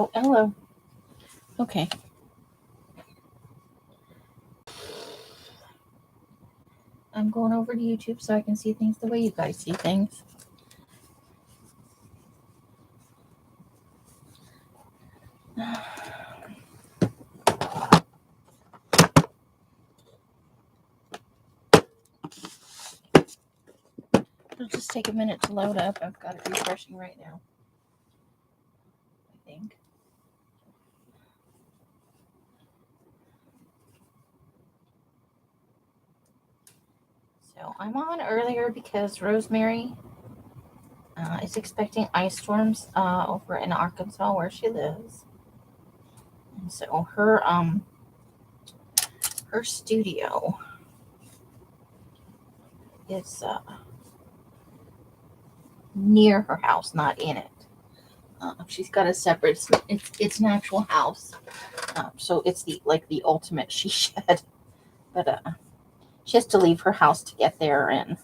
Oh, hello. Okay. I'm going over to YouTube so I can see things the way you guys see things. It'll just take a minute to load up. I've got it refreshing right now, I think. So I'm on earlier because Rosemary is expecting ice storms over in Arkansas where she lives. And so her studio is near her house, not in it. She's got a separate. It's an actual house, so it's the ultimate she shed. But she has to leave her house to get there, and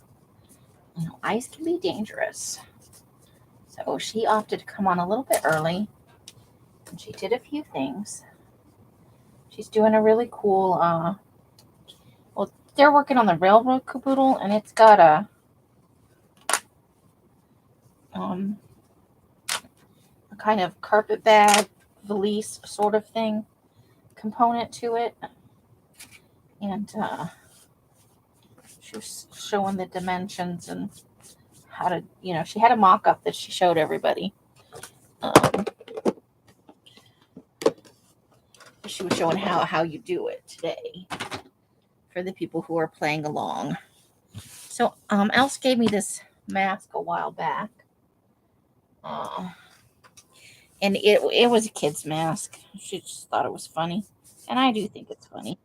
ice can be dangerous. So she opted to come on a little bit early, and she did a few things. She's doing a really cool. Well, they're working on the railroad caboodle, and it's got a kind of carpet bag valise sort of thing component to it, and she was showing the dimensions and how to, she had a mock-up that she showed everybody. She was showing how you do it today for the people who are playing along. So Else gave me this mask a while back, and it was a kid's mask. She just thought it was funny, and I do think it's funny.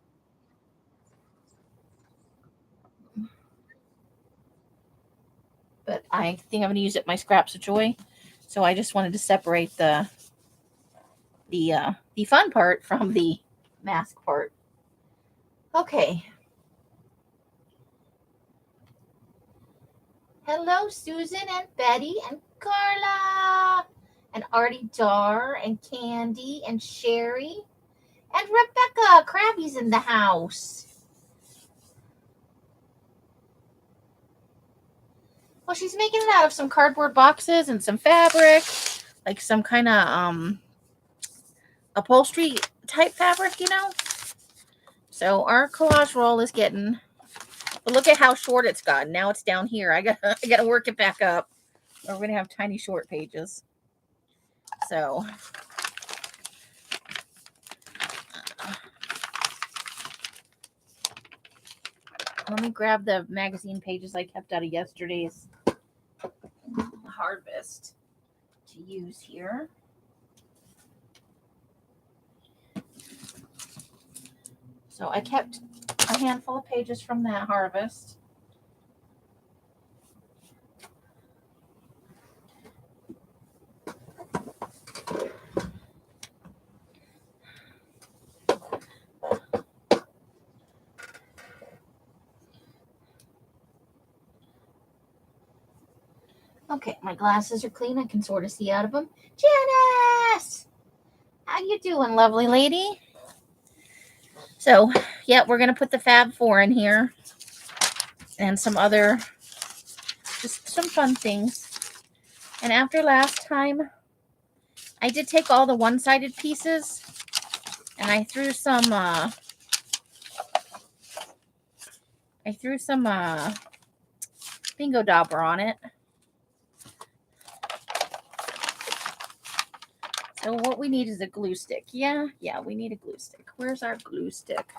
But I think I'm going to use it my scraps of joy. So I just wanted to separate the fun part from the mask part. Okay. Hello, Susan and Betty and Carla and Artie Dar and Candy and Sherry and Rebecca. Krabby's in the house. Well, she's making it out of some cardboard boxes and some fabric, like some kind of upholstery type fabric, So our collage roll is getting. But look at how short it's gotten. Now it's down here. I gotta work it back up, or we're gonna have tiny short pages. So let me grab the magazine pages I kept out of yesterday's harvest to use here. So I kept a handful of pages from that harvest. Okay, my glasses are clean. I can sort of see out of them. Janice! How you doing, lovely lady? So, yeah, we're going to put the Fab 4 in here. And some other, just some fun things. And after last time, I did take all the one-sided pieces. And I threw some, bingo dauber on it. So what we need is a glue stick. Yeah, we need a glue stick. Where's our glue stick?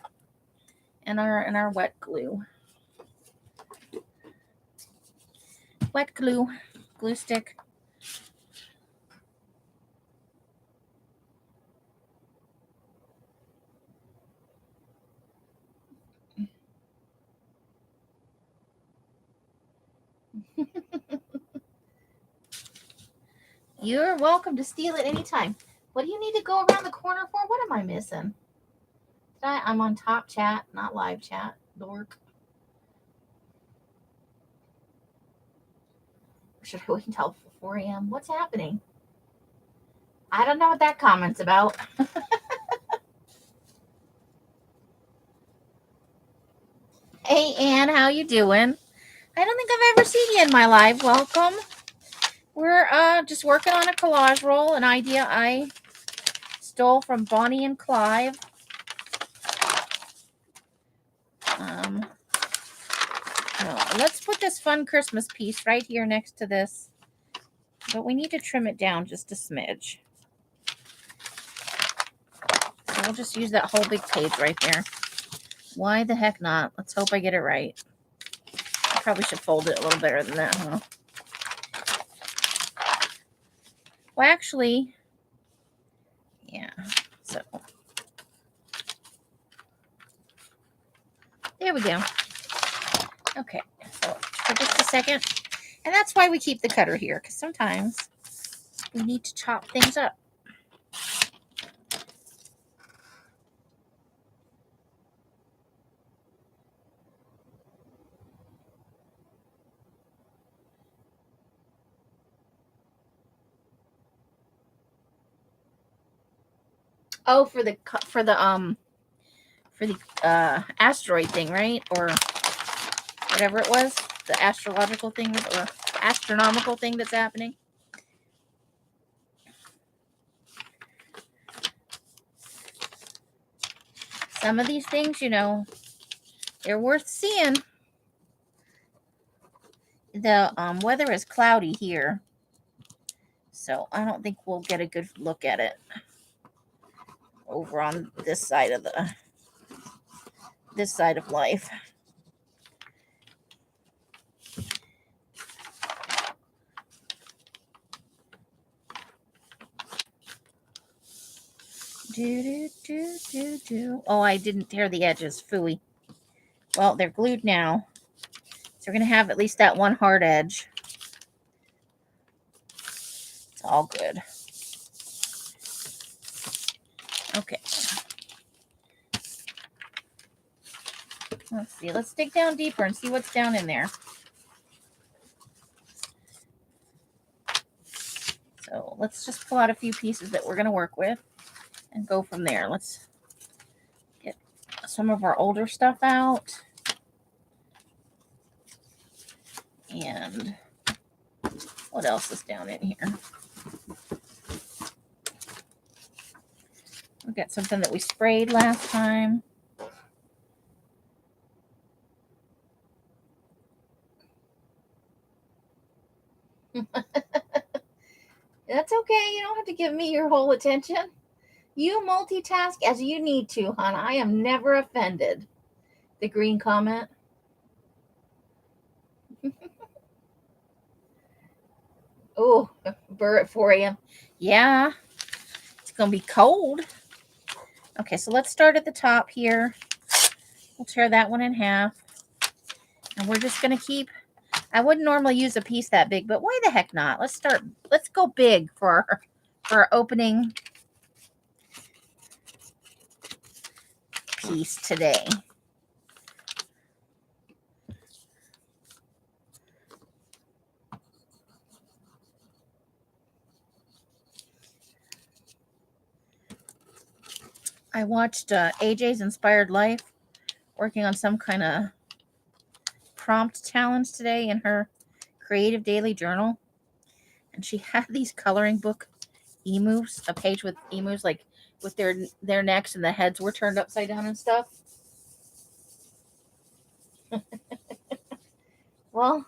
And our wet glue. Wet glue stick. You're welcome to steal it anytime. What do you need to go around the corner for? What am I missing? I'm on top chat, not live chat. Lurk. Or should I wait until 4 a.m.? What's happening? I don't know what that comment's about. Hey, Ann, how you doing? I don't think I've ever seen you in my live. Welcome. We're just working on a collage roll, an idea I stole from Bonnie and Clive. Let's put this fun Christmas piece right here next to this. But we need to trim it down just a smidge. So we'll just use that whole big page right there. Why the heck not? Let's hope I get it right. I probably should fold it a little better than that, huh? Well, actually, yeah. So there we go. Okay, so for just a second. And that's why we keep the cutter here, because sometimes we need to chop things up. Oh, for the asteroid thing, right? Or whatever it was, the astrological thing or astronomical thing that's happening. Some of these things, you know, they're worth seeing. The weather is cloudy here, so I don't think we'll get a good look at it over on this side of life. Oh, I didn't tear the edges. Phooey. Well, they're glued now. So we're going to have at least that one hard edge. It's all good. Okay. Let's see. Let's dig down deeper and see what's down in there. So let's just pull out a few pieces that we're going to work with and go from there. Let's get some of our older stuff out. And what else is down in here? We've got something that we sprayed last time. That's okay. You don't have to give me your whole attention. You multitask as you need to, hon. I am never offended. The green comment. Oh, burr at 4 a.m. Yeah, it's going to be cold. Okay, so let's start at the top here. We'll tear that one in half. And we're just going to keep, I wouldn't normally use a piece that big, but why the heck not? Let's go big for our opening piece today. I watched AJ's Inspired Life working on some kind of prompt challenge today in her creative daily journal. And she had these coloring book emus, a page with emus, like with their necks and the heads were turned upside down and stuff. Well,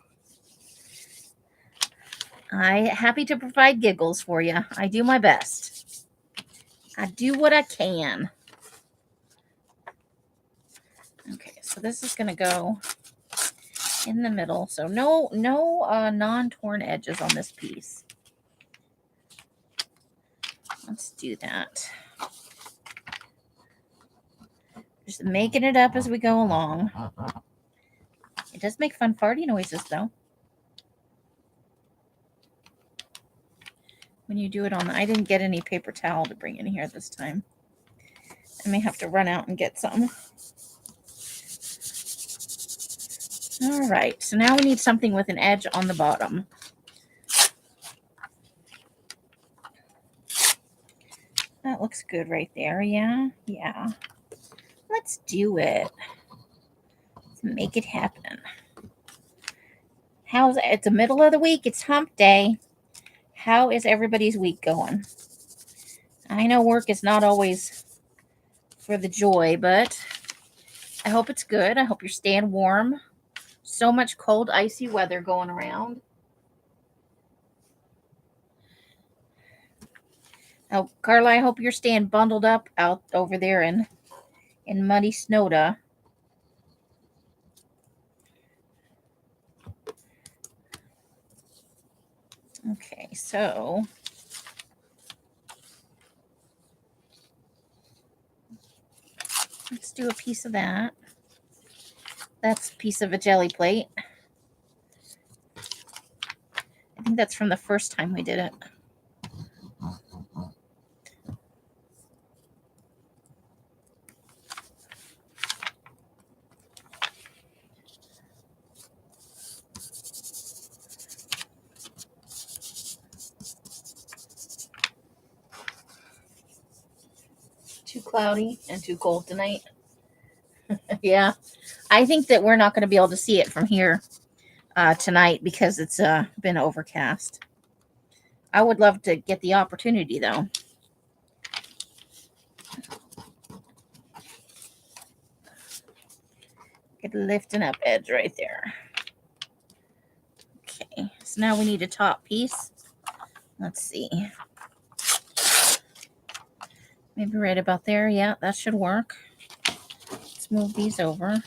I'm happy to provide giggles for you. I do my best. I do what I can. Okay, so this is going to go in the middle. So no non-torn edges on this piece. Let's do that. Just making it up as we go along. It does make fun farty noises, though. When you do it on I didn't get any paper towel to bring in here this time. I may have to run out and get some. All right, so now we need something with an edge on the bottom. That looks good right there. Yeah. Yeah. Let's do it. Let's make it happen. It's the middle of the week. It's hump day. How is everybody's week going? I know work is not always for the joy, but I hope it's good. I hope you're staying warm. So much cold, icy weather going around. Oh, Carla, I hope you're staying bundled up out over there in muddy Snowda. Okay, so let's do a piece of that. That's a piece of a jelly plate. I think that's from the first time we did it. Too cloudy and too cold tonight. Yeah, I think that we're not going to be able to see it from here tonight because it's been overcast. I would love to get the opportunity though. Get a lifting up edge right there. Okay, so now we need a top piece. Let's see. Maybe right about there. Yeah, that should work. Let's move these over.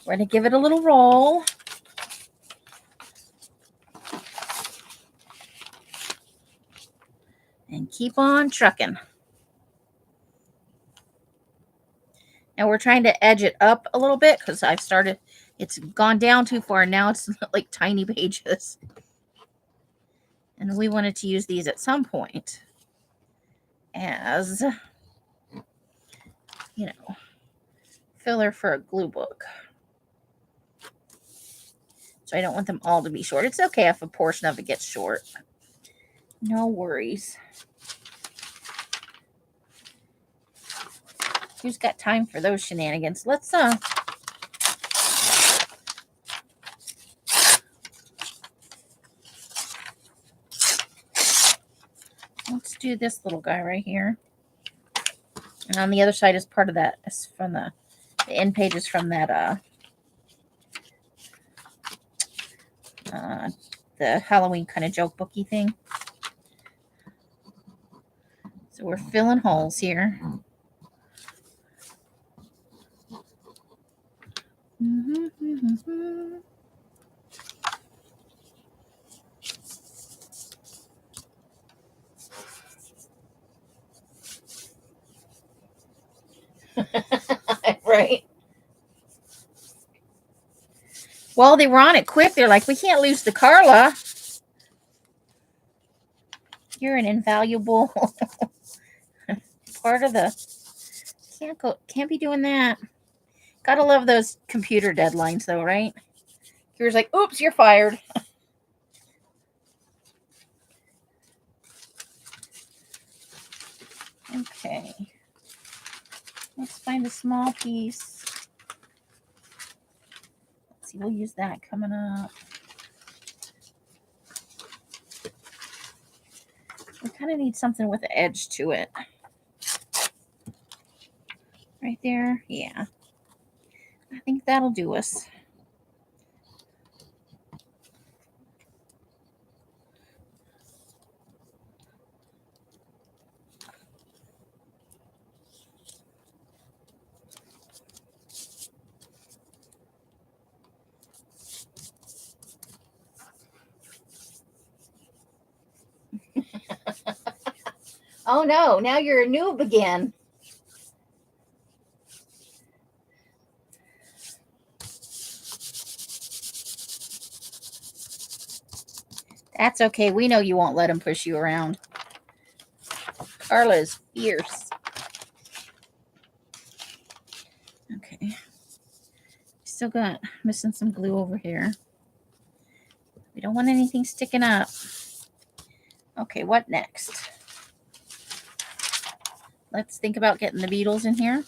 We're going to give it a little roll. And keep on trucking. Now we're trying to edge it up a little bit because it's gone down too far. Now it's like tiny pages. And we wanted to use these at some point as, filler for a glue book. So I don't want them all to be short. It's okay if a portion of it gets short. No worries. Who's got time for those shenanigans? Let's do this little guy right here. And on the other side is part of that. It's from the end pages from that the Halloween kind of joke booky thing. So we're filling holes here. Right. Well, they were on it quick. They're like, we can't lose the Carla. You're an invaluable part of the. Can't be doing that. Gotta love those computer deadlines, though, right? You're like, oops, you're fired. Okay. Let's find a small piece. Let's see, we'll use that coming up. We kind of need something with an edge to it. Right there. Yeah. I think that'll do us. Oh no, now you're a noob again. That's okay. We know you won't let him push you around. Carla is fierce. Okay. Still got missing some glue over here. We don't want anything sticking up. Okay, what next? Let's think about getting the beetles in here.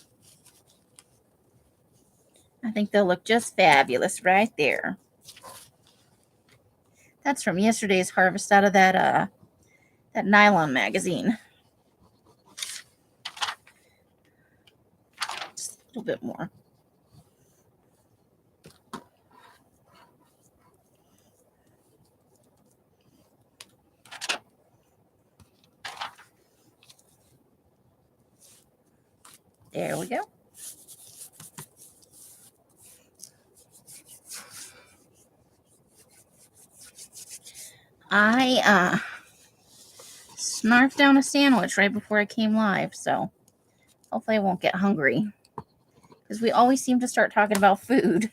I think they'll look just fabulous right there. That's from yesterday's harvest out of that nylon magazine. Just a little bit more. There we go. I snarfed down a sandwich right before I came live, so hopefully I won't get hungry. Because we always seem to start talking about food.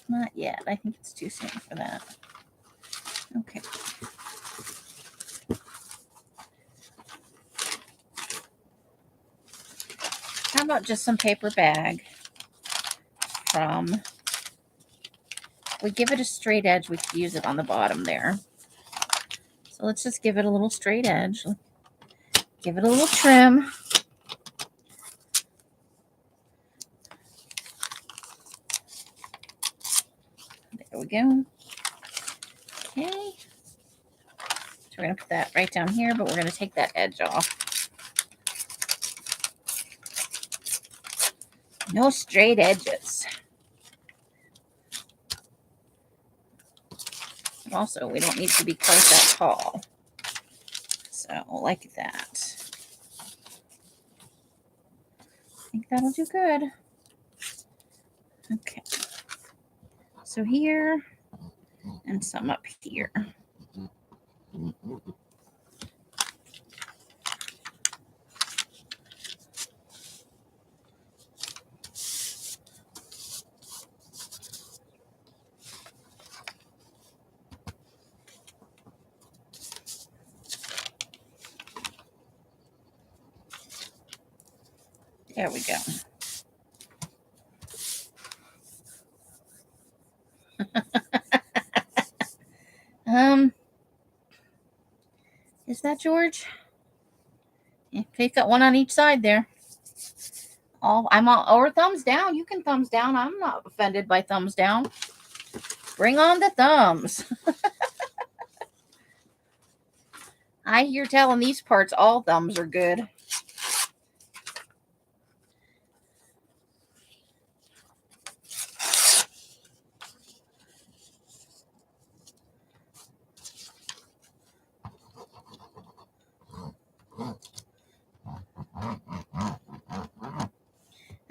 Not yet. I think it's too soon for that. Okay. How about just some paper bag from... We give it a straight edge. We could use it on the bottom there. So let's just give it a little straight edge. Give it a little trim. There we go. Okay. So we're going to put that right down here, but we're going to take that edge off. No straight edges. Also, we don't need to be quite that tall. So, like that. I think that'll do good. Okay. So here, and some up here. There we go. Is that George? Yeah, he's got one on each side there. I'm all, or thumbs down. You can thumbs down. I'm not offended by thumbs down. Bring on the thumbs. I hear telling these parts all thumbs are good.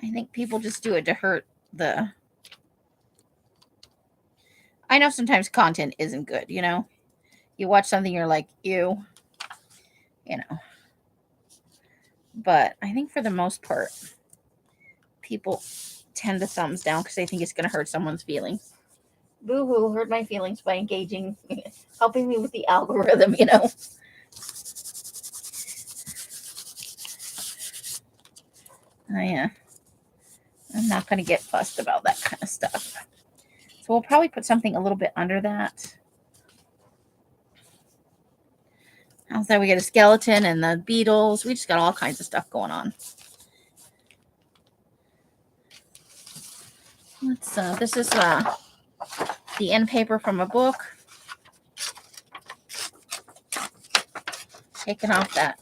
I think people just do it to hurt the... I know sometimes content isn't good, you know? You watch something, you're like, ew. You know. But I think for the most part, people tend to thumbs down because they think it's going to hurt someone's feelings. Boo-hoo, hurt my feelings by engaging, helping me with the algorithm, you know? I'm not going to get fussed about that kind of stuff. So we'll probably put something a little bit under that. Outside we get a skeleton and the beetles. We just got all kinds of stuff going on. Let's. This is the end paper from a book. Taking off that.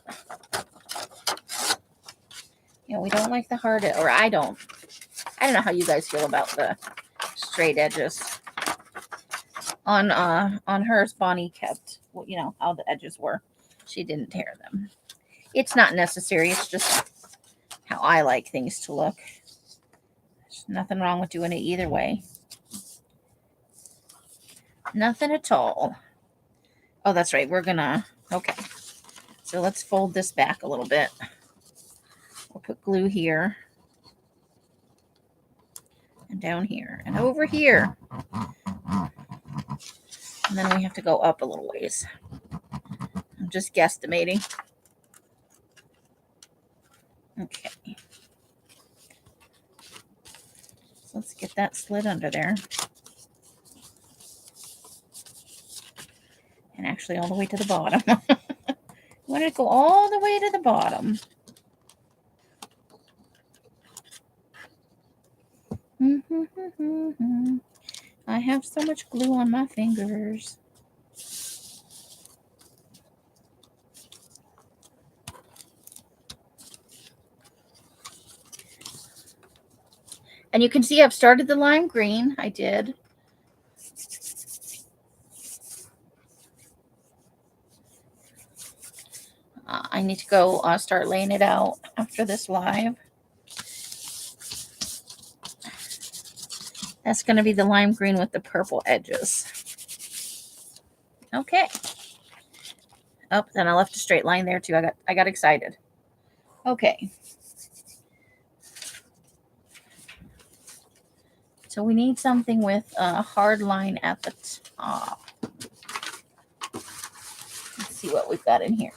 You know, we don't like the hard, or I don't. I don't know how you guys feel about the straight edges. On hers, Bonnie kept, you know, how the edges were. She didn't tear them. It's not necessary. It's just how I like things to look. There's nothing wrong with doing it either way. Nothing at all. Oh, that's right. We're gonna, okay. So let's fold this back a little bit. We'll put glue here. And down here. And over here. And then we have to go up a little ways. I'm just guesstimating. Okay. So let's get that slid under there. And actually all the way to the bottom. I want it to go all the way to the bottom. I have so much glue on my fingers. And you can see I've started the lime green. I did. I need to go start laying it out after this live. That's going to be the lime green with the purple edges. Okay. Oh, then I left a straight line there too. I got excited. Okay. So we need something with a hard line at the top. Let's see what we've got in here.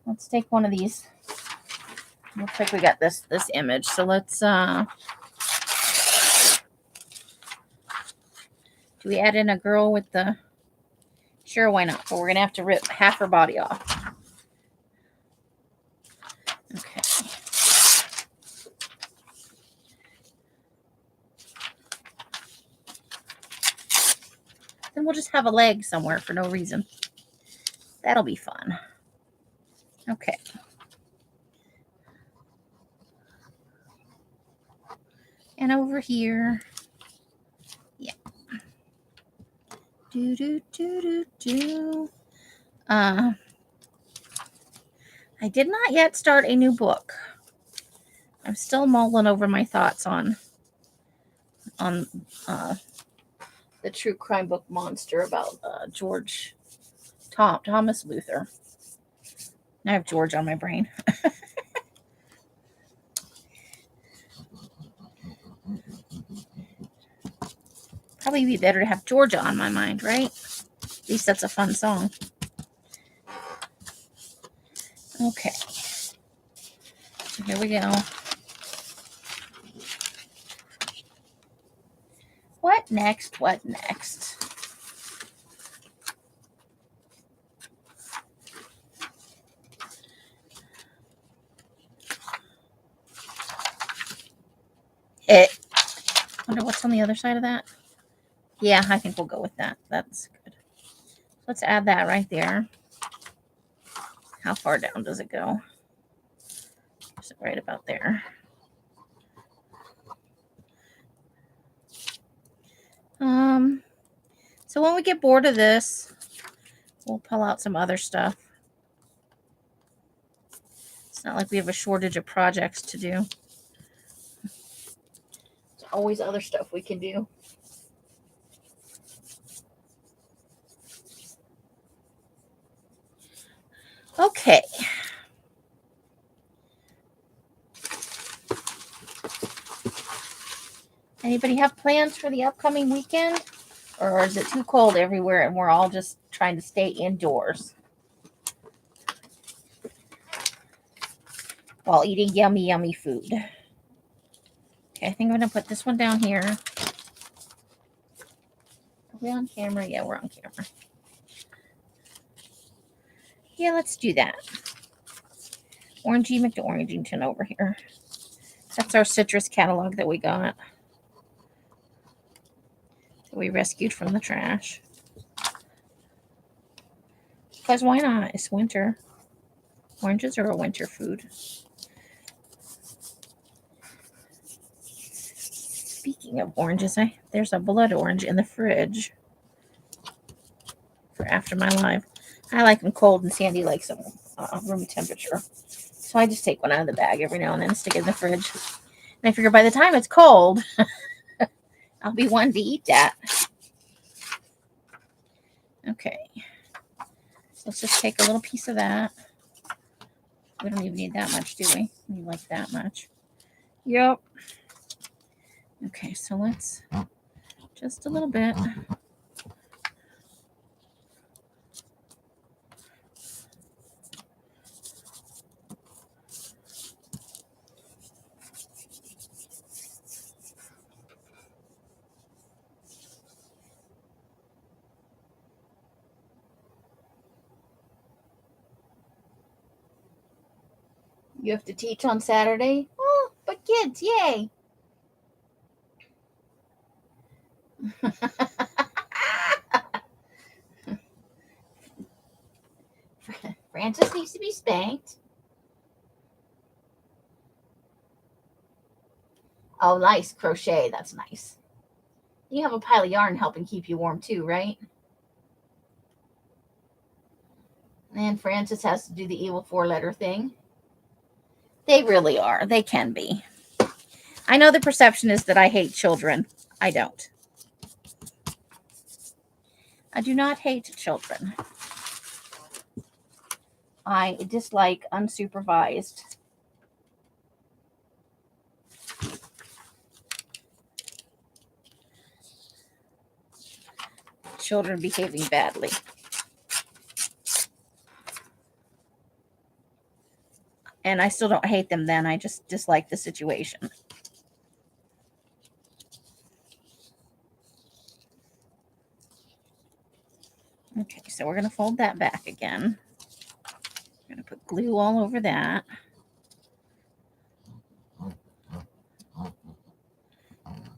Let's take one of these. Looks like we got this image. So let's do we add in a girl with the, sure, why not? But we're gonna have to rip half her body off. Okay. Then we'll just have a leg somewhere for no reason. That'll be fun. Okay. And over here. Yeah. I did not yet start a new book. I'm still mulling over my thoughts on the true crime book monster about Thomas Luther. I have George on my brain. Probably be better to have Georgia on my mind, right? At least that's a fun song. Okay. So here we go. What next? What next? Wonder what's on the other side of that. Yeah, I think we'll go with that. That's good. Let's add that right there. How far down does it go? Is it right about there? So when we get bored of this, we'll pull out some other stuff. It's not like we have a shortage of projects to do. There's always other stuff we can do. Okay. Anybody have plans for the upcoming weekend? Or is it too cold everywhere and we're all just trying to stay indoors while eating yummy, yummy food? Okay, I think I'm going to put this one down here. Are we on camera? Yeah, we're on camera. Yeah, let's do that. Orangey McOrangington over here. That's our citrus catalog that we got. That we rescued from the trash. Because why not? It's winter. Oranges are a winter food. Speaking of oranges, there's a blood orange in the fridge for after my live. I like them cold, and Sandy likes them room temperature. So I just take one out of the bag every now and then and stick it in the fridge. And I figure by the time it's cold, I'll be wanting to eat that. Okay. So let's just take a little piece of that. We don't even need that much, do we? We like that much. Yep. Okay, so let's just a little bit. You have to teach on Saturday? Oh, but kids, yay. Francis needs to be spanked. Oh, nice. Crochet. That's nice. You have a pile of yarn helping keep you warm too, right? And Francis has to do the evil 4-letter thing. They really are. They can be. I know the perception is that I hate children. I don't. I do not hate children. I dislike unsupervised. Children behaving badly. And I still don't hate them then. I just dislike the situation. Okay, so we're going to fold that back again. I'm going to put glue all over that.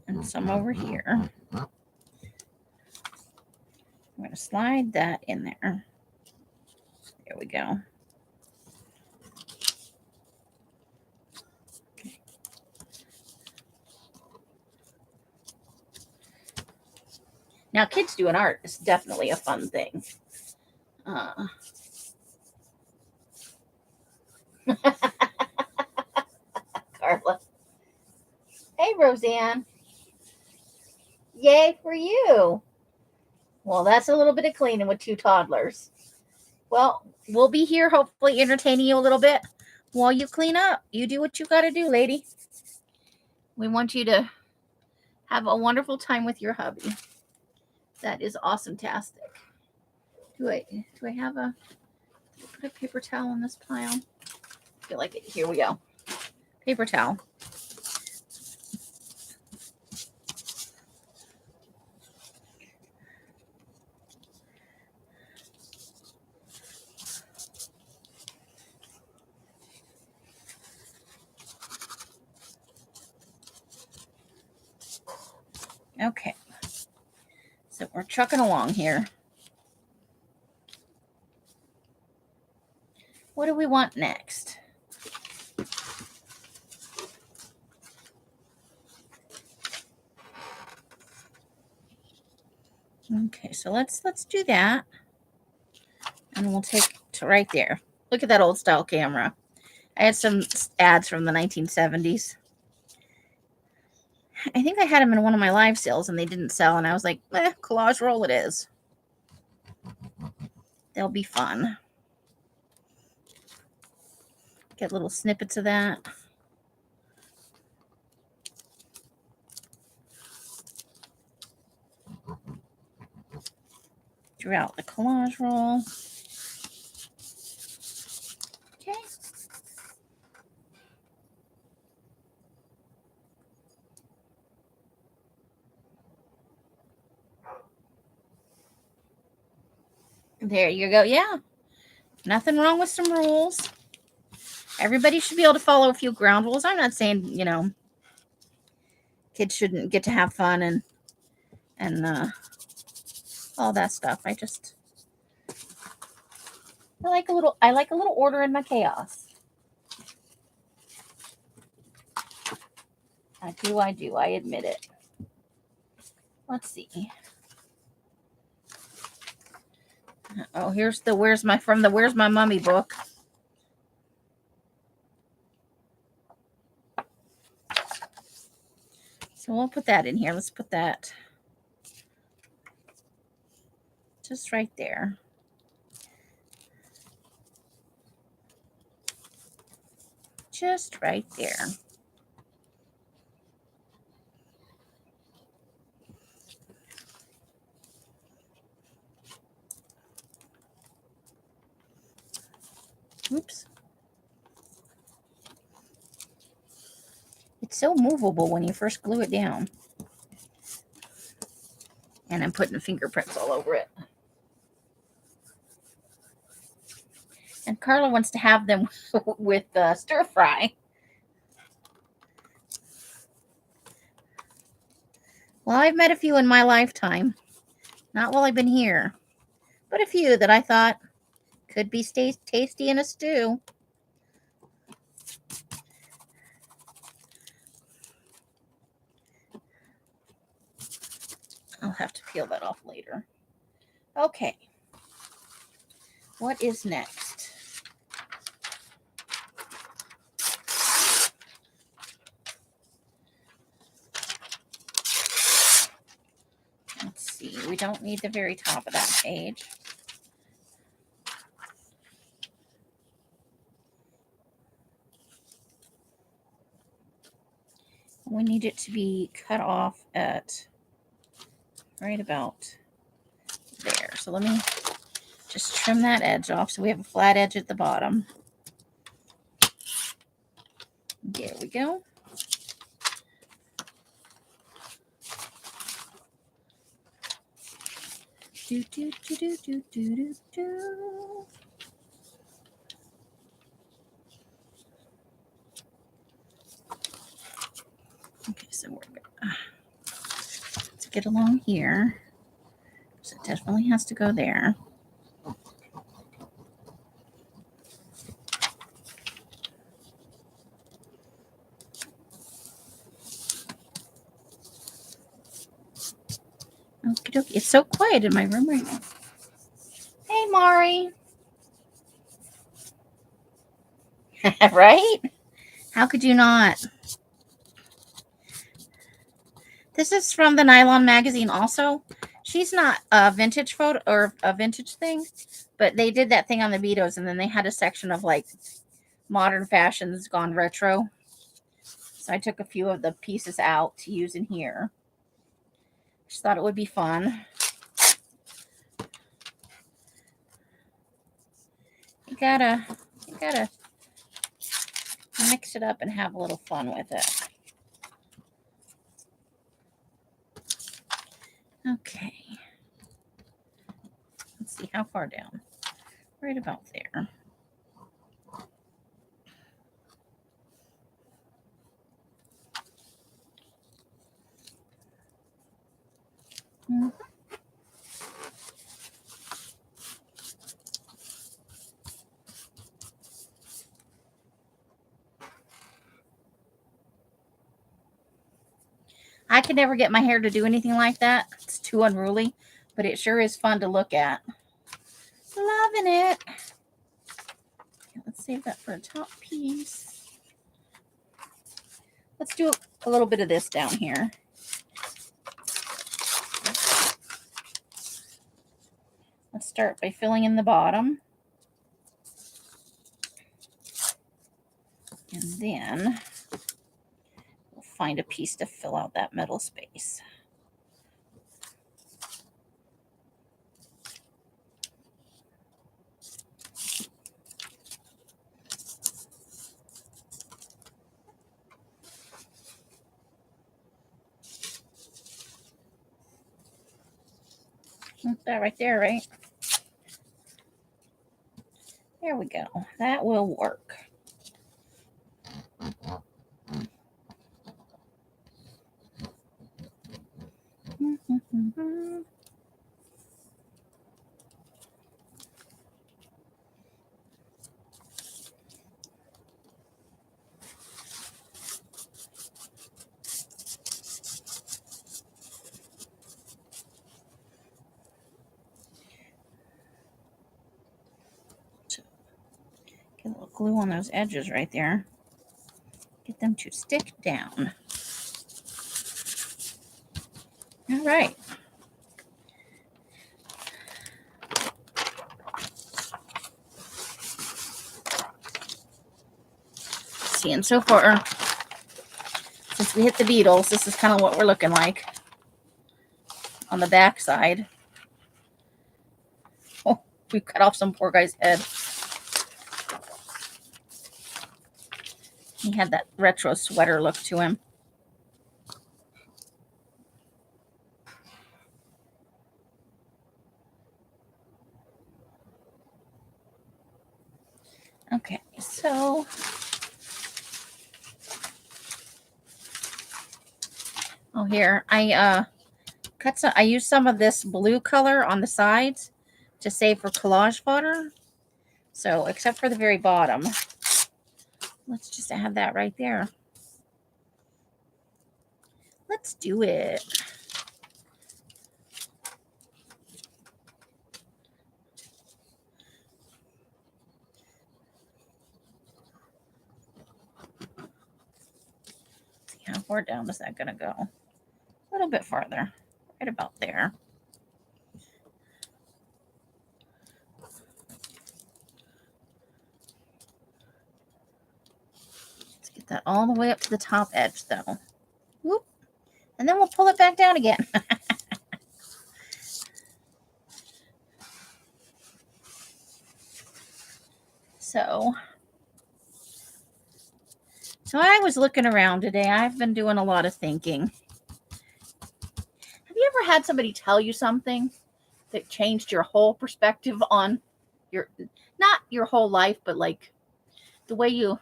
And some over here. I'm going to slide that in there. There we go. Okay. Now, kids doing art is definitely a fun thing. Carla. Hey, Roseanne. Yay for you. Well, that's a little bit of cleaning with 2 toddlers. Well, we'll be here hopefully entertaining you a little bit while you clean up. You do what you got to do, lady. We want you to have a wonderful time with your hubby. That is awesome-tastic. Do I have put a paper towel in this pile? I feel like it. Here we go. Paper towel. Okay. So we're trucking along here. What do we want next? Okay, so let's do that. And we'll take to right there. Look at that old style camera. I had some ads from the 1970s. I think I had them in one of my live sales and they didn't sell. And I was like, collage roll it is. They'll be fun. Get little snippets of that. Drew out the collage roll. Okay. There you go. Yeah. Nothing wrong with some rules. Everybody should be able to follow a few ground rules. I'm not saying, kids shouldn't get to have fun and all that stuff. I like a little order in my chaos. I do. I admit it. Let's see. Oh, here's the Where's My Mummy book. So we'll put that in here. Let's put that just right there. Just right there. Oops. It's so movable when you first glue it down. And I'm putting fingerprints all over it. And Carla wants to have them with stir fry. Well, I've met a few in my lifetime. Not while I've been here. But a few that I thought could be tasty in a stew. I'll have to peel that off later. Okay. What is next? Let's see. We don't need the very top of that page. We need it to be cut off at right about there. So let me just trim that edge off so we have a flat edge at the bottom. There we go. Do, do, do, do, do, do, do, do. Okay, so we're gonna let's get along here. So it definitely has to go there. Okie dokie. It's so quiet in my room right now. Hey, Mari. Right? How could you not? This is from the Nylon magazine also. She's not a vintage photo or a vintage thing, but they did that thing on the Beatos, and then they had a section of like modern fashions gone retro. So I took a few of the pieces out to use in here. Just thought it would be fun. You gotta mix it up and have a little fun with it. Okay. Let's see how far down. Right about there. Mm-hmm. I could never get my hair to do anything like that. It's too unruly, but it sure is fun to look at. Loving it. Okay, let's save that for a top piece. Let's do a little bit of this down here. Let's start by filling in the bottom. And then we'll find a piece to fill out that middle space. That right there, right? There we go. That will work. Get a little glue on those edges right there. Get them to stick down. All right. See, and so far, since we hit the Beatles, this is kind of what we're looking like on the back side. Oh, we cut off some poor guy's head. He had that retro sweater look to him. Okay, so here I I used some of this blue color on the sides to save for collage fodder. So except for the very bottom, let's just add that right there. Let's do it. See how far down is that going to go? A little bit farther, right about there. Let's get that all the way up to the top edge, though. Whoop. And then we'll pull it back down again. So I was looking around today. I've been doing a lot of thinking. Have you ever had somebody tell you something that changed your whole perspective on not your whole life, but like the way you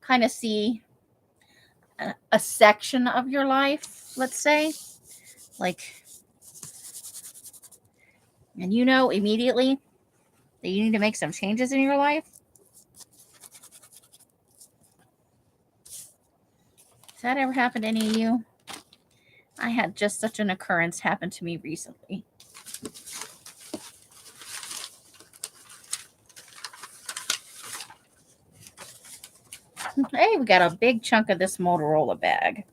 kind of see a section of your life, let's say, like, and you know immediately that you need to make some changes in your life? Has that ever happened to any of you? I had just such an occurrence happen to me recently. Hey, we got a big chunk of this Motorola bag.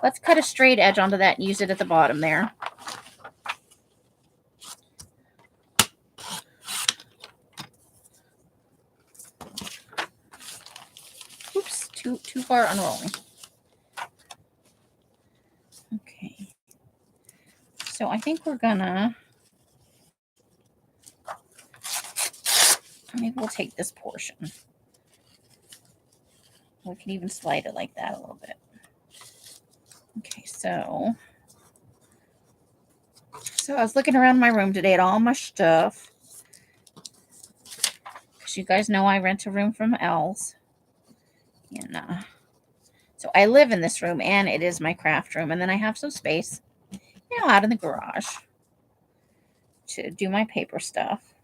Let's cut a straight edge onto that and use it at the bottom there. Oops, too far unrolling. Okay. So I think we're gonna, maybe we'll take this portion. We can even slide it like that a little bit. Okay, so I was looking around my room today at all my stuff. Because you guys know I rent a room from Els. And so I live in this room, and it is my craft room. And then I have some space, out in the garage to do my paper stuff.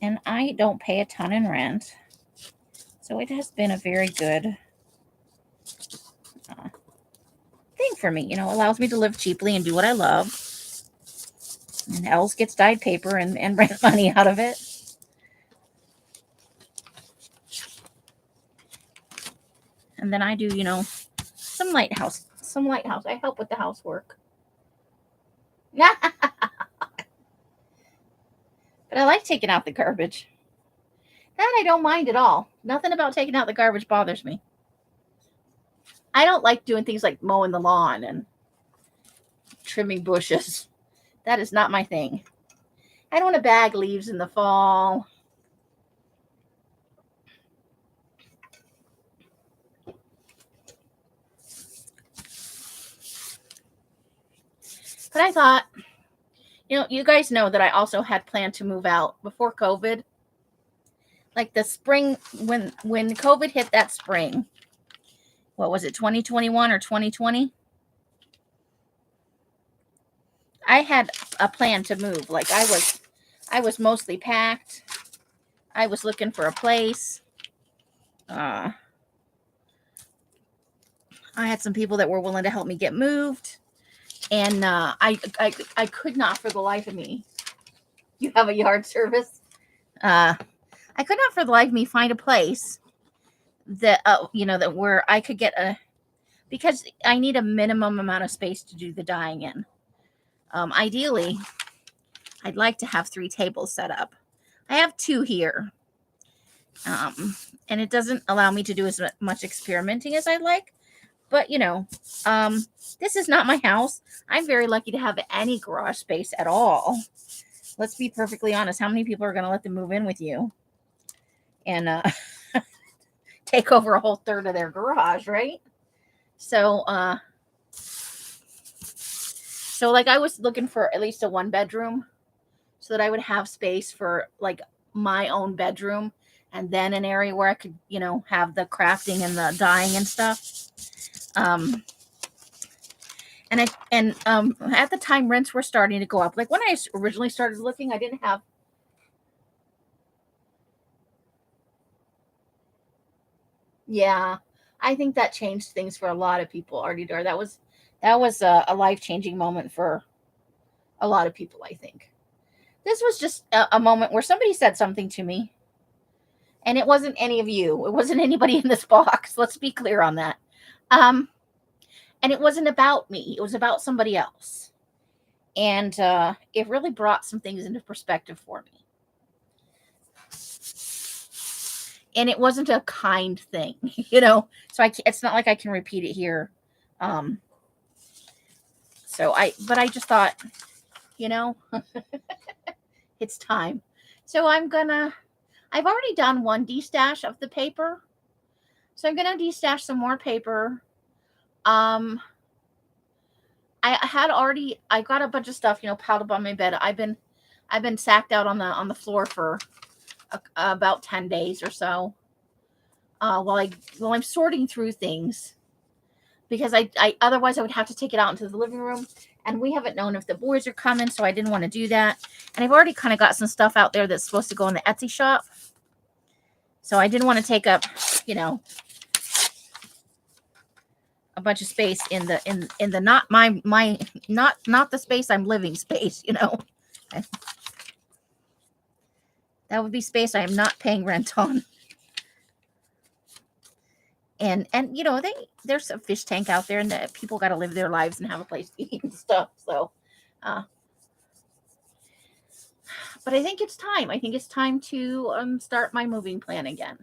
And I don't pay a ton in rent. So it has been a very good thing for me. Allows me to live cheaply and do what I love. And Els gets dyed paper and rent money out of it. And then I do, some lighthouse. I help with the housework. But I like taking out the garbage. That I don't mind at all. Nothing about taking out the garbage bothers me. I don't like doing things like mowing the lawn and trimming bushes. That is not my thing. I don't want to bag leaves in the fall. But I thought, you guys know that I also had planned to move out before COVID. Like the spring, when COVID hit that spring. What was it, 2021 or 2020? I had a plan to move. Like I was mostly packed. I was looking for a place. I had some people that were willing to help me get moved. And I could not for the life of me. You have a yard service? I could not for the life of me find a place that, that where I could get because I need a minimum amount of space to do the dyeing in. Ideally, I'd like to have 3 tables set up. I have 2 here. And it doesn't allow me to do as much experimenting as I'd like. But, this is not my house. I'm very lucky to have any garage space at all. Let's be perfectly honest. How many people are going to let them move in with you and take over a whole third of their garage, right? So, like I was looking for at least a 1-bedroom so that I would have space for like my own bedroom and then an area where I could, have the crafting and the dyeing and stuff. And at the time rents were starting to go up. Like when I originally started looking, I didn't have. Yeah, I think that changed things for a lot of people, Artie Dar. That was a life-changing moment for a lot of people, I think. This was just a moment where somebody said something to me, and it wasn't any of you. It wasn't anybody in this box. Let's be clear on that. And it wasn't about me. It was about somebody else. And it really brought some things into perspective for me. And it wasn't a kind thing, So it's not like I can repeat it here. But I just thought, it's time. So I've already done one destash of the paper. So I'm gonna destash some more paper. I got a bunch of stuff, piled up on my bed. I've been sacked out on the floor for about 10 days or so. While I'm sorting through things, because I otherwise I would have to take it out into the living room, and we haven't known if the boys are coming, so I didn't want to do that. And I've already kind of got some stuff out there that's supposed to go in the Etsy shop, so I didn't want to take up, a bunch of space in the not my not the space I'm living space, That would be space I am not paying rent on. And there's a fish tank out there, and that people got to live their lives and have a place to eat and stuff. So, but I think it's time. I think it's time to start my moving plan again.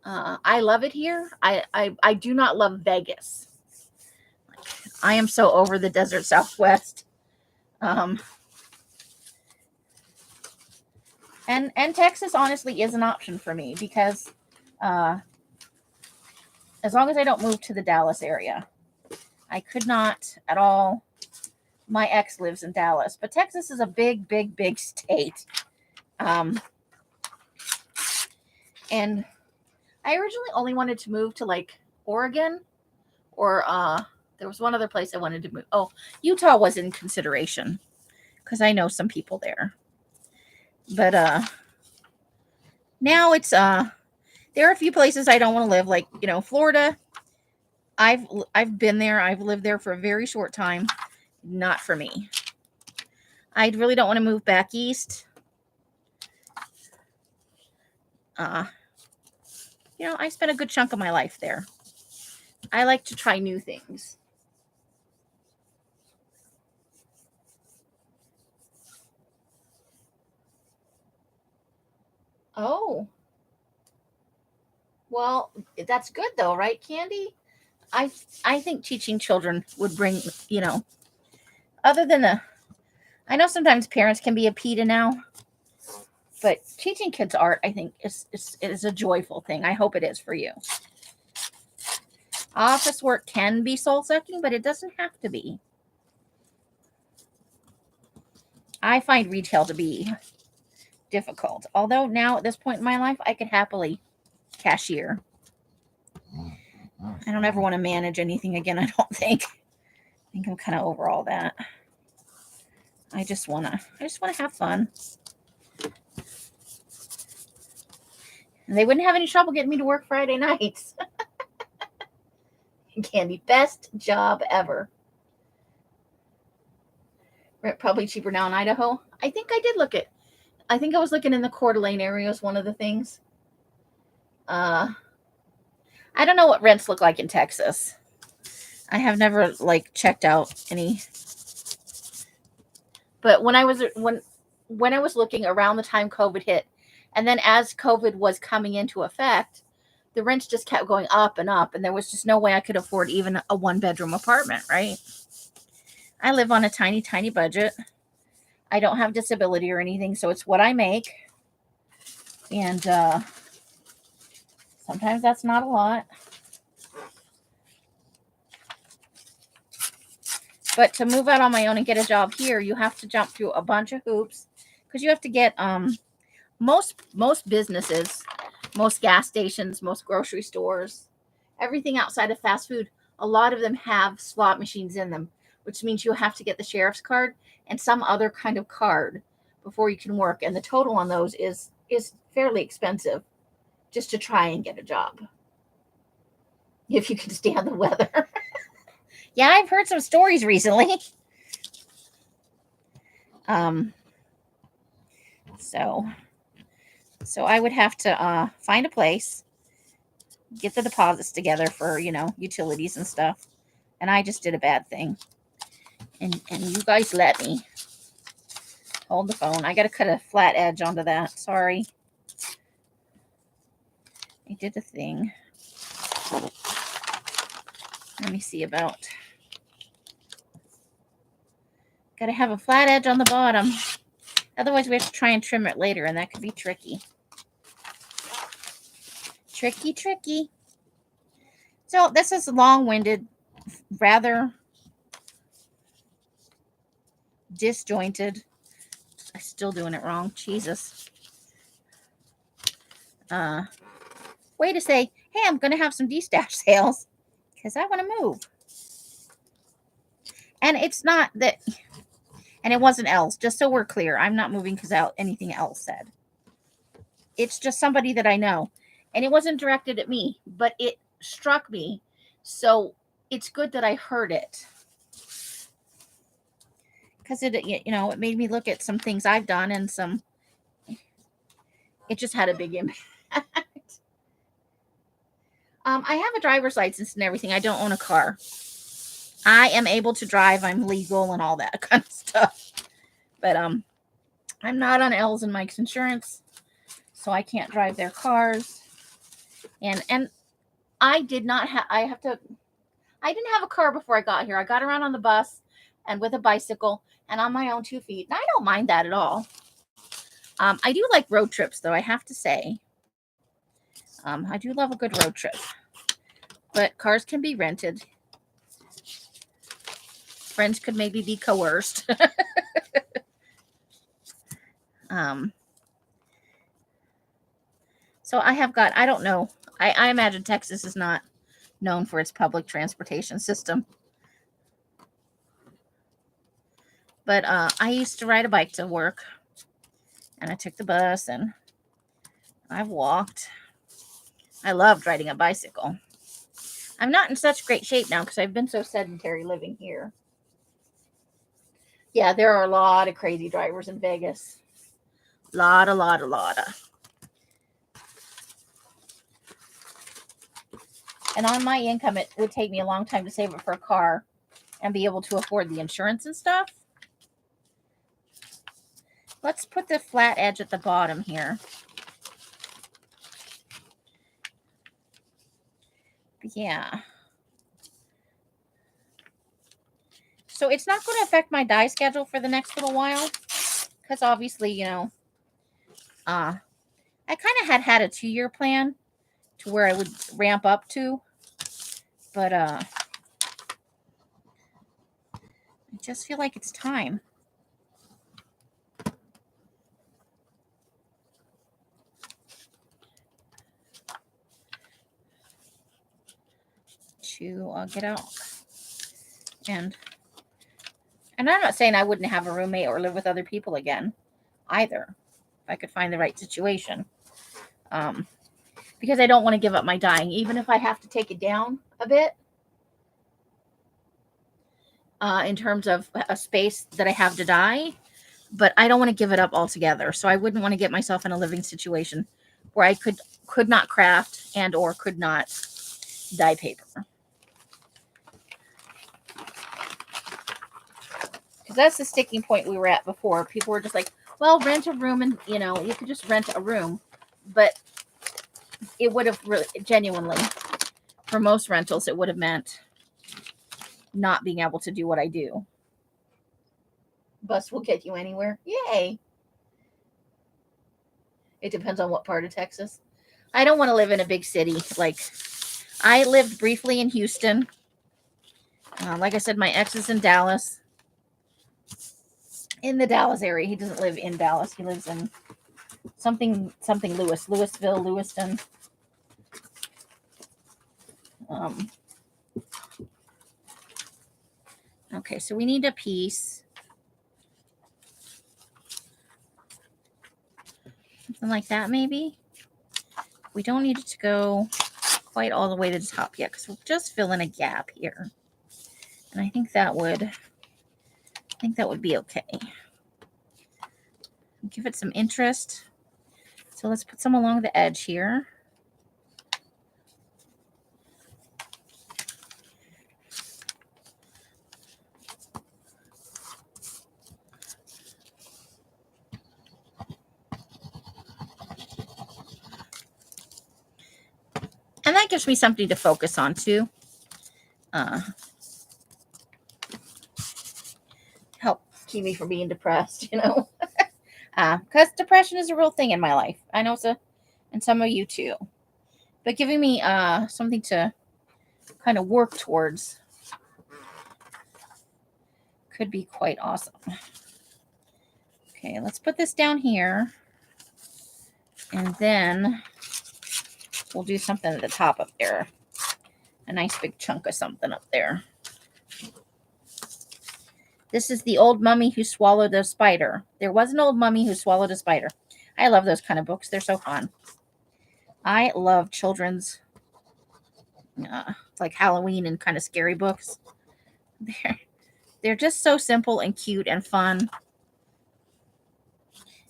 I love it here. I do not love Vegas. I am so over the desert Southwest. And Texas honestly is an option for me, because as long as I don't move to the Dallas area. I could not at all. My ex lives in Dallas, but Texas is a big, big, big state. And I originally only wanted to move to like Oregon, or there was one other place I wanted to move. Oh, Utah was in consideration because I know some people there. But now it's there are a few places I don't want to live, like, Florida. I've been there. I've lived there for a very short time. Not for me. I really don't want to move back east. I spent a good chunk of my life there. I like to try new things. Oh. Well, that's good though, right, Candy? I think teaching children would bring, other than I know sometimes parents can be a PETA now, but teaching kids art, I think, is a joyful thing. I hope it is for you. Office work can be soul-sucking, but it doesn't have to be. I find retail to be difficult. Although now at this point in my life, I could happily cashier. I don't ever want to manage anything again, I don't think. I think I'm kind of over all that. I just want to have fun. And they wouldn't have any trouble getting me to work Friday nights. Candy, best job ever. Rent probably cheaper now in Idaho. I think I was looking in the Coeur d'Alene area was one of the things. I don't know what rents look like in Texas. I have never checked out any. But when I was looking around the time COVID hit, and then as COVID was coming into effect, the rents just kept going up and up, and there was just no way I could afford even a 1-bedroom apartment, right? I live on a tiny, tiny budget. I don't have disability or anything, so it's what I make. And sometimes that's not a lot. But to move out on my own and get a job here, you have to jump through a bunch of hoops, because you have to get most businesses most gas stations, most grocery stores, everything outside of fast food, a lot of them have slot machines in them, which means you have to get the sheriff's card and some other kind of card before you can work. And the total on those is fairly expensive just to try and get a job. If you can stand the weather. Yeah, I've heard some stories recently. So I would have to find a place, get the deposits together for, utilities and stuff. And I just did a bad thing. And you guys let me. Hold the phone. I got to cut a flat edge onto that. Sorry. I did a thing. Let me see about. Got to have a flat edge on the bottom. Otherwise, we have to try and trim it later, and that could be tricky. Tricky. So this is long-winded, rather disjointed. I'm still doing it wrong. Jesus. Way to say, hey, I'm going to have some de-stash sales because I want to move. And it's not that, and it wasn't else, just so we're clear. I'm not moving because anything else said. It's just somebody that I know. And it wasn't directed at me, but it struck me. So it's good that I heard it. Because it made me look at some things I've done and it just had a big impact. I have a driver's license and everything. I don't own a car. I am able to drive. I'm legal and all that kind of stuff. But I'm not on L's and Mike's insurance, so I can't drive their cars. And I didn't have a car before I got here. I got around on the bus and with a bicycle and on my own 2 feet. And I don't mind that at all. I do like road trips, though, I have to say. I do love a good road trip. But cars can be rented. Friends could maybe be coerced. So I don't know. I imagine Texas is not known for its public transportation system. But I used to ride a bike to work. And I took the bus and I've walked. I loved riding a bicycle. I'm not in such great shape now because I've been so sedentary living here. Yeah, there are a lot of crazy drivers in Vegas. Lot of. And on my income, it would take me a long time to save up for a car and be able to afford the insurance and stuff. Let's put the flat edge at the bottom here. Yeah. So it's not going to affect my dye schedule for the next little while. Because obviously, I kind of had a 2-year plan to where I would ramp up to. But I just feel like it's time. To get out. And I'm not saying I wouldn't have a roommate or live with other people again either, if I could find the right situation. Because I don't want to give up my dyeing, even if I have to take it down a bit in terms of a space that I have to dye. But I don't want to give it up altogether. So I wouldn't want to get myself in a living situation where I could not craft and or could not dye paper. Because that's the sticking point we were at before. People were just like, well, rent a room and, you could just rent a room. But it would have really, genuinely, for most rentals, it would have meant not being able to do what I do. Bus will get you anywhere. Yay. It depends on what part of Texas. I don't want to live in a big city. Like, I lived briefly in Houston. Like I said, my ex is in Dallas. In the Dallas area. He doesn't live in Dallas. He lives in something Lewis, Louisville, Lewiston. Okay, so we need a piece. Something like that, maybe. We don't need it to go quite all the way to the top yet, because we'll just fill in a gap here. And I think that would be okay. Give it some interest. So let's put some along the edge here. And that gives me something to focus on too. Help keep me from being depressed, you know. Because depression is a real thing in my life. I know it's and some of you too. But giving me something to kind of work towards could be quite awesome. Okay, let's put this down here. And then we'll do something at the top up there. A nice big chunk of something up there. This is the old mummy who swallowed a spider. There was an old mummy who swallowed a spider. I love those kind of books. They're so fun. I love children's like Halloween and kind of scary books. They're just so simple and cute and fun.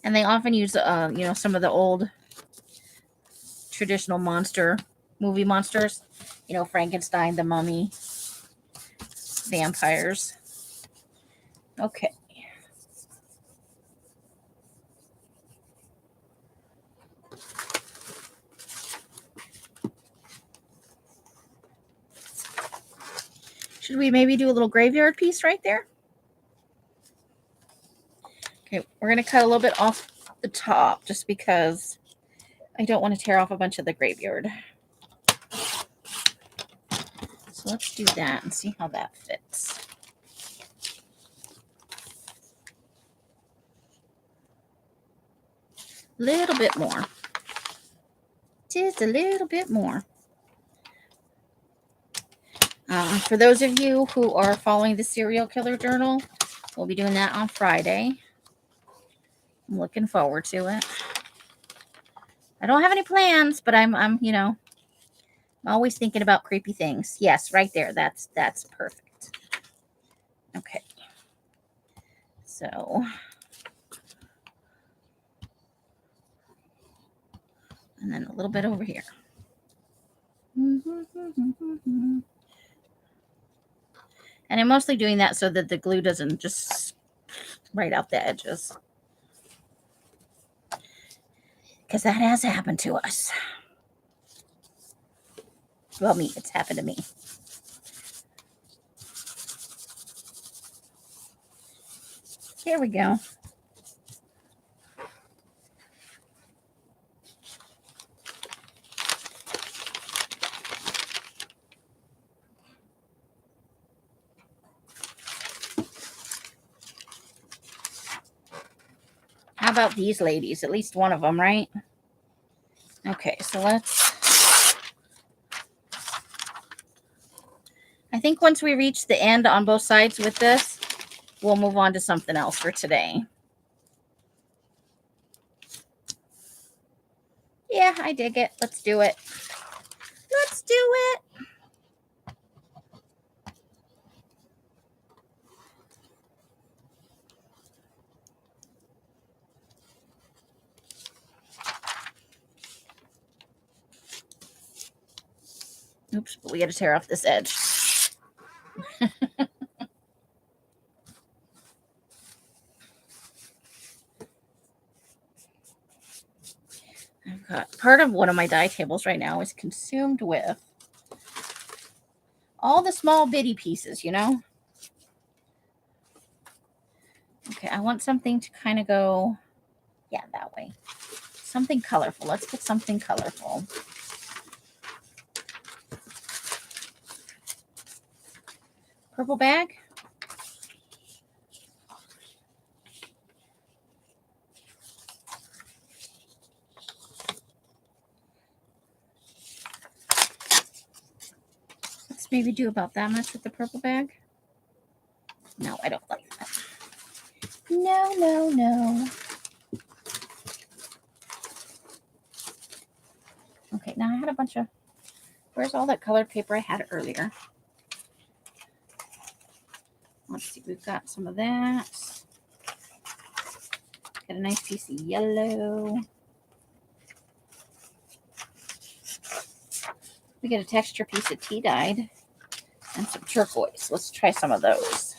And they often use some of the old traditional movie monsters. You know, Frankenstein, the Mummy, vampires. Okay. Should we maybe do a little graveyard piece right there? Okay, we're going to cut a little bit off the top just because I don't want to tear off a bunch of the graveyard. So let's do that and see how that fits. A little bit more. Just a little bit more. For those of you who are following the Serial Killer Journal, we'll be doing that on Friday. I'm looking forward to it. I don't have any plans, but I'm always thinking about creepy things. Yes, right there. That's perfect. Okay. So, and then a little bit over here. And I'm mostly doing that so that the glue doesn't just right out the edges. Because that has happened to us. Well, it's happened to me. Here we go. How about these ladies? At least one of them, right? Okay, so I think once we reach the end on both sides with this, we'll move on to something else for today. Yeah, I dig it. Let's do it. Let's do it. Oops, but we got to tear off this edge. I've got part of one of my die tables right now is consumed with all the small bitty pieces, you know? Okay, I want something to kind of go, yeah, that way. Something colorful. Let's get something colorful. Purple bag. maybe do about that much with the purple bag. No, I don't like that. No, no, no. Okay, now I had a bunch of, where's all that colored paper I had earlier? Let's see, we've got some of that. Got a nice piece of yellow. We get a texture piece of tea dyed and some turquoise. Let's try some of those.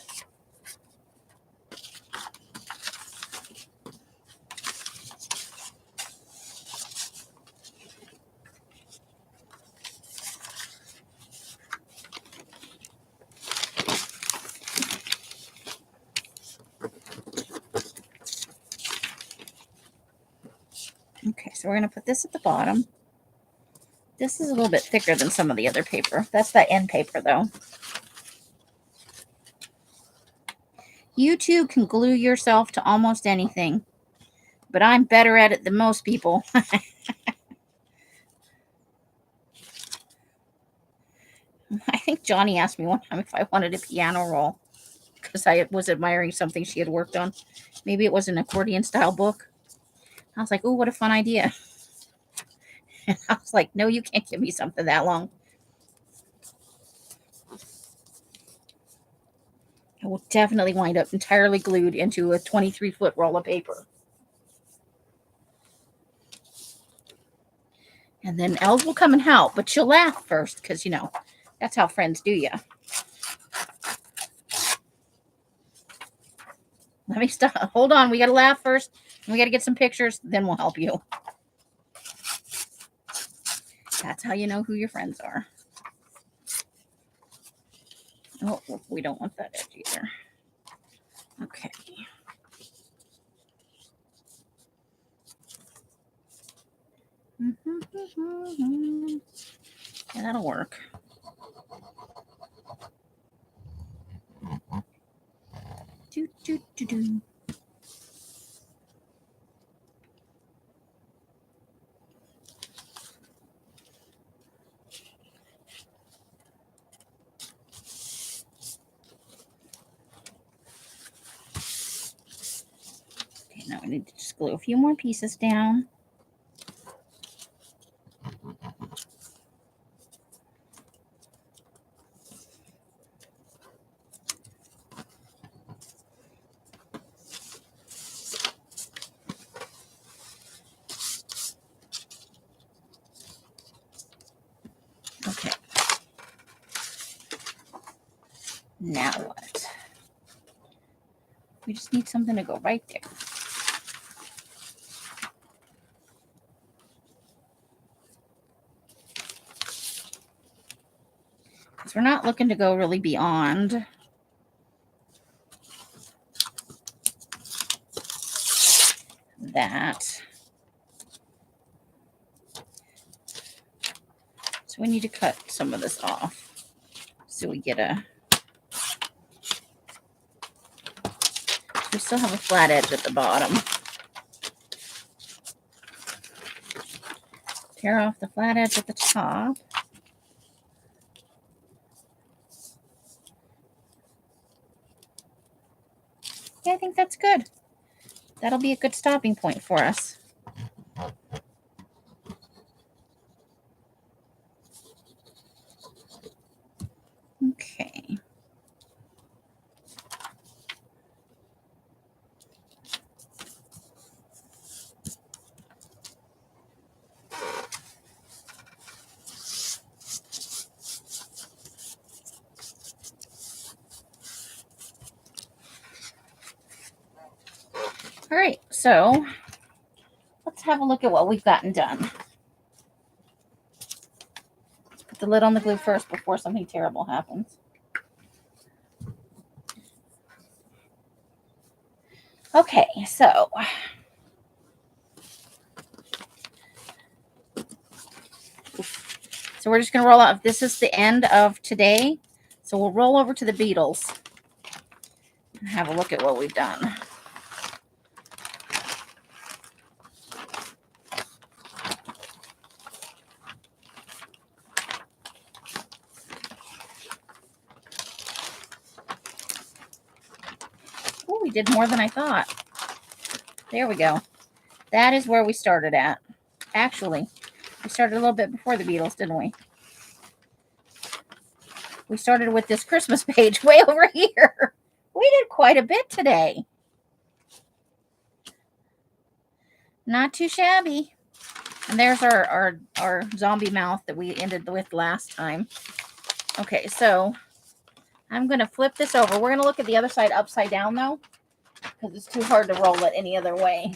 Okay, so we're going to put this at the bottom. This is a little bit thicker than some of the other paper. That's that end paper, though. You too can glue yourself to almost anything, but I'm better at it than most people. I think Johnny asked me one time if I wanted a piano roll because I was admiring something she had worked on. Maybe it was an accordion style book. I was like, oh, what a fun idea. And I was like, no, you can't give me something that long. I will definitely wind up entirely glued into a 23-foot roll of paper. And then Els will come and help, but she'll laugh first because, you know, that's how friends do you. Let me stop. Hold on. We got to laugh first. We got to get some pictures. Then we'll help you. That's how you know who your friends are. Oh, we don't want that edge either. Okay. Yeah, that'll work. Do, do, do, do. Okay, now I need to just glue a few more pieces down. Okay. Now what? We just need something to go right there. Because we're not looking to go really beyond that. So we need to cut some of this off so we get a, we still have a flat edge at the bottom. Tear off the flat edge at the top. Yeah, I think that's good. That'll be a good stopping point for us. Okay. All right, so let's have a look at what we've gotten done. Let's put the lid on the glue first before something terrible happens. Okay, so we're just going to roll out. This is the end of today. So we'll roll over to the Beatles and have a look at what we've done. Oh, we did more than I thought. There we go. That is where we started at. Actually, we started a little bit before the Beatles, didn't we? We started with this Christmas page way over here. We did quite a bit today. Not too shabby. And there's our zombie mouth that we ended with last time. Okay, so I'm going to flip this over. We're going to look at the other side upside down, though, because it's too hard to roll it any other way.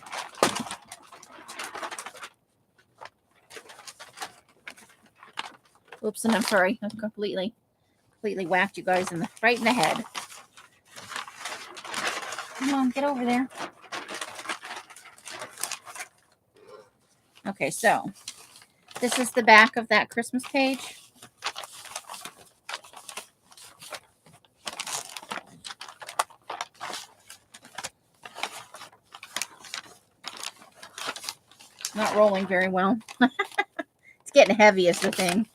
Oops, and I'm sorry. I completely whacked you guys right in the head. Come on, get over there. Okay, so this is the back of that Christmas page. Not rolling very well. It's getting heavy is the thing.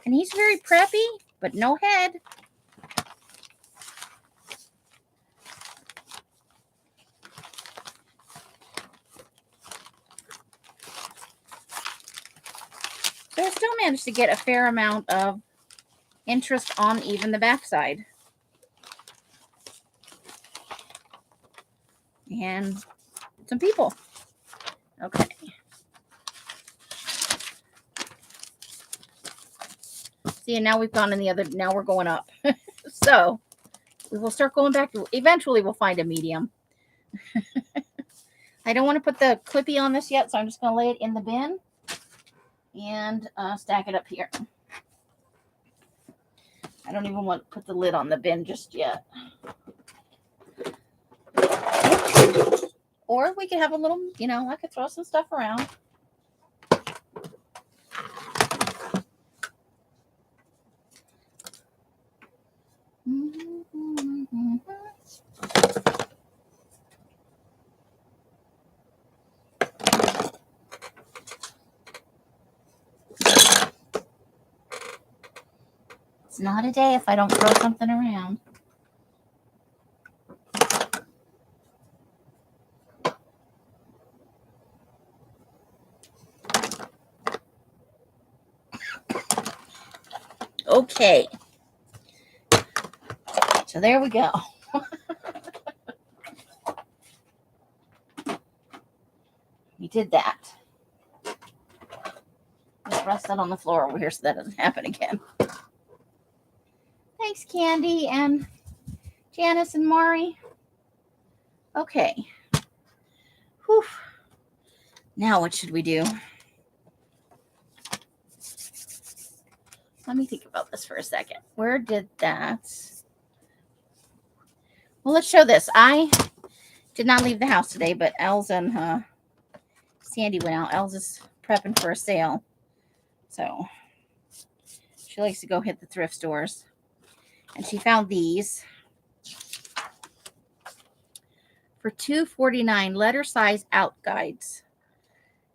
And he's very preppy, but no head. So I still managed to get a fair amount of interest on even the backside. And some people. Okay. See, and now we've gone in the other, now we're going up. So we will start going back. Eventually we'll find a medium. I don't want to put the clippy on this yet, so I'm just going to lay it in the bin and stack it up here. I don't even want to put the lid on the bin just yet. Or we could have a little, I could throw some stuff around. It's not a day if I don't throw something around. Okay. So there we go. We did that. Just rest that on the floor over here so that doesn't happen again. Thanks, Candy and Janice and Mari. Okay. Whew. Now what should we do? Let me think about this for a second. Where did that? Well, let's show this. I did not leave the house today, but Els and Sandy went out. Els is prepping for a sale. So she likes to go hit the thrift stores. And she found these for $2.49 letter size out guides.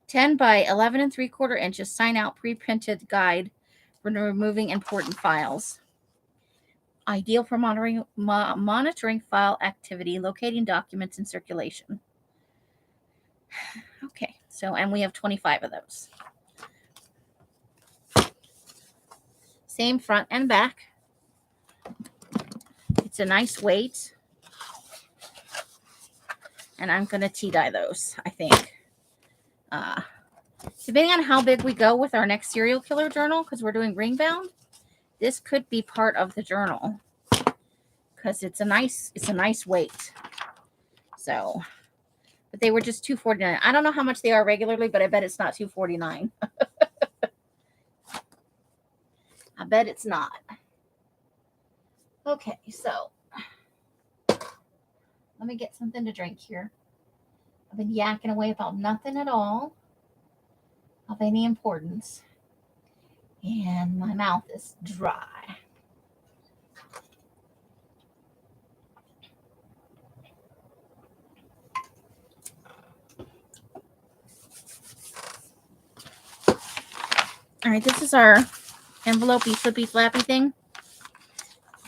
10 by 11 3/4 inches sign out pre-printed guide for removing important files. Ideal for monitoring file activity, locating documents in circulation. Okay, so, and we have 25 of those. Same front and back. It's a nice weight. And I'm going to tea dye those, I think. Depending on how big we go with our next serial killer journal, because we're doing ring bound, this could be part of the journal. Because it's a nice weight. So, but they were just $2.49. I don't know how much they are regularly, but I bet it's not $2.49. I bet it's not. Okay, so let me get something to drink here. I've been yakking away about nothing at all of any importance. And my mouth is dry. All right, this is our envelope-y, flippy, flappy thing.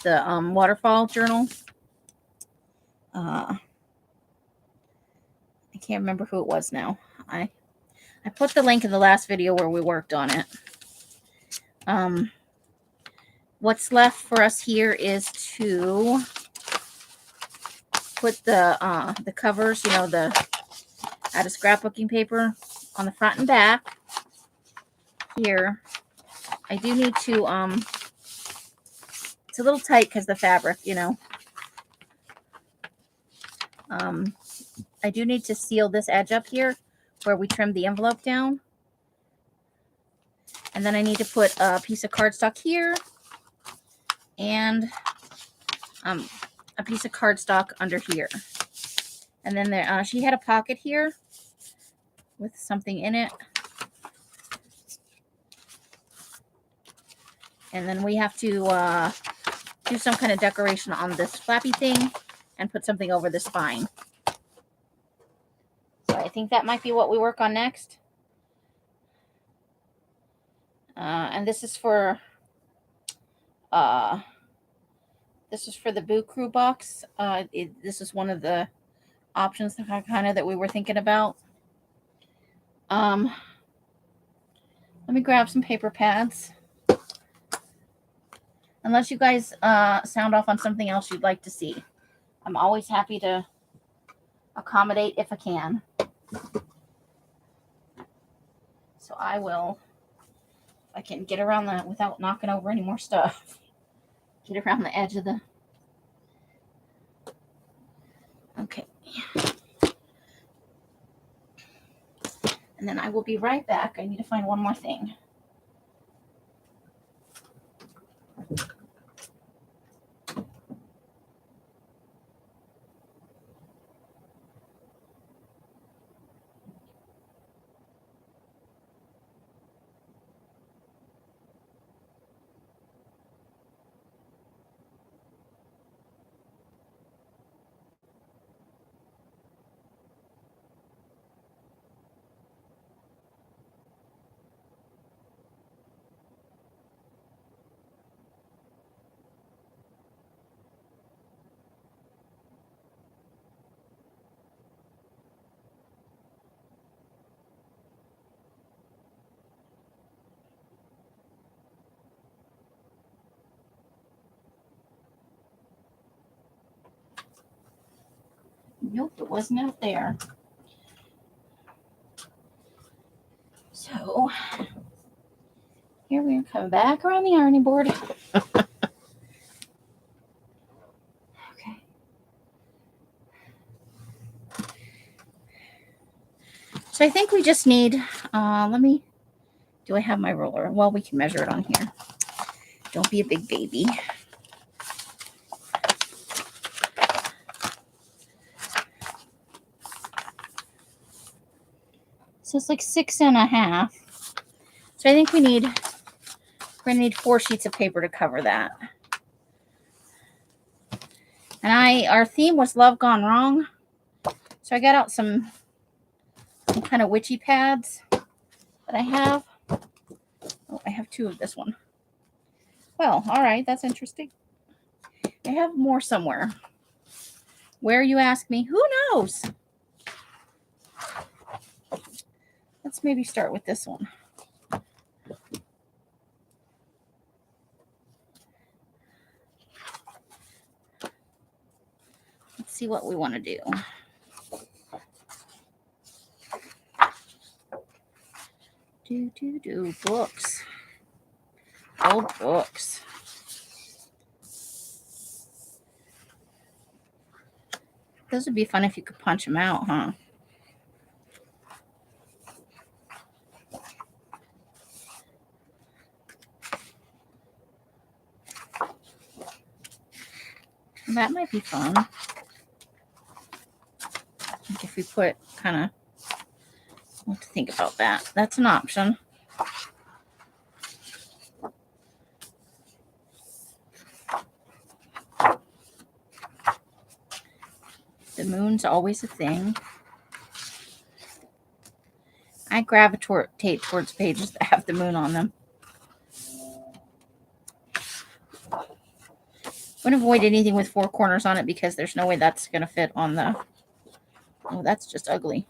The waterfall journal. I can't remember who it was now. I put the link in the last video where we worked on it. What's left for us here is to put the covers, you know, the out of scrapbooking paper on the front and back here. I do need to it's a little tight because the fabric, you know. I do need to seal this edge up here where we trimmed the envelope down. And then I need to put a piece of cardstock here and a piece of cardstock under here. And then there, she had a pocket here with something in it. And then we have to do some kind of decoration on this flappy thing and put something over the spine. So I think that might be what we work on next. And this is for the Boo Crew box. This is one of the options that we were thinking about. Let me grab some paper pads. Unless you guys sound off on something else you'd like to see. I'm always happy to accommodate if I can. So I will, if I can get around that without knocking over any more stuff, get around the edge of the, okay. And then I will be right back. I need to find one more thing. Nope, it wasn't out there. So here we are coming back around the ironing board. Okay. So I think we just need, do I have my ruler? Well, we can measure it on here. Don't be a big baby. So it's like 6.5. So I think we're going to need 4 sheets of paper to cover that. And our theme was Love Gone Wrong. So I got out some kind of witchy pads that I have. Oh, I have 2 of this one. Well, all right, that's interesting. I have more somewhere. Where, you ask me? Who knows? Let's maybe start with this one. Let's see what we want to do. Books. Old books. Those would be fun if you could punch them out, huh? That might be fun. Like if we put kind of, what to think about that. That's an option. The moon's always a thing. I gravitate towards pages that have the moon on them. I'm going to avoid anything with 4 corners on it because there's no way that's going to fit on the... Oh, that's just ugly.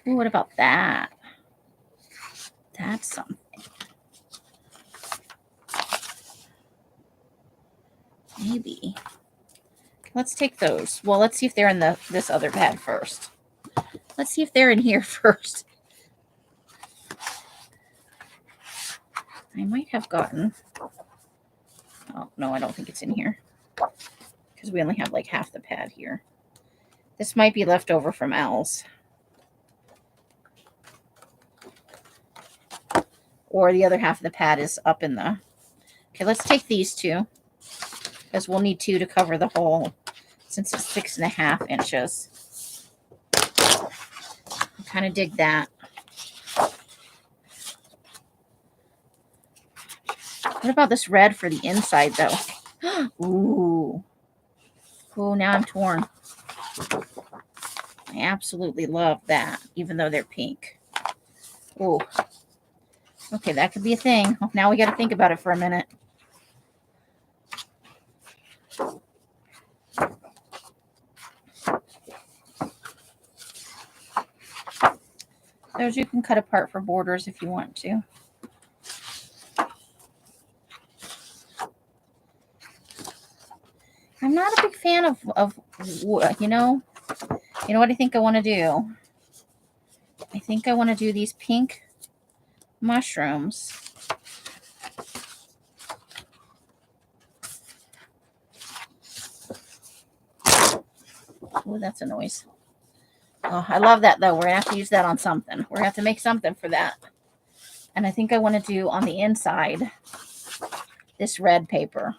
Ooh, what about that? That's something. Maybe. Let's take those. Well, let's see if they're in this other pad first. Let's see if they're in here first. I might have gotten... Oh, no, I don't think it's in here. Because we only have like half the pad here. This might be left over from Al's. Or the other half of the pad is up in the... Okay, let's take these 2. Because we'll need 2 to cover the hole. Since it's 6.5 inches. I kind of dig that. What about this red for the inside, though? Ooh. Ooh, now I'm torn. I absolutely love that, even though they're pink. Ooh. Okay, that could be a thing. Now we got to think about it for a minute. Those you can cut apart for borders if you want to. I'm not a big fan of you know what I think I want to do? I think I want to do these pink mushrooms. Oh, that's a noise. Oh, I love that, though. We're going to have to use that on something. We're going to have to make something for that. And I think I want to do on the inside this red paper.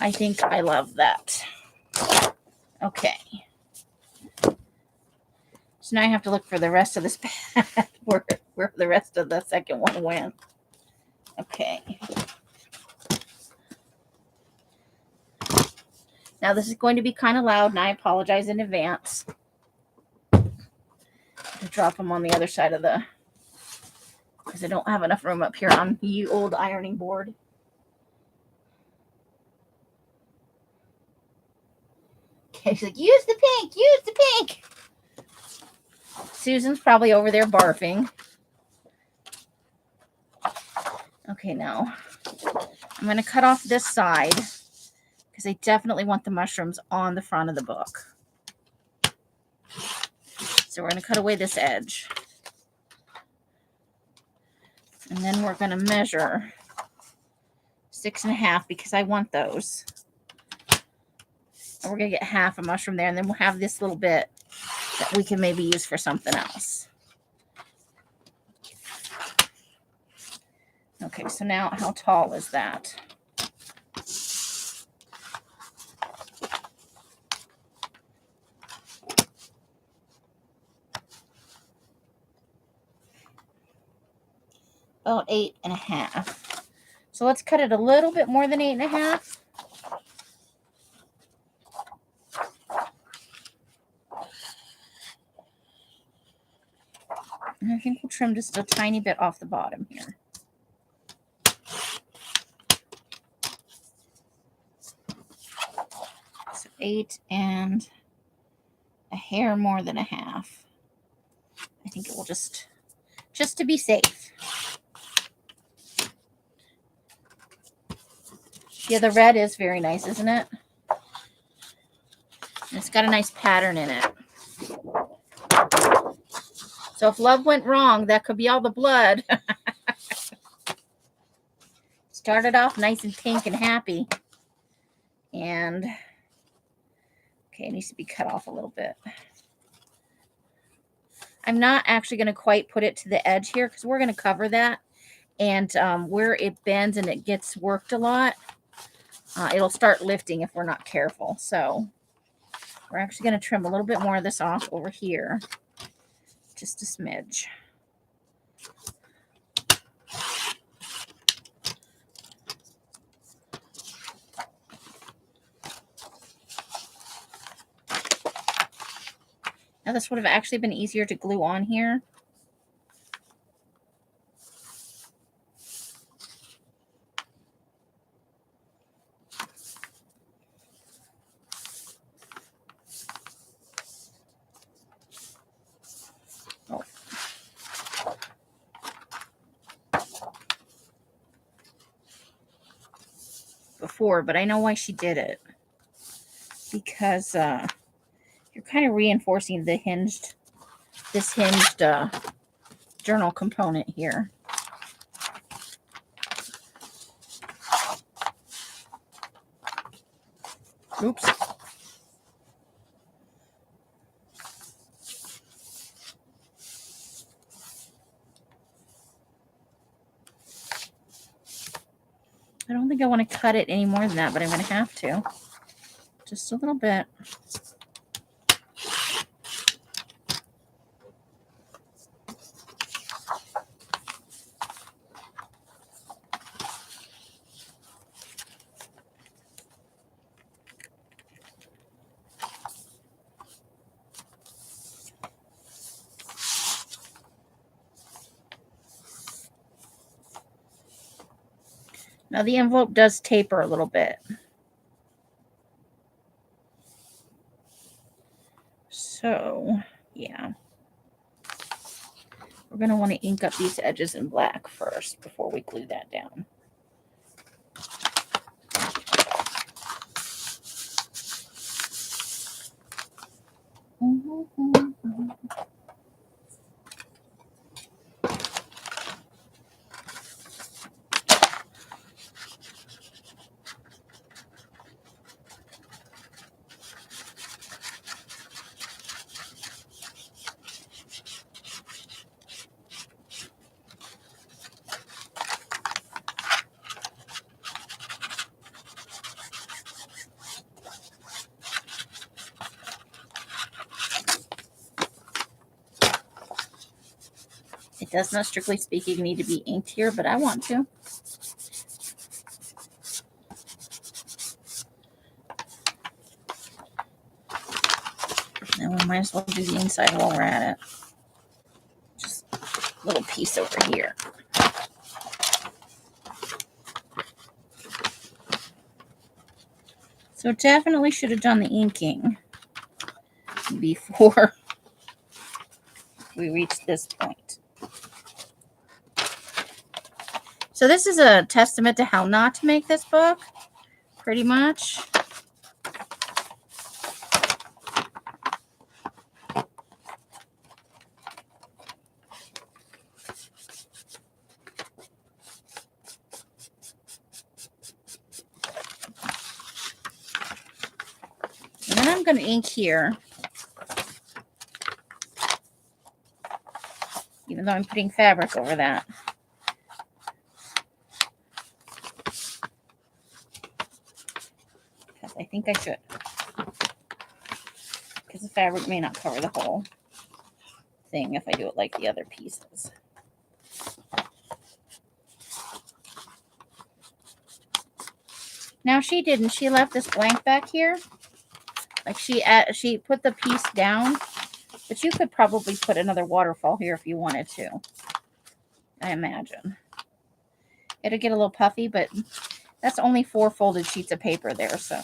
I think I love that. Okay. So now I have to look for the rest of this pad where the rest of the second one went. Okay. Now this is going to be kind of loud, and I apologize in advance. To drop them on the other side of the... Because I don't have enough room up here on the old ironing board. Okay, she's like, use the pink, use the pink. Susan's probably over there barfing. Okay, now I'm going to cut off this side because I definitely want the mushrooms on the front of the book. So we're going to cut away this edge. And then we're going to measure 6.5 because I want those. And we're going to get half a mushroom there, and then we'll have this little bit that we can maybe use for something else. Okay, so now how tall is that? About 8.5. So let's cut it a little bit more than 8.5. And I think we'll trim just a tiny bit off the bottom here. So 8 and a hair more than a half. I think it will just to be safe. Yeah, the red is very nice, isn't it? And it's got a nice pattern in it. So if love went wrong, that could be all the blood. Started off nice and pink and happy. And, okay, it needs to be cut off a little bit. I'm not actually going to quite put it to the edge here because we're going to cover that. And where it bends and it gets worked a lot, it'll start lifting if we're not careful. So we're actually going to trim a little bit more of this off over here. Just a smidge. Now this would have actually been easier to glue on here. before, but I know why she did it. Because you're kind of reinforcing this hinged journal component here. Oops. I don't think I want to cut it any more than that, but I'm going to have to. Just a little bit. Now the envelope does taper a little bit. So, yeah. We're going to want to ink up these edges in black first before we glue that down. It does not, strictly speaking, need to be inked here, but I want to. And we might as well do the inside while we're at it. Just a little piece over here. So definitely should have done the inking before we reached this point. So this is a testament to how not to make this book, pretty much. And then I'm going to ink here, even though I'm putting fabric over that. Because I think I should. Because the fabric may not cover the whole thing if I do it like the other pieces. Now she didn't. She left this blank back here. Like she put the piece down, but you could probably put another waterfall here if you wanted to. I imagine. It'll get a little puffy, but that's only 4 folded sheets of paper there, so.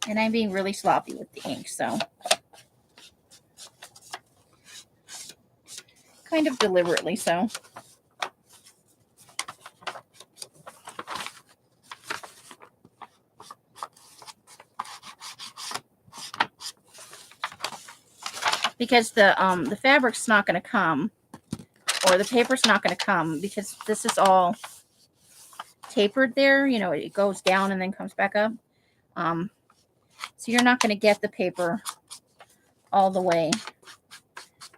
And I'm being really sloppy with the ink, so. Kind of deliberately so. Because the fabric's not going to come, or the paper's not going to come, because this is all tapered there. You know, it goes down and then comes back up. So you're not going to get the paper all the way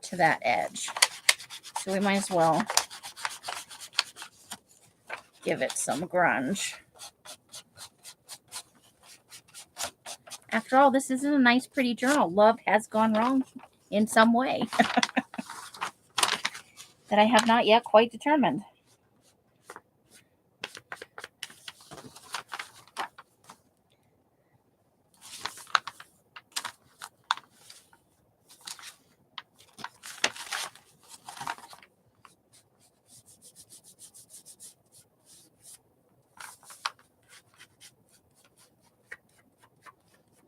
to that edge. So we might as well give it some grunge. After all, this isn't a nice, pretty journal. Love has gone wrong in some way that I have not yet quite determined.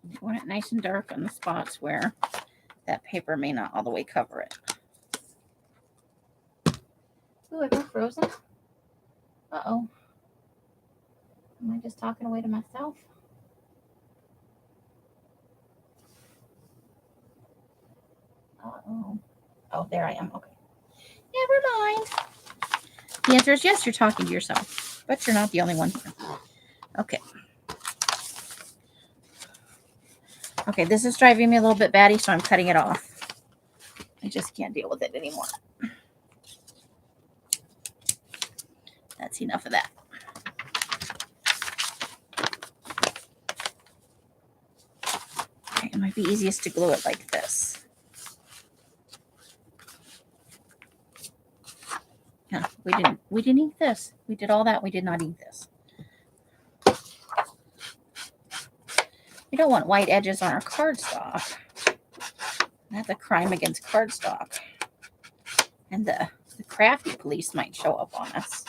I want it nice and dark on the spots where that paper may not all the way cover it. frozen? Uh-oh. Am I just talking away to myself? Uh-oh. Oh, there I am. Okay. Never mind. The answer is yes, you're talking to yourself. But you're not the only one here. Okay. Okay, this is driving me a little bit batty, so I'm cutting it off. I just can't deal with it anymore. That's enough of that. Okay, it might be easiest to glue it like this. Yeah, we didn't ink this. We did all that. We did not ink this. We don't want white edges on our cardstock. That's a crime against cardstock. And the crafty police might show up on us.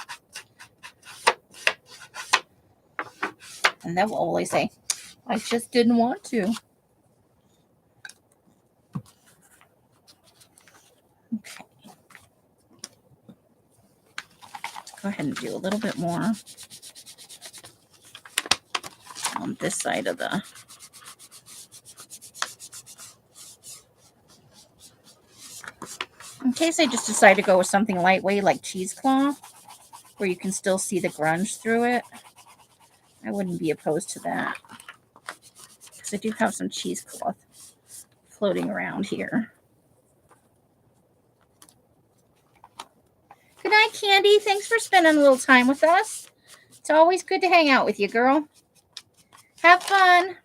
And then we'll always say, I just didn't want to. Okay. Let's go ahead and do a little bit more on this side of the... In case I just decide to go with something lightweight like cheesecloth, where you can still see the grunge through it, I wouldn't be opposed to that. Because I do have some cheesecloth floating around here. Good night, Candy. Thanks for spending a little time with us. It's always good to hang out with you, girl. Have fun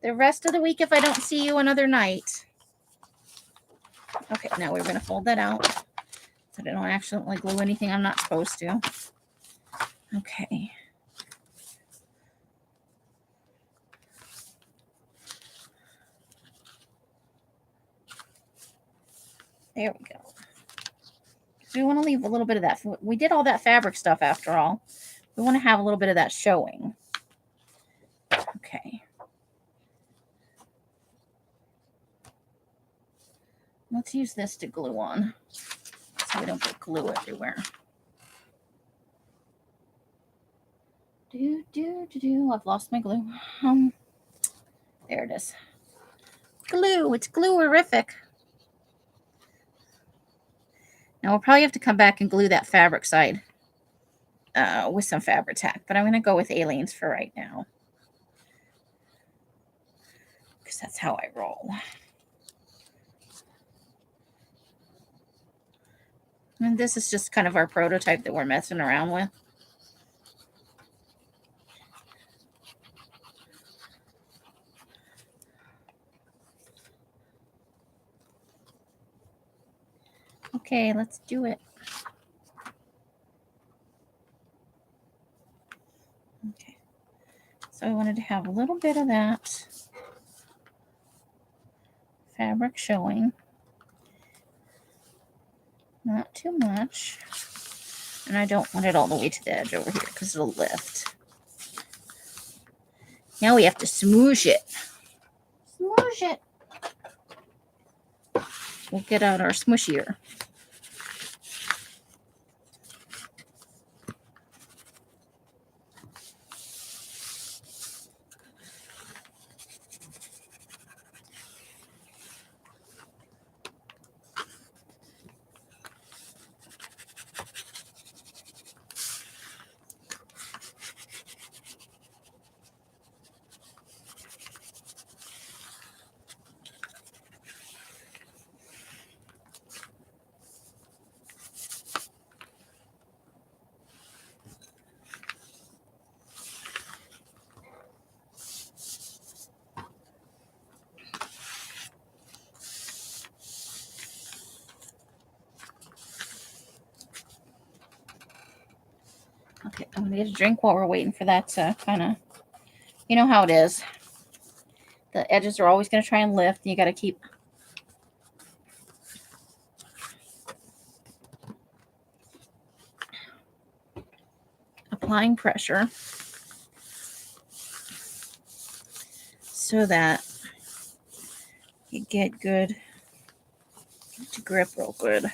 the rest of the week if I don't see you another night. Okay, now we're going to fold that out so I don't accidentally glue anything I'm not supposed to. Okay. There we go. So we want to leave a little bit of that. We did all that fabric stuff after all. We want to have a little bit of that showing. Okay. Let's use this to glue on so we don't get glue everywhere. I've lost my glue. There it is. Glue. It's glue-erific. Now we'll probably have to come back and glue that fabric side with some Fabri-Tac, but I'm going to go with Aliens for right now because that's how I roll. And this is just kind of our prototype that we're messing around with. Okay, let's do it. Okay, so I wanted to have a little bit of that fabric showing. Not too much. And I don't want it all the way to the edge over here because it'll lift. Now we have to smoosh it. Smoosh it. We'll get out our smushier. Okay, I'm going to get a drink while we're waiting for that to kind of, you know how it is. The edges are always going to try and lift. And you got to keep applying pressure so that you get good to grip real good.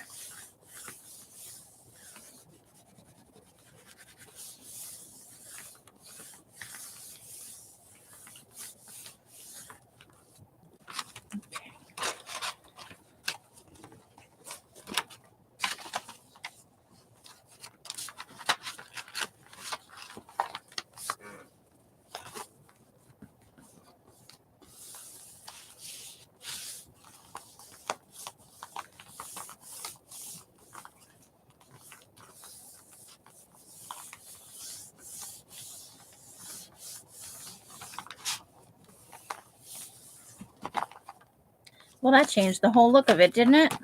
Well, that changed the whole look of it, didn't it?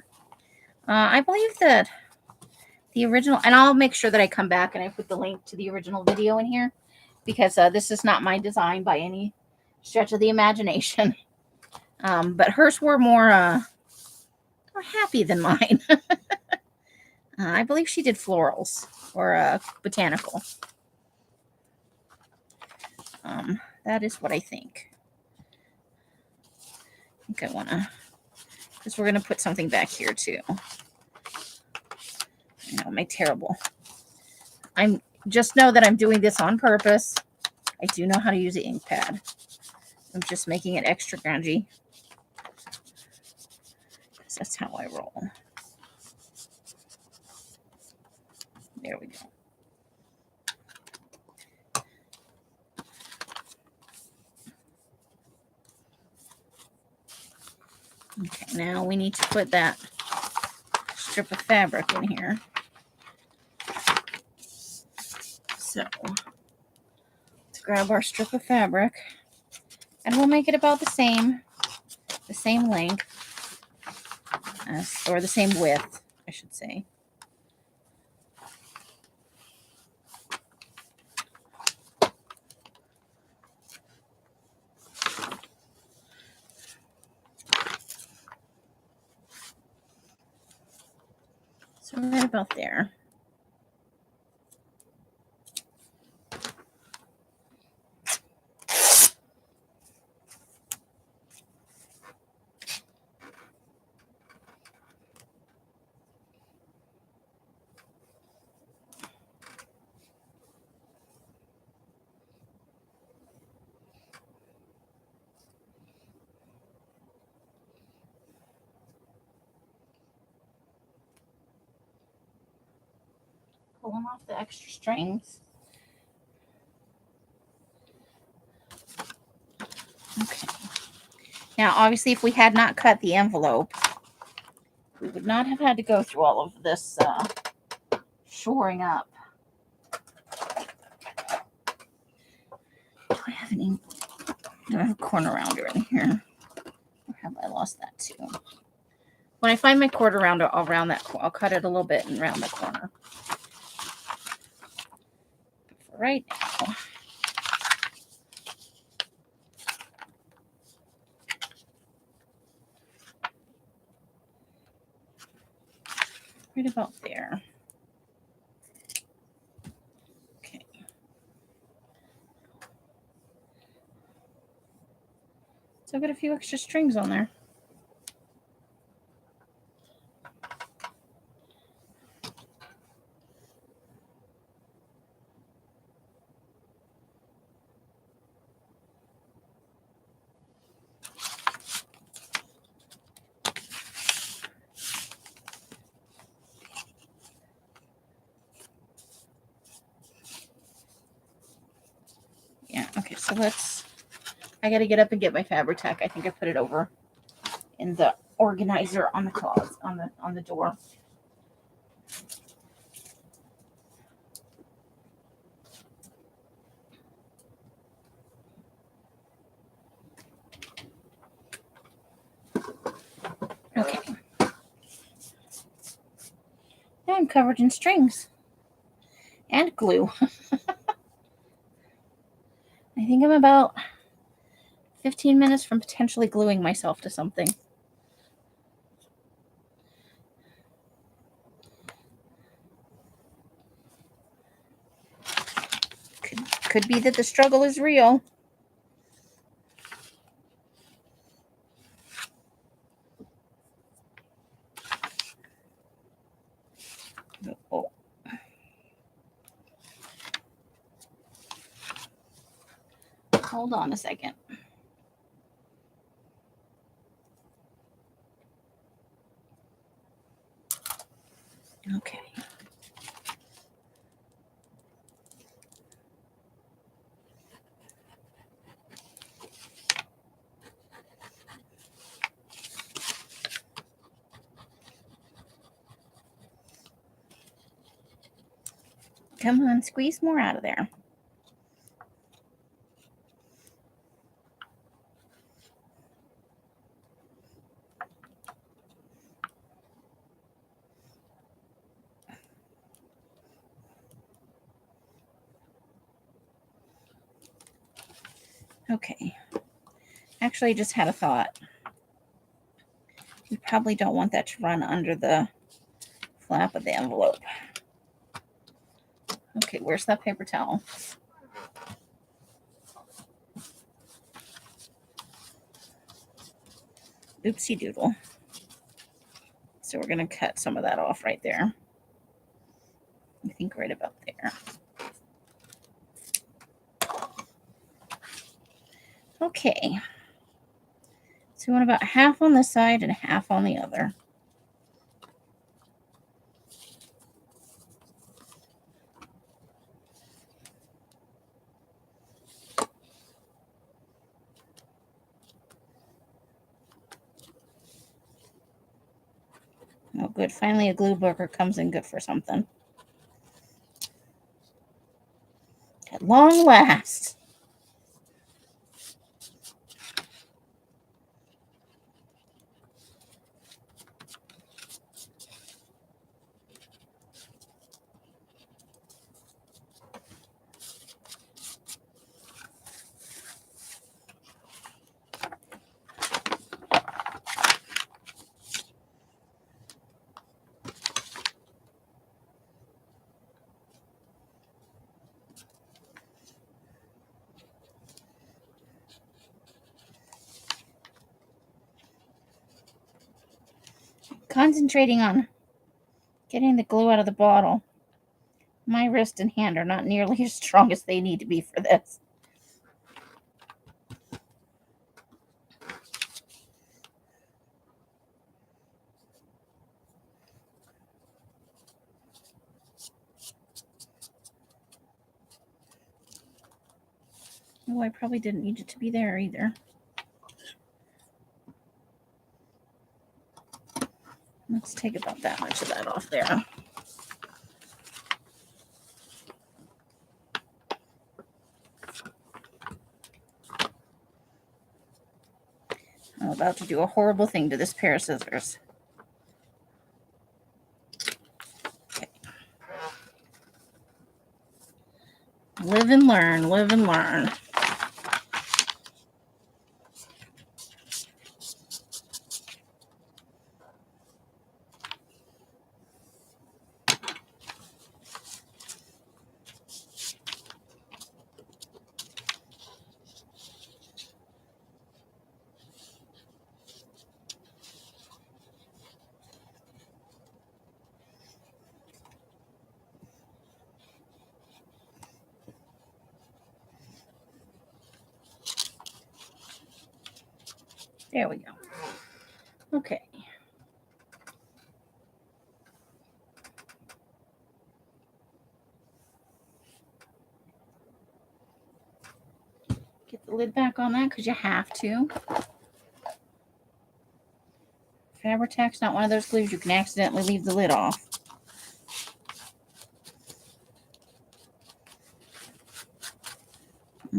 I believe that the original, and I'll make sure that I come back and I put the link to the original video in here, because this is not my design by any stretch of the imagination. But hers were more happy than mine. I believe she did florals or botanical. That is what I think. I think I want to, because we're going to put something back here too. I know, my terrible. I'm just know that I'm doing this on purpose. I do know how to use the ink pad. I'm just making it extra grungy. Because that's how I roll. There we go. Okay, now we need to put that strip of fabric in here. So let's grab our strip of fabric, and we'll make it about the same length, or the same width, I should say. So right about there. Pulling off the extra strings. Okay. Now, obviously, if we had not cut the envelope, we would not have had to go through all of this shoring up. Do I have any? Do I have a corner rounder in here? Or have I lost that too? When I find my quarter rounder, I'll round that. I'll cut it a little bit and round the corner. But for right now, right about there. Okay. So I've got a few extra strings on there. Yeah, okay, so I got to get up and get my fabric tack. I think I put it over in the organizer on the closet, on the door. Okay. Now I'm covered in strings and glue. I think I'm about 15 minutes from potentially gluing myself to something. Could be that the struggle is real. Oh. Hold on a second. Okay. Come on, squeeze more out of there. Okay. Actually, I just had a thought. You probably don't want that to run under the flap of the envelope. Okay, where's that paper towel? Oopsie doodle. So we're going to cut some of that off right there. I think right about there. Okay. So we want about half on this side and half on the other. Oh, good. Finally, a glue worker comes in good for something. At long last. Concentrating on getting the glue out of the bottle. My wrist and hand are not nearly as strong as they need to be for this. Oh, I probably didn't need it to be there either. Let's take about that much of that off there. I'm about to do a horrible thing to this pair of scissors. Okay. Live and learn, live and learn. There we go. Okay. Get the lid back on that because you have to. Fabri-Tac's not one of those glues you can accidentally leave the lid off.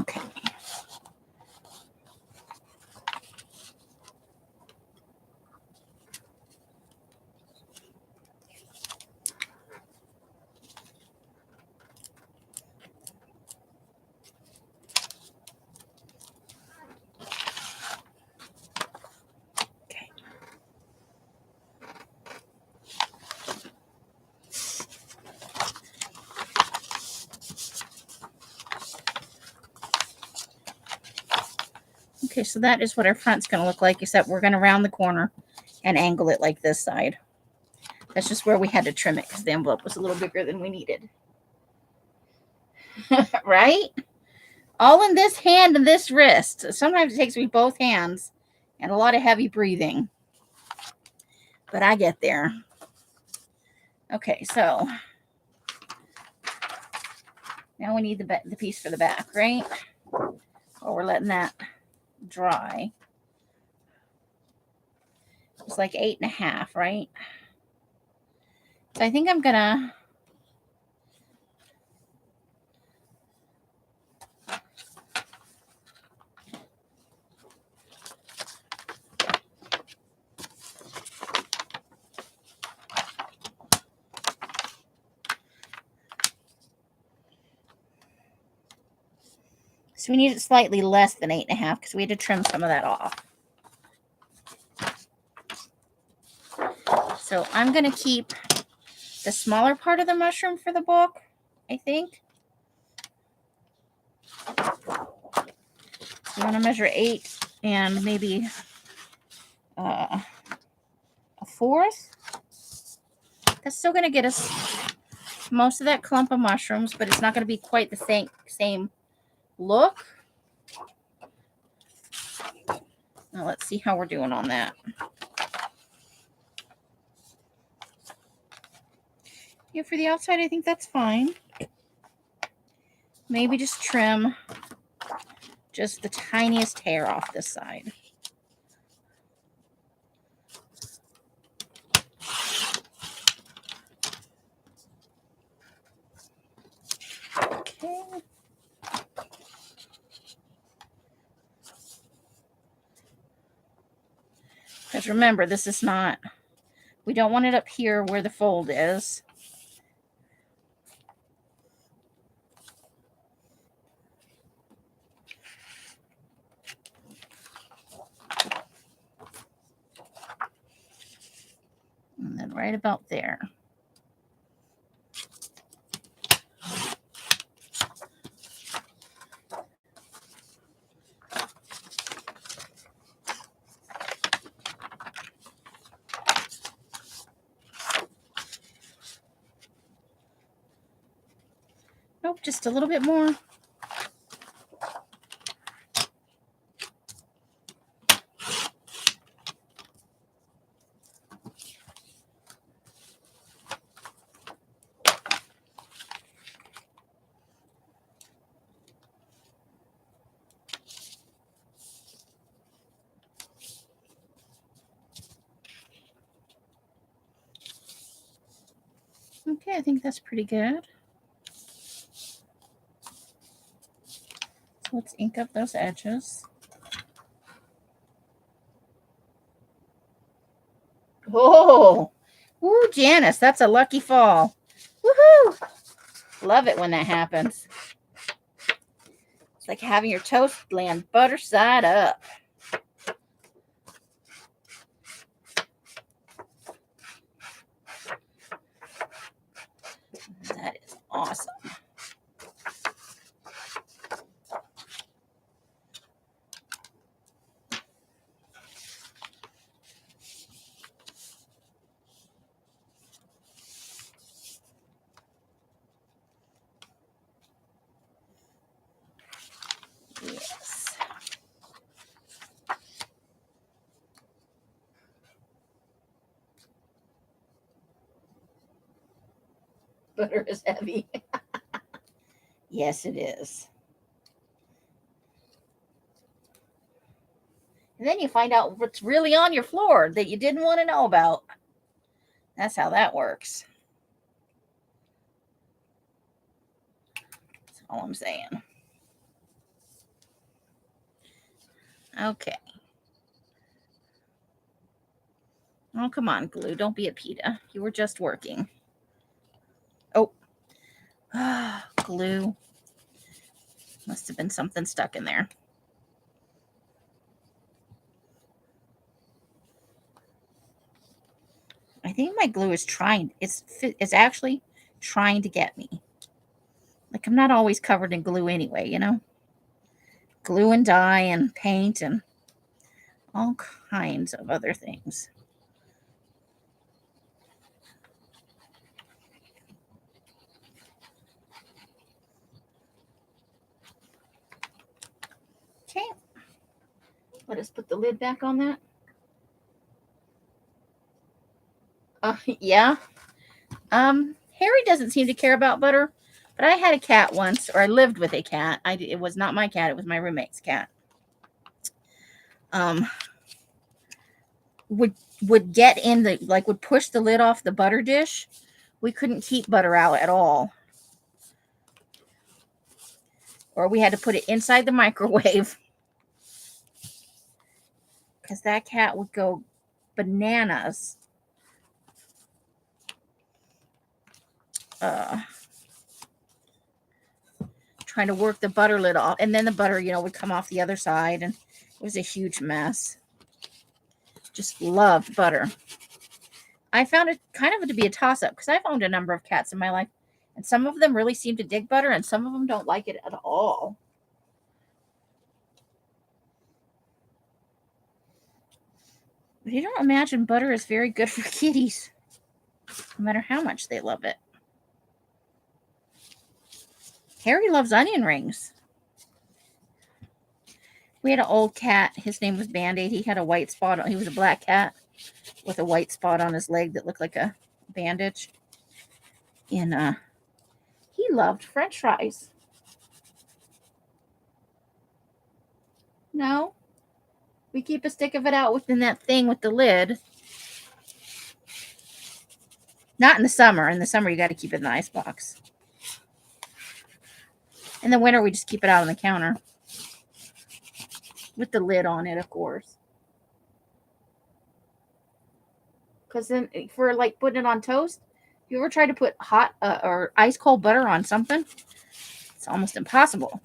Okay. Okay, so that is what our front's going to look like, except we're going to round the corner and angle it like this side. That's just where we had to trim it because the envelope was a little bigger than we needed. Right? All in this hand and this wrist. Sometimes it takes me both hands and a lot of heavy breathing. But I get there. Okay, so now we need the piece for the back, right? Or we're letting that dry. It's like 8.5, right? So I think I'm gonna So we need it slightly less than 8.5 because we had to trim some of that off. So I'm going to keep the smaller part of the mushroom for the book, I think. So you want to measure 8 and maybe a fourth. That's still going to get us most of that clump of mushrooms, but it's not going to be quite the same look. Now let's see how we're doing on that. Yeah, for the outside, I think that's fine. Maybe just trim just the tiniest hair off this side. Okay. Because remember, this is not, we don't want it up here where the fold is. And then right about there. Nope, just a little bit more. Okay, I think that's pretty good. So let's ink up those edges. Oh, woo, Janice, that's a lucky fall. Woohoo! Love it when that happens. It's like having your toast land butter side up. That is awesome. Yes. Butter is heavy. Yes, it is. And then you find out what's really on your floor that you didn't want to know about. That's how that works. That's all I'm saying. Okay. Oh, come on, glue. Don't be a PETA. You were just working. Oh. Glue. Must have been something stuck in there. I think my glue is trying. It's actually trying to get me. Like, I'm not always covered in glue anyway, you know? Glue and dye and paint and all kinds of other things. Okay. Let us put the lid back on that. Yeah. Harry doesn't seem to care about butter, but I had a cat once, or I lived with a cat. It was not my cat. It was my roommate's cat. Would get in the, like, would push the lid off the butter dish. We couldn't keep butter out at all. Or we had to put it inside the microwave. Because that cat would go bananas. trying to work the butter lid off. And then the butter, would come off the other side. And it was a huge mess. Just loved butter. I found it kind of to be a toss-up because I've owned a number of cats in my life. And some of them really seem to dig butter and some of them don't like it at all. But you don't imagine butter is very good for kitties, no matter how much they love it. Harry loves onion rings. We had an old cat. His name was Band-Aid. He had a white spot on. He was a black cat with a white spot on his leg that looked like a bandage. And he loved French fries. No? We keep a stick of it out within that thing with the lid. Not in the summer. In the summer, you got to keep it in the icebox. In the winter, we just keep it out on the counter. With the lid on it, of course. Because then, for like putting it on toast, if you ever try to put hot or ice cold butter on something, it's almost impossible.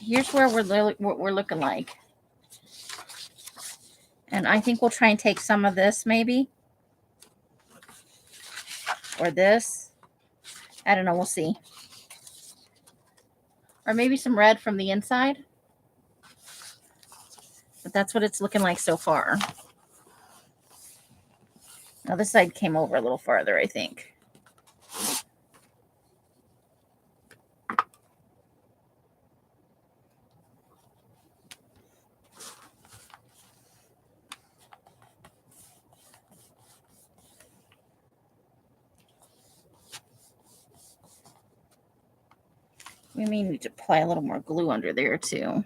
Here's where we're looking like. And I think we'll try and take some of this maybe. Or this. I don't know. We'll see. Or maybe some red from the inside. But that's what it's looking like so far. Now this side came over a little farther, I think. We may need to apply a little more glue under there too.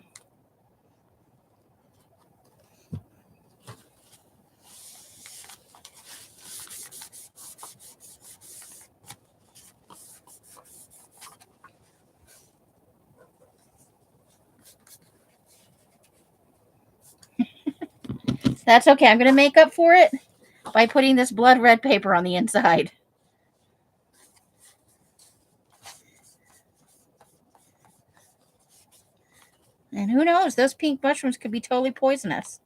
That's okay. I'm going to make up for it by putting this blood red paper on the inside. And who knows? Those pink mushrooms could be totally poisonous.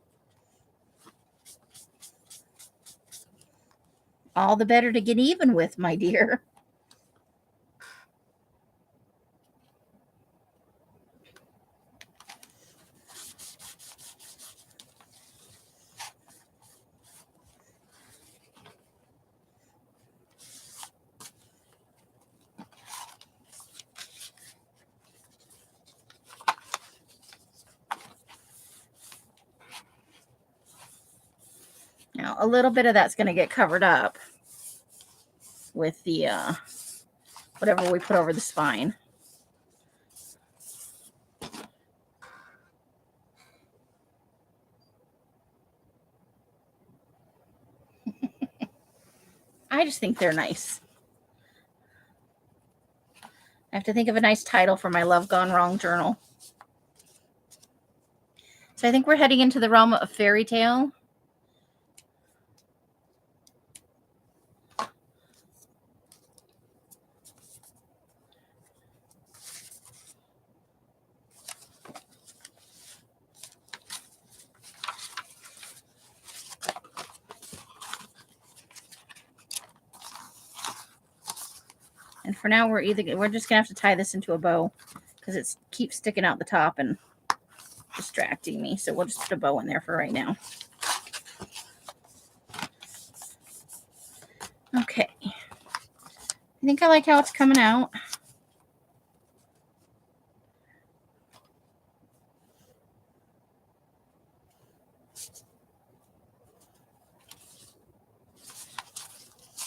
All the better to get even with, my dear. Now, a little bit of that's going to get covered up with the whatever we put over the spine. I just think they're nice. I have to think of a nice title for my Love Gone Wrong journal. So I think we're heading into the realm of fairy tale. And for now, we're just gonna have to tie this into a bow because it keeps sticking out the top and distracting me. So we'll just put a bow in there for right now. Okay. I think I like how it's coming out.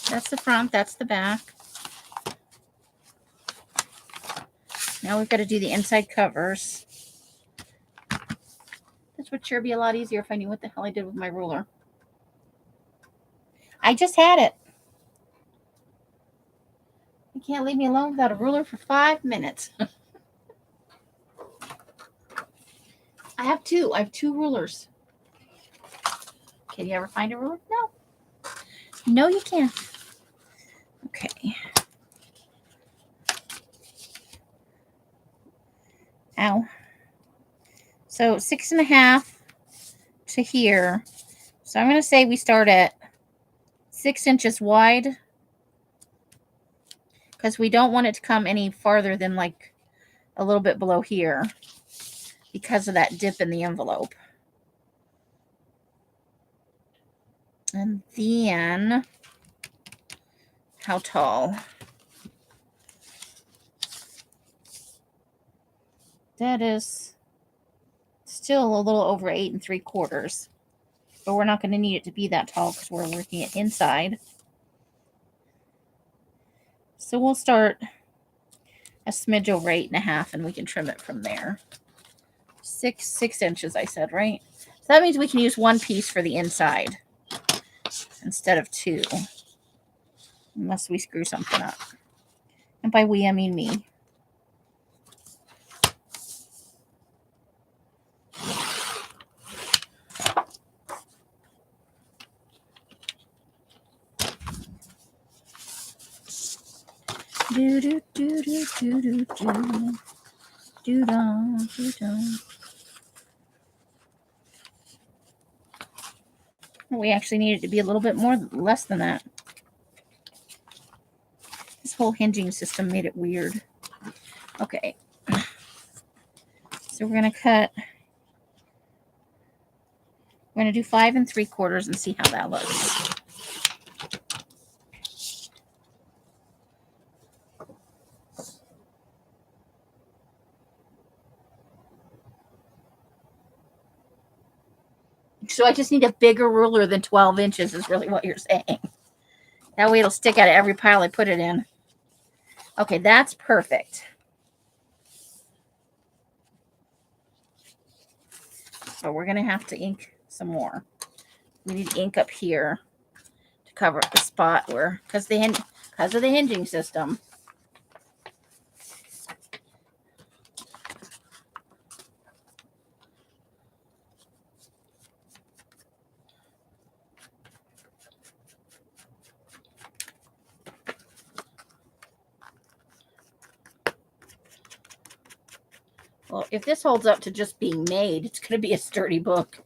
That's the front, that's the back. Now we've got to do the inside covers. This would sure be a lot easier if I knew what the hell I did with my ruler. I just had it. You can't leave me alone without a ruler for 5 minutes. have two. I have two rulers. Can you ever find a ruler? No. No, you can't. Okay. Ow. So 6.5 to here. So I'm going to say we start at 6 inches wide because we don't want it to come any farther than like a little bit below here because of that dip in the envelope. And then how tall? That is still a little over 8 3/4. But we're not going to need it to be that tall because we're working it inside. So we'll start a smidge over 8.5 and we can trim it from there. 6 inches, I said, right? So that means we can use one piece for the inside instead of two. Unless we screw something up. And by we, I mean me. Do do do do do do do do do. We actually need it to be a little bit less than that. This whole hinging system made it weird. Okay. So we're going to cut. We're going to do 5 3/4 and see how that looks. So I just need a bigger ruler than 12 inches is really what you're saying. That way it'll stick out of every pile I put it in. Okay, that's perfect. So we're going to have to ink some more. We need ink up here to cover up the spot where, because of the hinging system. Well, if this holds up to just being made, it's going to be a sturdy book.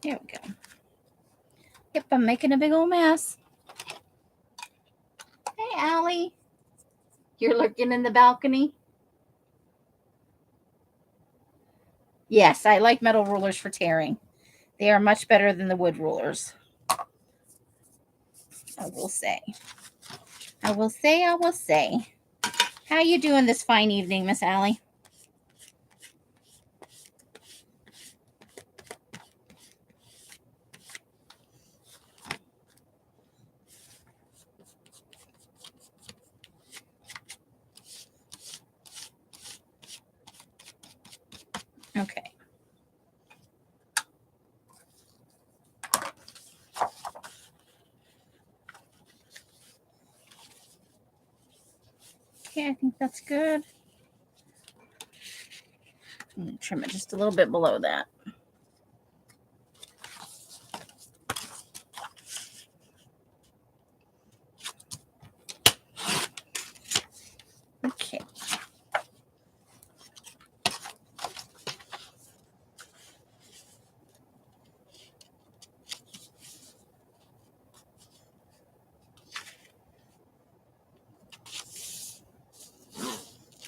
There we go. Yep, I'm making a big old mess. Hey, Allie. You're looking in the balcony? Yes, I like metal rulers for tearing. They are much better than the wood rulers. I will say. I will say. How you doing this fine evening, Miss Allie? Okay. Okay, I think that's good. I'm going to trim it just a little bit below that. Okay.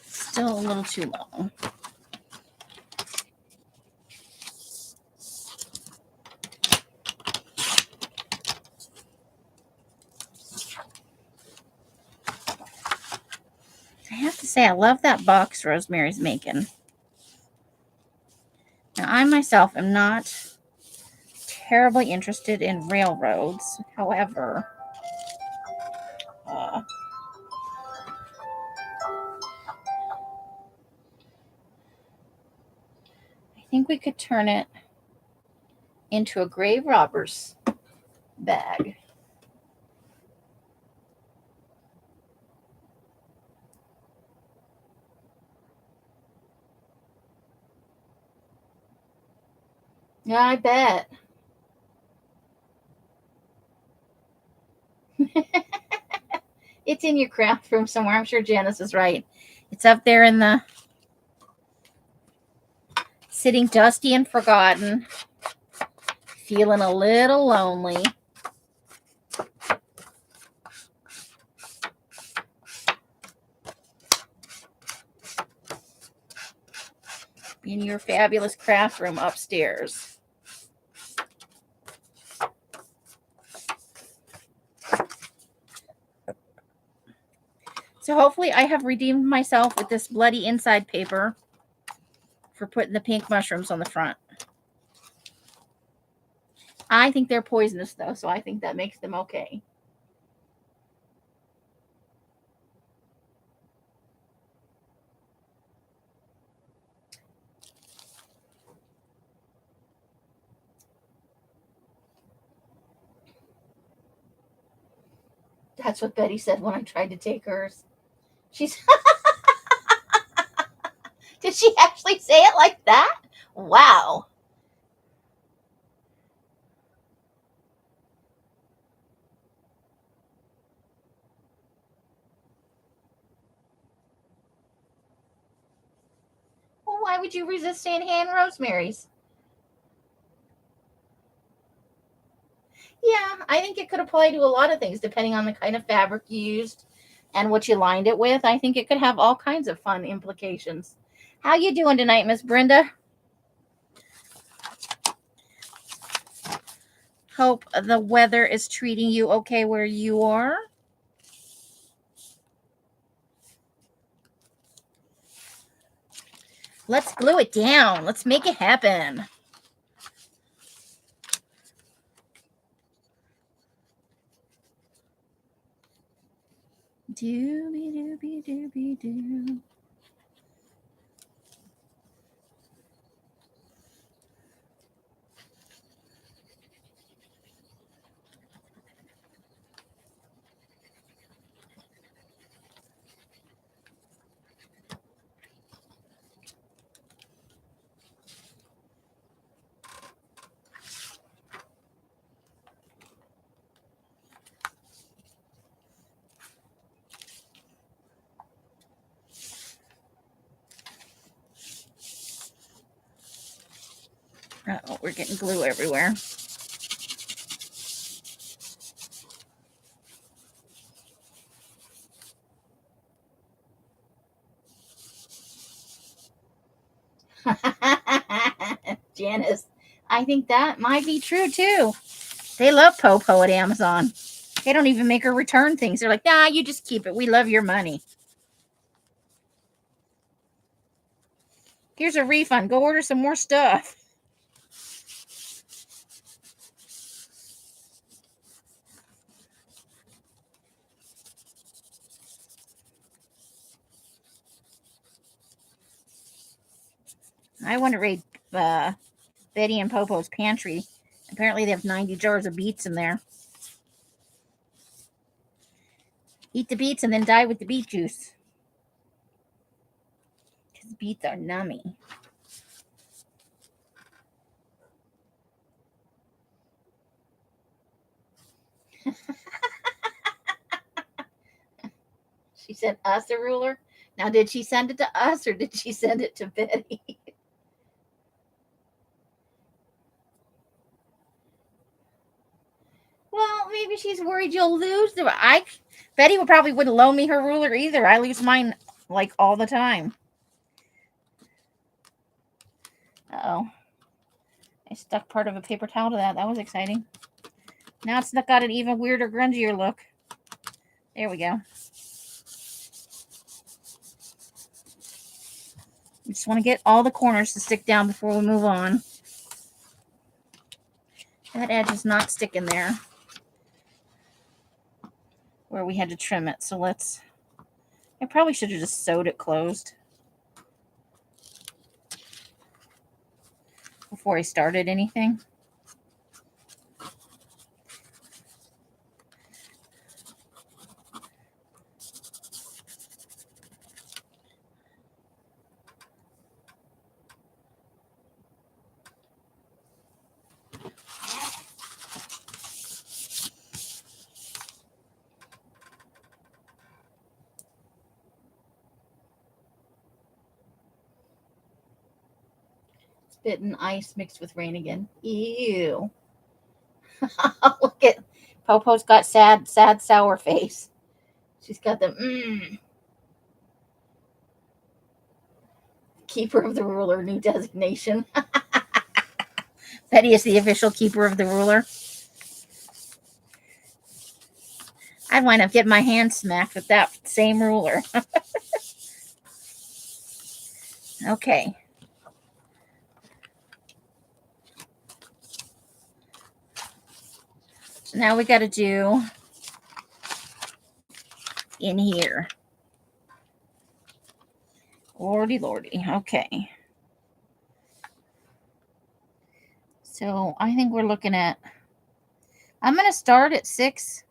Still a little too long. say, I love that box Rosemary's making. Now, I myself am not terribly interested in railroads. However, I think we could turn it into a grave robber's bag. Yeah, I bet. It's in your craft room somewhere. I'm sure Janice is right. It's up there in the sitting dusty and forgotten, feeling a little lonely. In your fabulous craft room upstairs. So hopefully I have redeemed myself with this bloody inside paper for putting the pink mushrooms on the front. I think they're poisonous though, so I think that makes them okay. That's what Betty said when I tried to take hers. She's Did she actually say it like that? Wow. Well, why would you resist saying hand Rosemary's? Yeah, I think it could apply to a lot of things depending on the kind of fabric you used and what you lined it with. I think it could have all kinds of fun implications. How you doing tonight, Miss Brenda? Hope the weather is treating you okay where you are. Let's glue it down. Let's make it happen. Doobie doobie doobie doo. Uh-oh, we're getting glue everywhere. Janice, I think that might be true too. They love Popo at Amazon. They don't even make her return things. They're like, nah, you just keep it. We love your money. Here's a refund. Go order some more stuff. I want to raid Betty and Popo's pantry. Apparently they have 90 jars of beets in there. Eat the beets and then die with the beet juice. Because beets are nummy. She sent us a ruler. Now, did she send it to us or did she send it to Betty? Well, maybe she's worried you'll lose the. Betty would probably wouldn't loan me her ruler either. I lose mine like all the time. Uh-oh. I stuck part of a paper towel to that. That was exciting. Now it's got an even weirder, grungier look. There we go. just want to get all the corners to stick down before we move on. That edge is not sticking there where we had to trim it. So I probably should have just sewed it closed before I started anything. Spit and ice mixed with rain again. Ew. Look at Popo's got sad, sour face. She's got the keeper of the ruler, new designation. Betty is the official keeper of the ruler. I'd wind up getting my hand smacked with that same ruler. Okay. So now we got to do in here. Lordy, lordy. Okay. So I think we're looking at, I'm going to start at 6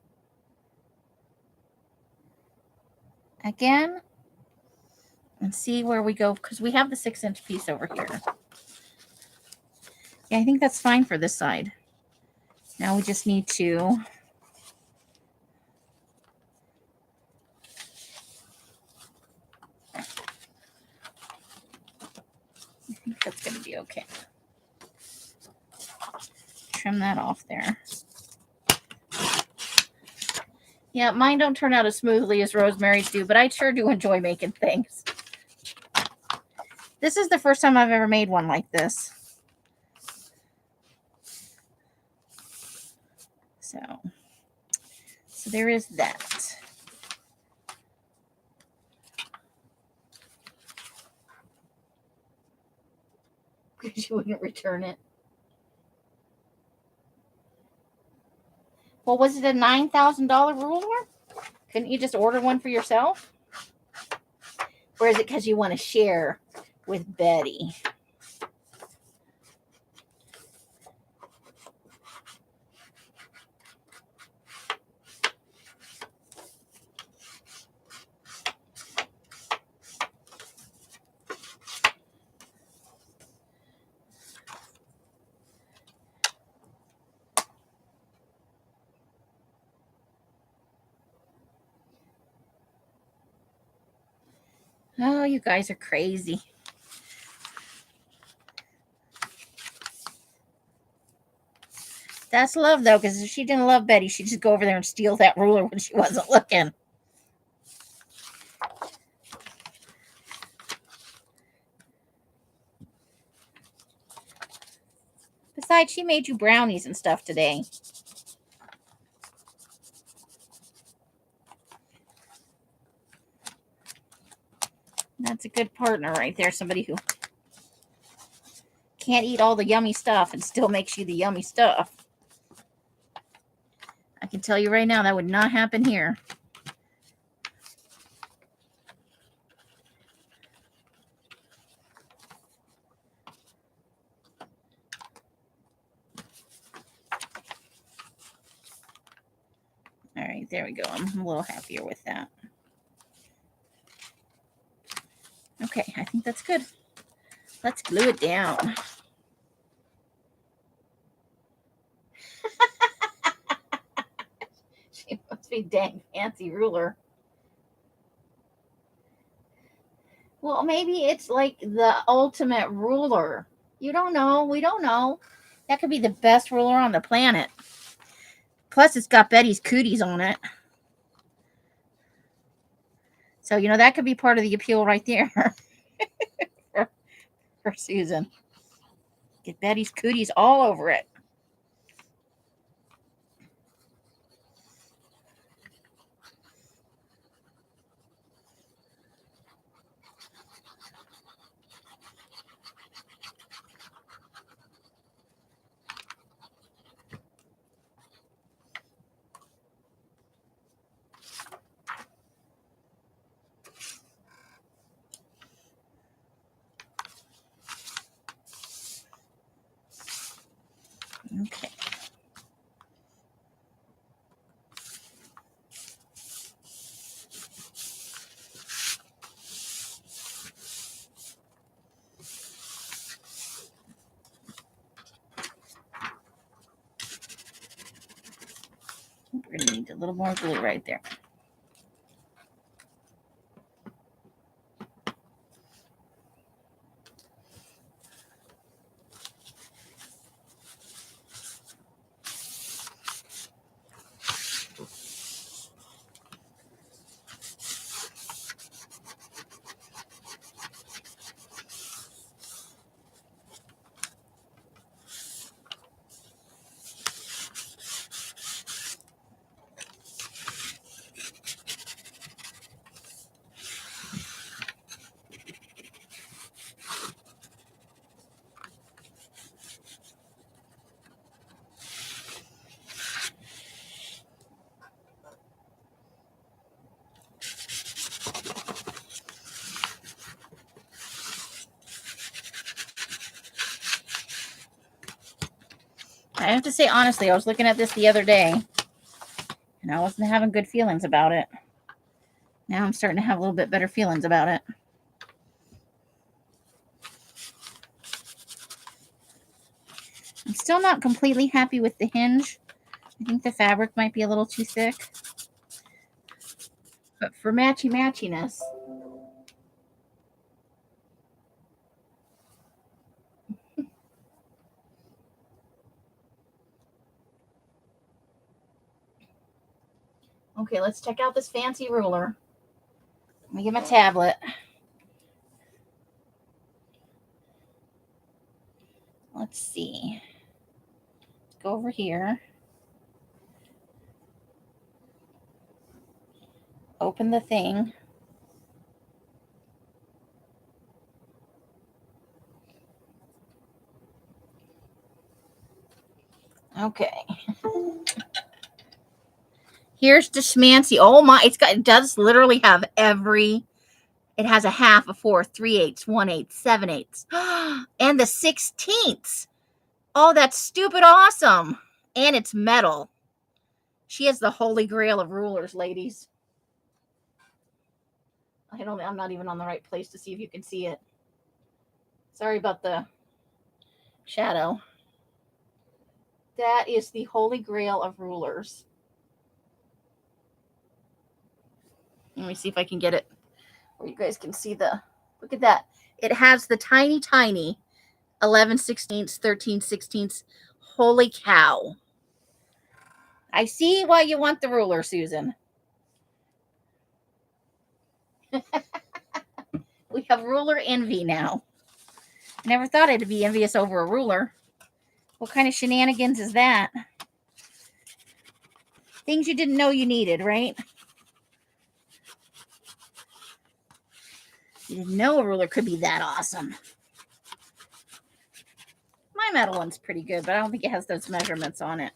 again and see where we go, because we have the 6-inch piece over here. Yeah, I think that's fine for this side. Now we just need to I think that's going to be okay. Trim that off there. Yeah, mine don't turn out as smoothly as Rosemary's do, but I sure do enjoy making things. This is the first time I've ever made one like this. So there is that. Because you wouldn't return it. Well, was it a $9,000 ruler? Couldn't you just order one for yourself? Or is it because you want to share with Betty? Oh, you guys are crazy. That's love, though, because if she didn't love Betty, she'd just go over there and steal that ruler when she wasn't looking. Besides, she made you brownies and stuff today. That's a good partner right there. Somebody who can't eat all the yummy stuff and still makes you the yummy stuff. I can tell you right now, that would not happen here. All right, there we go. I'm a little happier with that. Okay, I think that's good. Let's glue it down. She must be dang fancy ruler. Well, maybe it's like the ultimate ruler. You don't know. We don't know. That could be the best ruler on the planet. Plus, it's got Betty's cooties on it. So, you know, that could be part of the appeal right there for Susan. Get Betty's cooties all over it. Okay. We're going to need a little more glue right there. I have to say, honestly, I was looking at this the other day, and I wasn't having good feelings about it. Now I'm starting to have a little bit better feelings about it. I'm still not completely happy with the hinge. I think the fabric might be a little too thick. But for matchy-matchiness, okay, let's check out this fancy ruler. Let me get my tablet. Let's see. Let's go over here. Open the thing. Okay. Here's the schmancy. Oh my, it does literally have it has a half, a fourth, 3/8, 1/8, 7/8, and the 16ths. Oh, that's stupid awesome. And it's metal. She has the holy grail of rulers, ladies. I'm not even on the right place to see if you can see it. Sorry about the shadow. That is the holy grail of rulers. Let me see if I can get it where you guys can see look at that. It has the tiny, tiny 11/16, 13/16. Holy cow. I see why you want the ruler, Susan. We have ruler envy now. I never thought I'd be envious over a ruler. What kind of shenanigans is that? Things you didn't know you needed, right? You didn't know a ruler could be that awesome. My metal one's pretty good, but I don't think it has those measurements on it.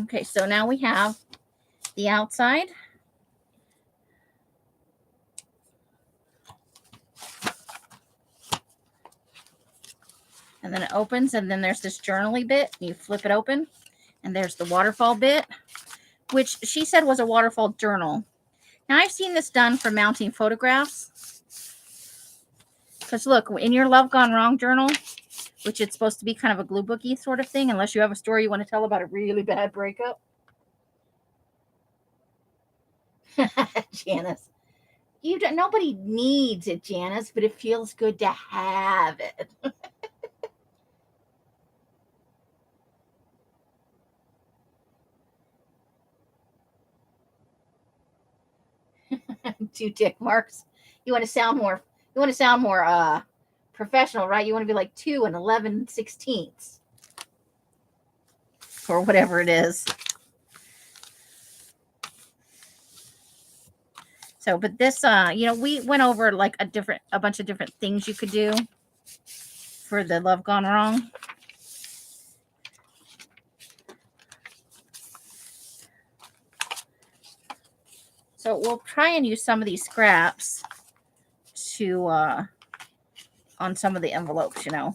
Okay, so now we have the outside. And then it opens, and then there's this journaly bit. You flip it open, and there's the waterfall bit, which she said was a waterfall journal. Now, I've seen this done for mounting photographs. Because look, in your Love Gone Wrong journal, which it's supposed to be kind of a glue booky sort of thing, unless you have a story you want to tell about a really bad breakup. Janice. Nobody needs it, Janice, but it feels good to have it. Two tick marks. You want to sound more professional, right? You want to be like 2 and 11/16 or whatever it is. So, but this, we went over like a bunch of different things you could do for the Love Gone Wrong. So we'll try and use some of these scraps to on some of the envelopes, you know,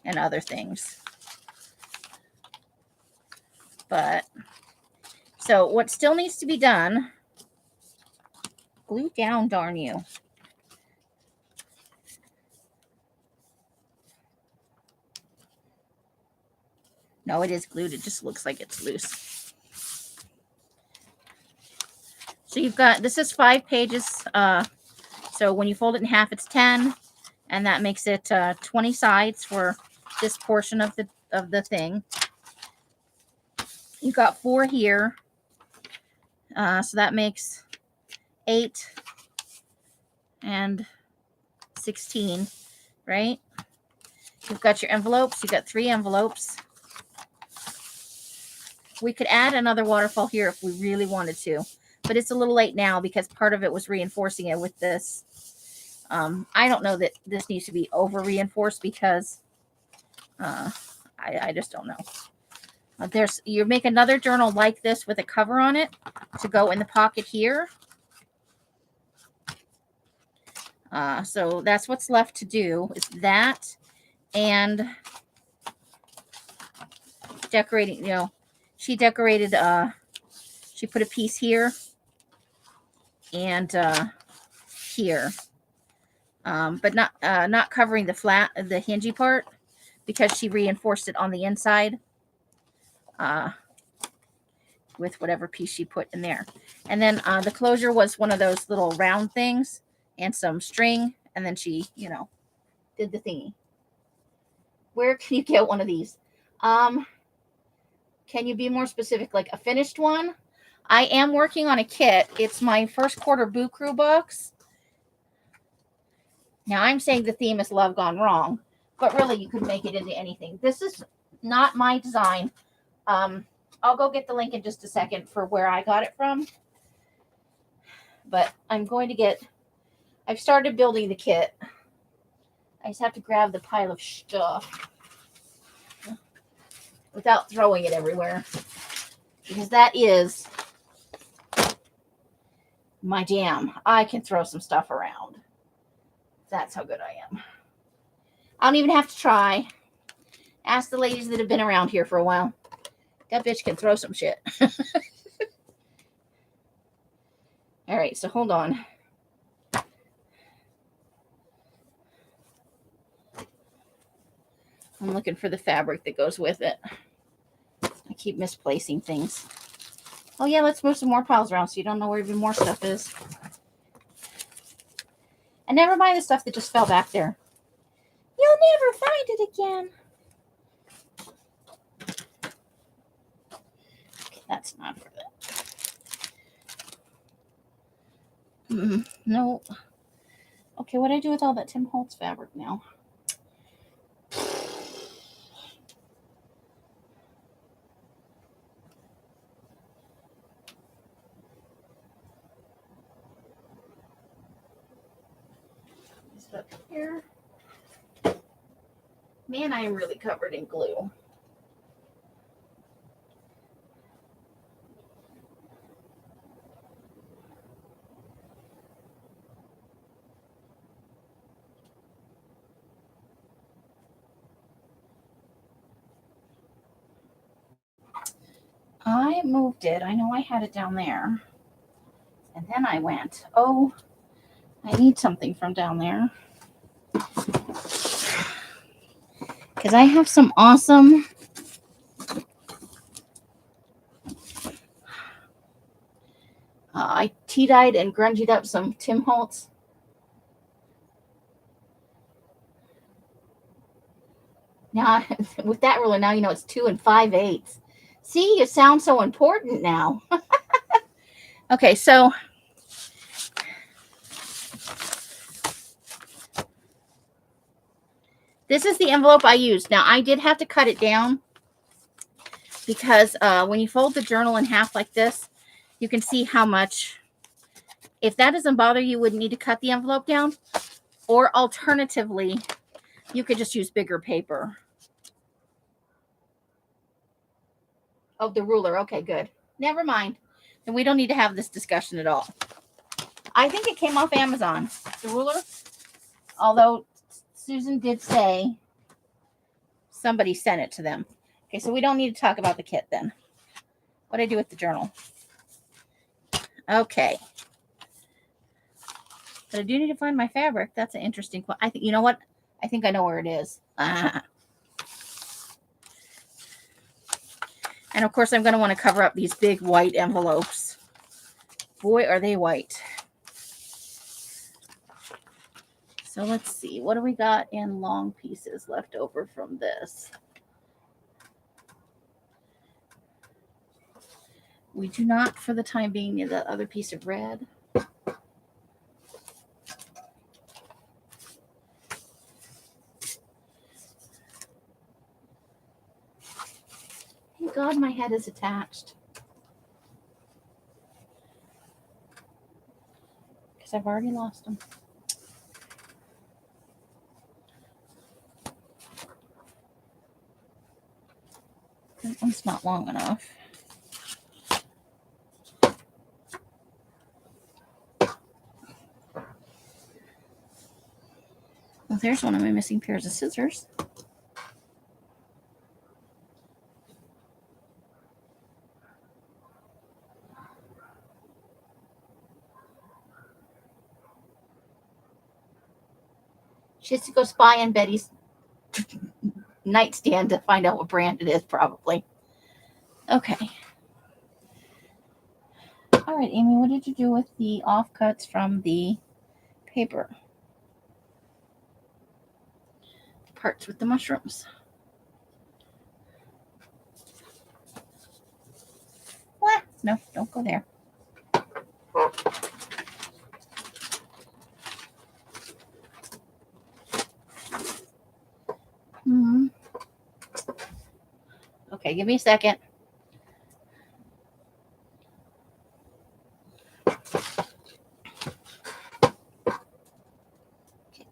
and other things. But so what still needs to be done, glue down, darn you. No, it is glued. It just looks like it's loose. So you've got, this is 5 pages. So when you fold it in half, it's 10. And that makes it 20 sides for this portion of the thing. You've got 4 here. So that makes 8 and 16, right? You've got your envelopes. You've got 3 envelopes. We could add another waterfall here if we really wanted to, but it's a little late now because part of it was reinforcing it with this. I don't know that this needs to be over reinforced because I just don't know. You make another journal like this with a cover on it to go in the pocket here. So that's what's left to do is that and decorating, you know, she decorated, she put a piece here and here, but not covering the hingy part because she reinforced it on the inside with whatever piece she put in there. And then the closure was one of those little round things and some string, and then she, you know, did the thingy. Where can you get one of these? Can you be more specific, like a finished one? I am working on a kit. It's my first quarter Boo Crew box. Now, I'm saying the theme is Love Gone Wrong, but really you could make it into anything. This is not my design. I'll go get the link in just a second for where I got it from. But I'm going to get, I've started building the kit. I just have to grab the pile of stuff without throwing it everywhere, because that is my jam. I can throw some stuff around. That's how good I am. I don't even have to try. Ask the ladies that have been around here for a while. That bitch can throw some shit. All right, so hold on. I'm looking for the fabric that goes with it. I keep misplacing things. Oh yeah, let's move some more piles around so you don't know where even more stuff is. And never mind the stuff that just fell back there. You'll never find it again. Okay, that's not for that. No. Okay, what do I do with all that Tim Holtz fabric now? Up here. Man, I am really covered in glue. I moved it. I know I had it down there. And then I went, oh, I need something from down there. Because I have some awesome I tea-dyed and grungied up some Tim Holtz. Now, with that ruler, now you know it's 2 5/8. See, you sound so important now. Okay, so this is the envelope I used. Now, I did have to cut it down because when you fold the journal in half like this, you can see how much. If that doesn't bother you, you wouldn't need to cut the envelope down. Or alternatively, you could just use bigger paper. Oh, the ruler. Okay, good. Never mind. then we don't need to have this discussion at all. I think it came off Amazon, the ruler. Although Susan did say somebody sent it to them. Okay, so we don't need to talk about the kit then. What do I do with the journal? Okay. But I do need to find my fabric. That's an interesting question. I think, you know what? I think I know where it is. And of course, I'm going to want to cover up these big white envelopes. Boy, are they white. So let's see. What do we got in long pieces left over from this? We do not, for the time being, need that other piece of red. Thank God my head is attached. Because I've already lost them. That one's not long enough. Well, there's one of my missing pairs of scissors. She has to go spy on Betty's nightstand to find out what brand it is, probably. Okay. All right, Amy, what did you do with the offcuts from the paper? Parts with the mushrooms. What? No, don't go there. Okay, give me a second.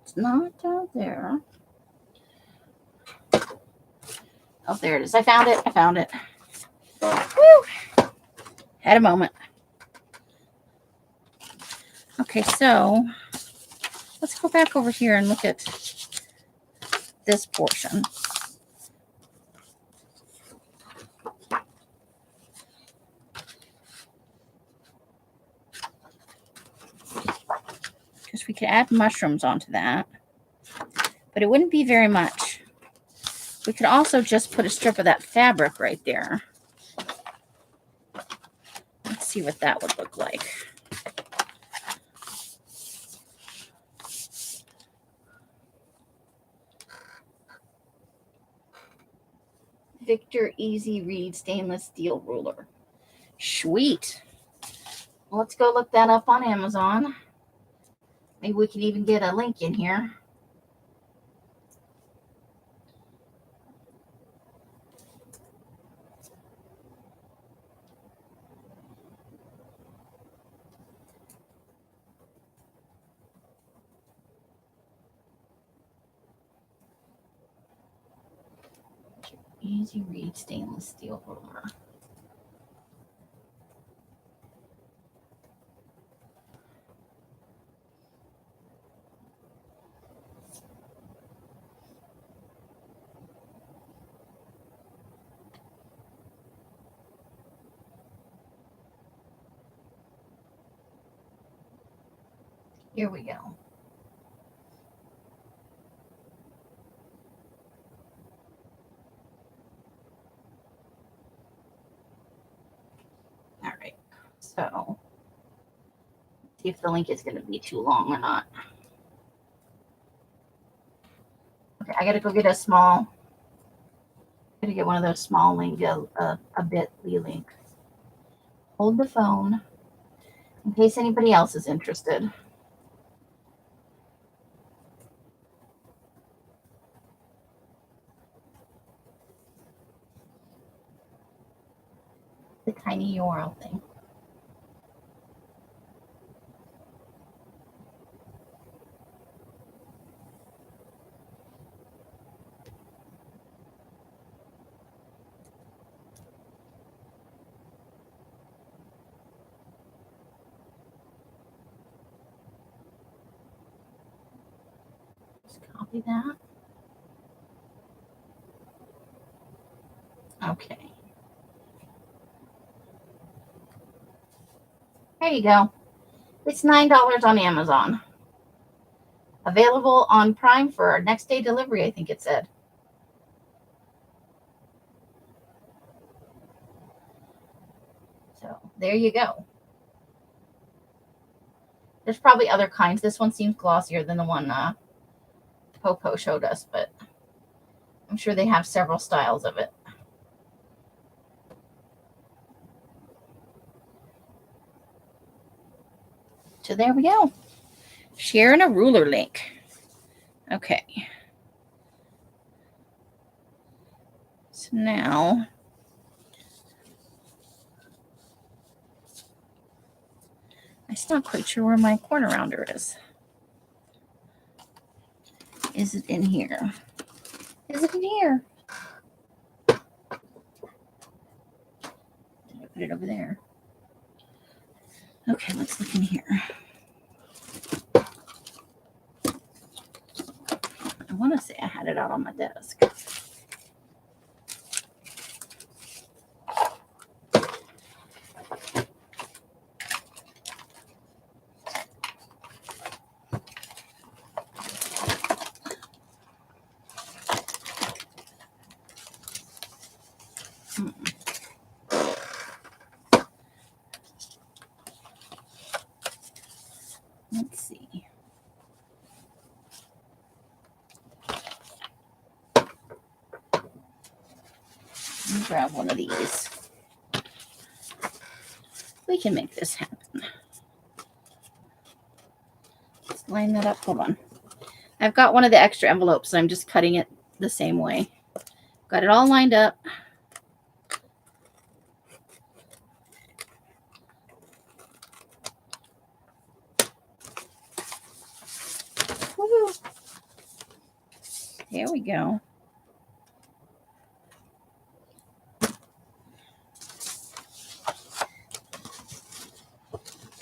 It's not out there. Oh, there it is. I found it. I found it. Woo! Had a moment. Okay, so let's go back over here and look at this portion. Because we could add mushrooms onto that, but it wouldn't be very much. We could also just put a strip of that fabric right there. Let's see what that would look like. Victor Easy Read stainless steel ruler. Sweet. Well, let's go look that up on Amazon. Maybe we can even get a link in here. Easy Read stainless steel ruler. Here we go. All right. So, see if the link is going to be too long or not. Okay, I got to go get a small. I got to get one of those small link, a bit.ly link. Hold the phone in case anybody else is interested. The tiny URL thing. Do that. Okay. There you go. It's $9 on Amazon. Available on Prime for next day delivery, I think it said. So there you go. There's probably other kinds. This one seems glossier than the one Popo showed us, but I'm sure they have several styles of it. So there we go. Sharing a ruler link. Okay. So now I'm still not quite sure where my corner rounder is. Is it in here? Is it in here? Did I put it over there? Okay, let's look in here. I want to say I had it out on my desk. Let's see. Let me grab one of these. We can make this happen. Let's line that up. Hold on. I've got one of the extra envelopes, and I'm just cutting it the same way. Got it all lined up. Woo-hoo. There we go.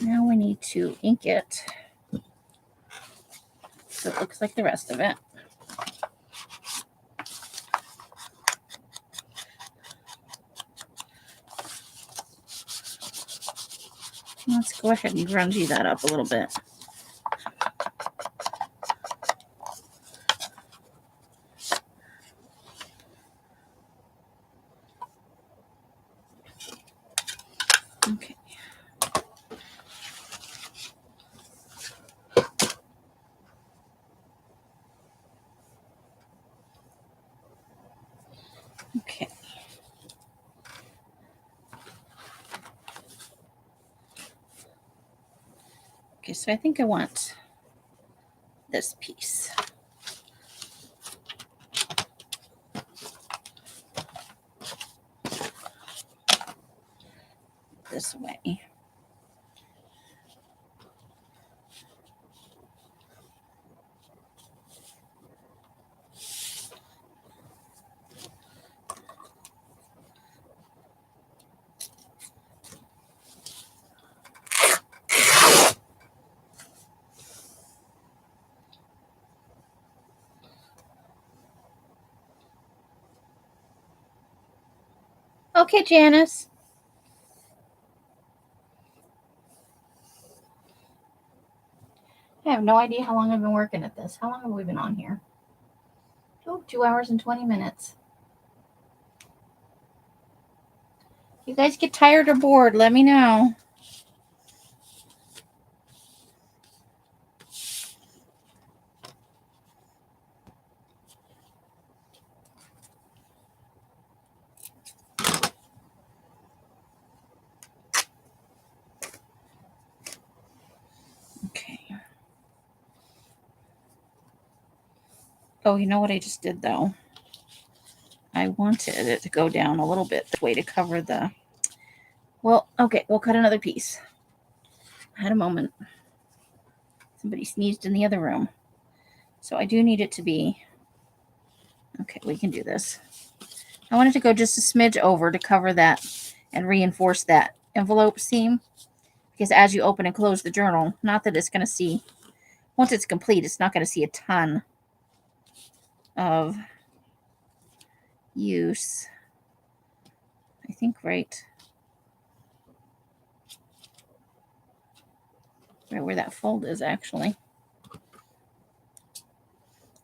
Now we need to ink it so it looks like the rest of it. Let's go ahead and grungy that up a little bit. Okay. Okay. Okay, so I think I want this piece. This way. Okay, Janice. I have no idea how long I've been working at this. How long have we been on here? Oh, 2 hours and 20 minutes. You guys get tired or bored, let me know. Okay. Oh, you know what I just did, though? I wanted it to go down a little bit this way to cover the... Well, okay, we'll cut another piece. I had a moment. Somebody sneezed in the other room. So I do need it to be... Okay, we can do this. I want it to go just a smidge over to cover that and reinforce that envelope seam. Because as you open and close the journal, not that it's going to see... Once it's complete, it's not going to see a ton of use. I think right where that fold is, actually.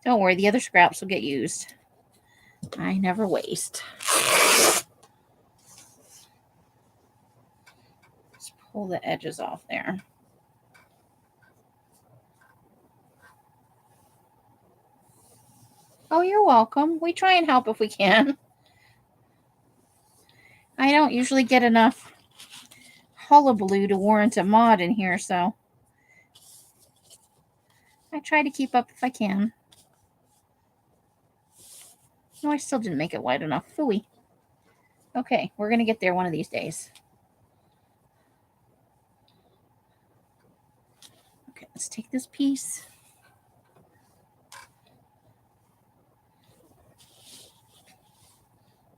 Don't worry, the other scraps will get used. I never waste. Just pull the edges off there. Oh, you're welcome. We try and help if we can. I don't usually get enough hullabaloo to warrant a mod in here, so I try to keep up if I can. No, I still didn't make it wide enough. Phooey. Okay, we're going to get there one of these days. Okay, let's take this piece.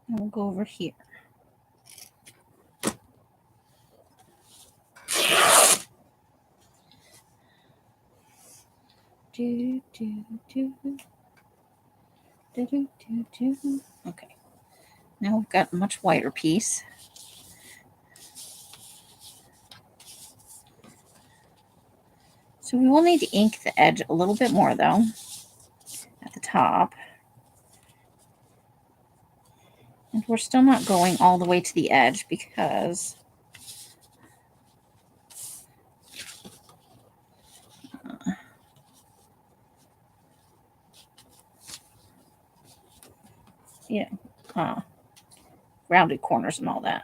And we'll go over here. Do, do, do. Do, do, do, do. Okay. Now we've got a much wider piece. So we will need to ink the edge a little bit more, though, at the top. And we're still not going all the way to the edge because rounded corners and all that.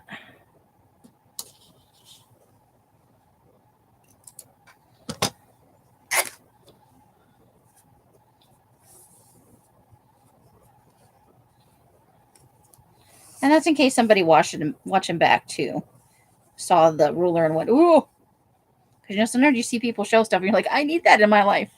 And that's in case somebody watching back too saw the ruler and went, ooh. Because sometimes you see people show stuff and you're like, I need that in my life.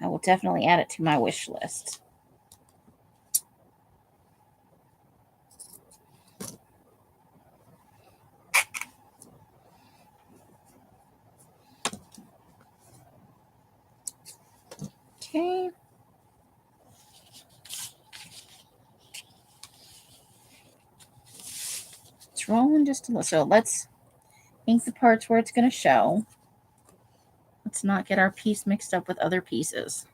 I will definitely add it to my wish list. Okay. It's rolling just a little. So let's ink the parts where it's going to show. Let's not get our piece mixed up with other pieces.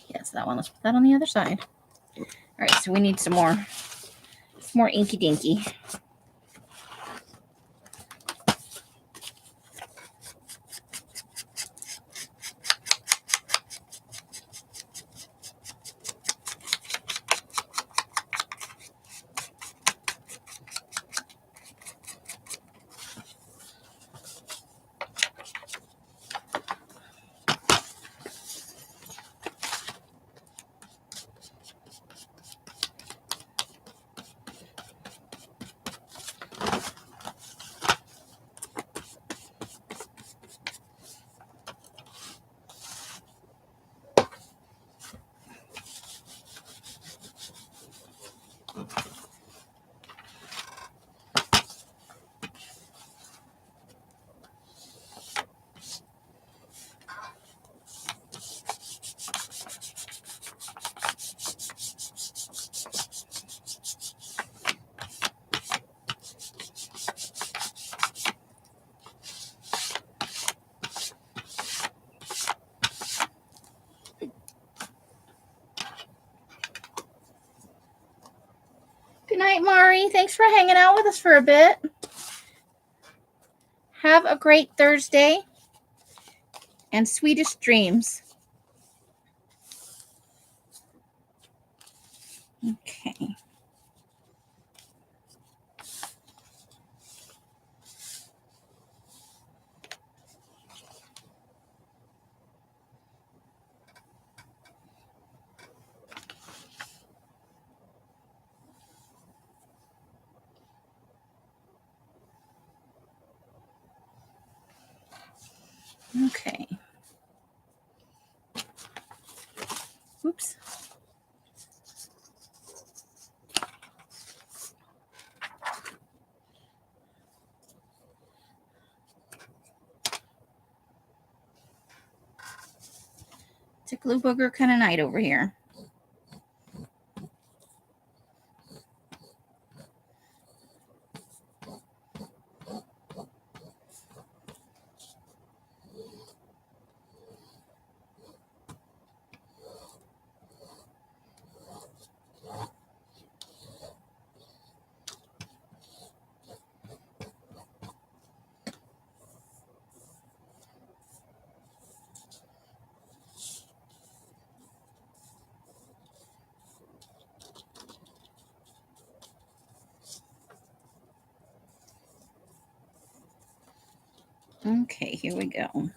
Yes, that one. Let's put that on the other side. All right, so we need some more inky dinky. Good night, Mari. Thanks for hanging out with us for a bit. Have a great Thursday and sweetest dreams. Okay. Okay. Oops. It's a glue booger kind of night over here. Okay, here we go.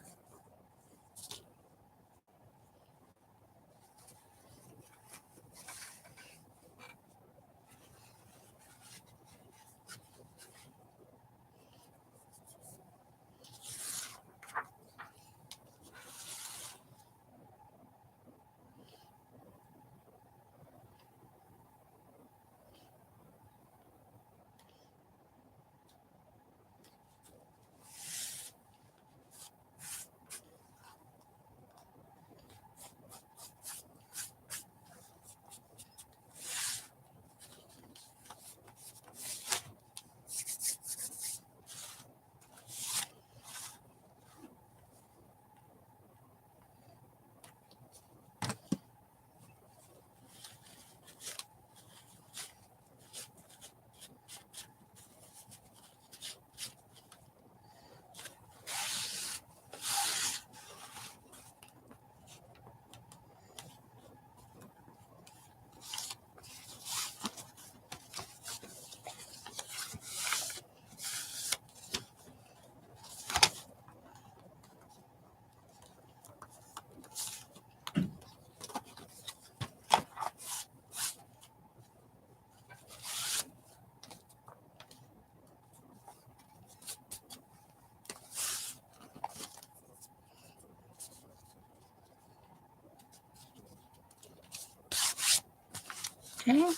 Okay.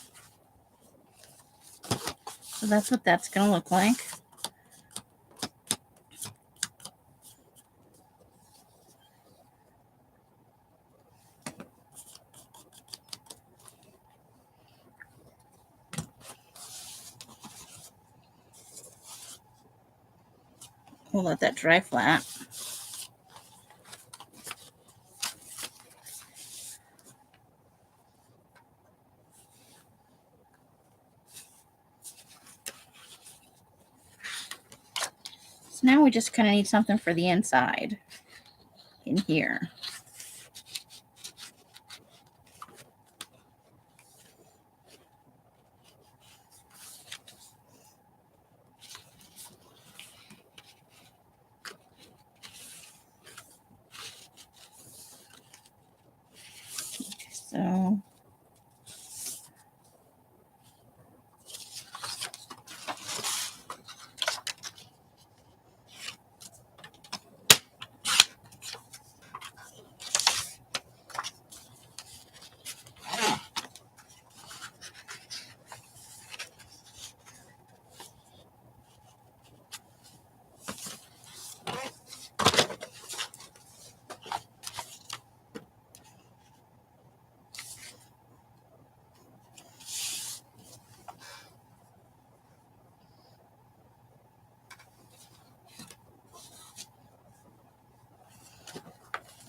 So that's what that's going to look like. We'll let that dry flat. So now we just kind of need something for the inside in here. So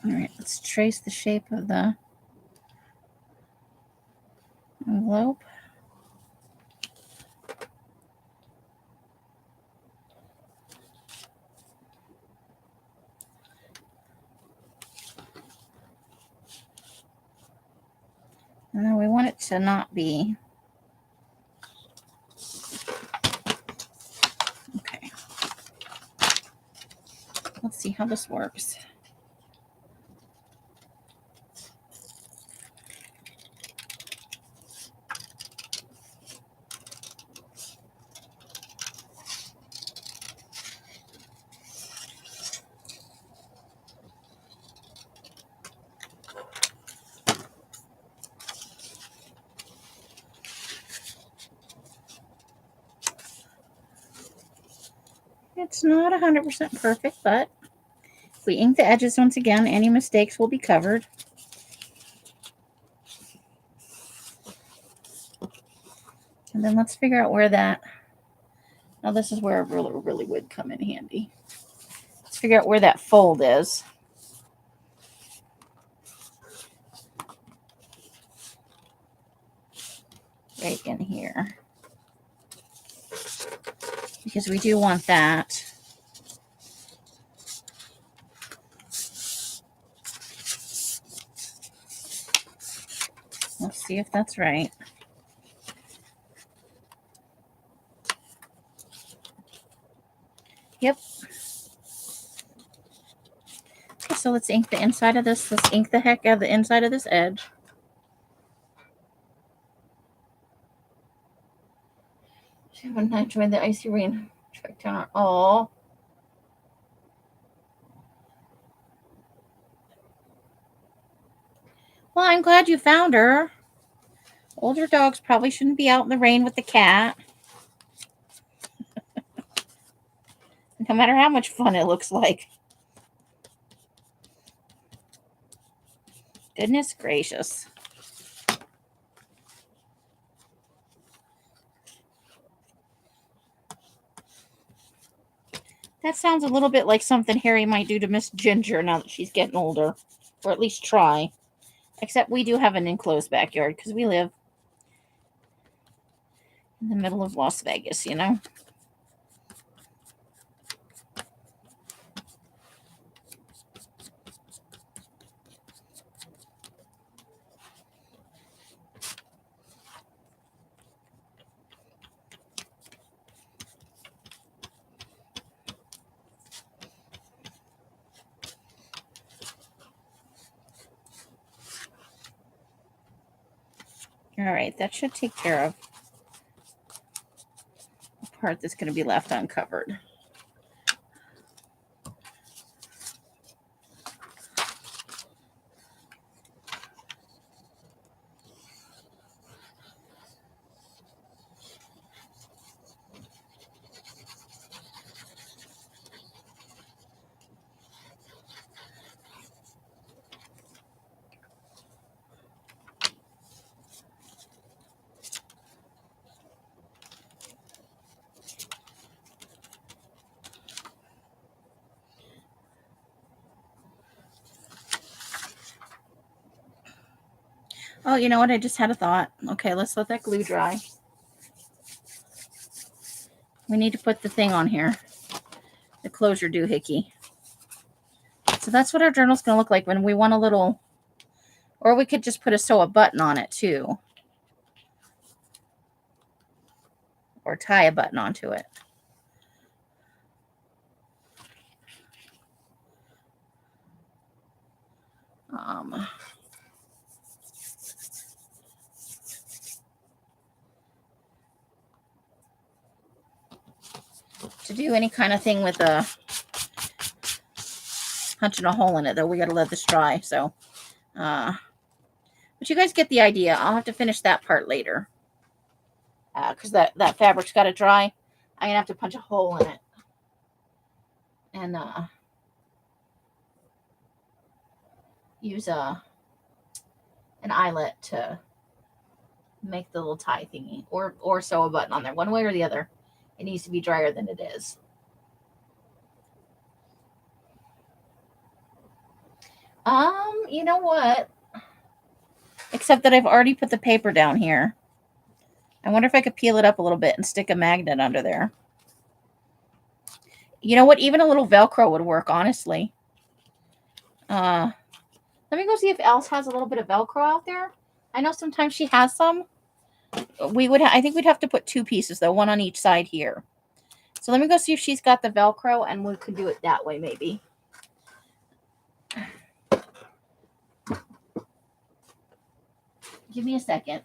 all right, let's trace the shape of the envelope. And then we want it to not be. Okay. Let's see how this works. It's not 100% perfect, but if we ink the edges once again, any mistakes will be covered. And then let's figure out where that, now this is where a ruler really would come in handy. Let's figure out where that fold is. Right in here. Because we do want that. Let's see if that's right. Yep. Okay, so let's ink the inside of this. Let's ink the heck out of the inside of this edge. She haven't enjoyed the icy rain. Track down. Oh. Well, I'm glad you found her. Older dogs probably shouldn't be out in the rain with the cat. No matter how much fun it looks like. Goodness gracious. That sounds a little bit like something Harry might do to Miss Ginger now that she's getting older. Or at least try. Except we do have an enclosed backyard because we live in the middle of Las Vegas, you know. All right, that should take care of the part that's going to be left uncovered. Oh, you know what? I just had a thought. Okay, let's let that glue dry. We need to put the thing on here. The closure doohickey. So that's what our journal's going to look like when we want a little... Or we could just sew a button on it, too. Or tie a button onto it. To do any kind of thing with a punching a hole in it, though, we got to let this dry. So, but you guys get the idea. I'll have to finish that part later because that fabric's got to dry. I'm gonna have to punch a hole in it and use an eyelet to make the little tie thingy, or sew a button on there. One way or the other, it needs to be drier than it is. You know what? Except that I've already put the paper down here. I wonder if I could peel it up a little bit and stick a magnet under there. You know what? Even a little Velcro would work, honestly. Let me go see if Else has a little bit of Velcro out there. I know sometimes she has some. I think we'd have to put two pieces, though. One on each side here. So let me go see if she's got the Velcro, and we could do it that way, maybe. Give me a second.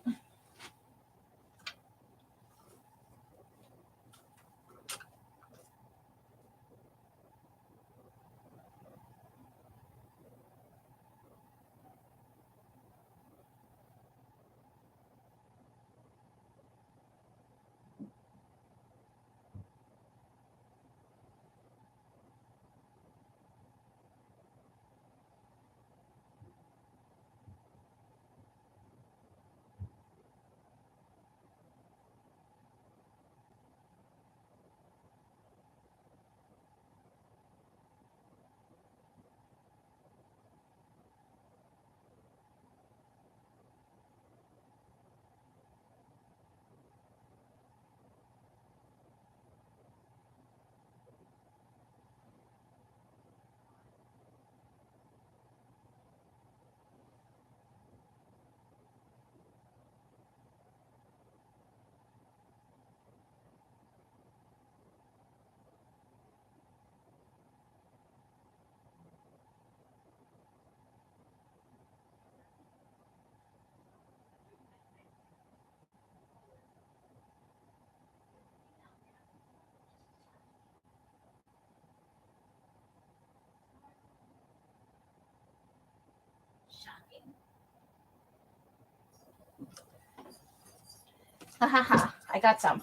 Ha ha ha. I got some.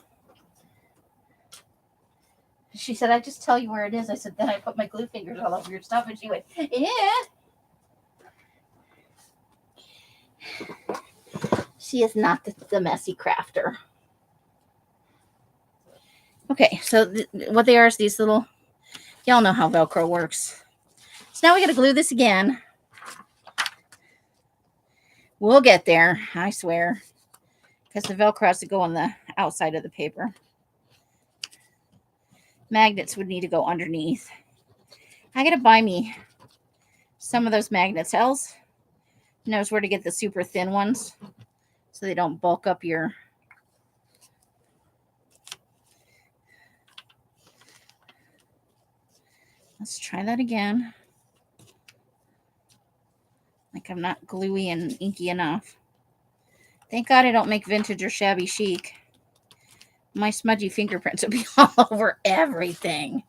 She said, I just tell you where it is. I said, then I put my glue fingers all over your stuff. And she went, yeah. She is not the messy crafter. Okay, so what they are is these little, y'all know how Velcro works. So now we got to glue this again. We'll get there, I swear. Because the Velcro has to go on the outside of the paper. Magnets would need to go underneath. I got to buy me some of those magnets. Els knows where to get the super thin ones so they don't bulk up your... Let's try that again. Like I'm not gluey and inky enough. Thank God I don't make vintage or shabby chic. My smudgy fingerprints would be all over everything.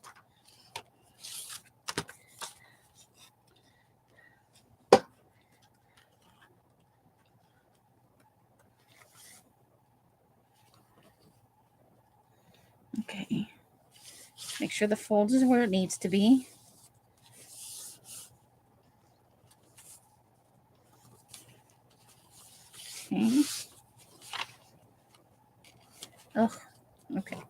Okay. Make sure the fold is where it needs to be. Okay. Oh, okay.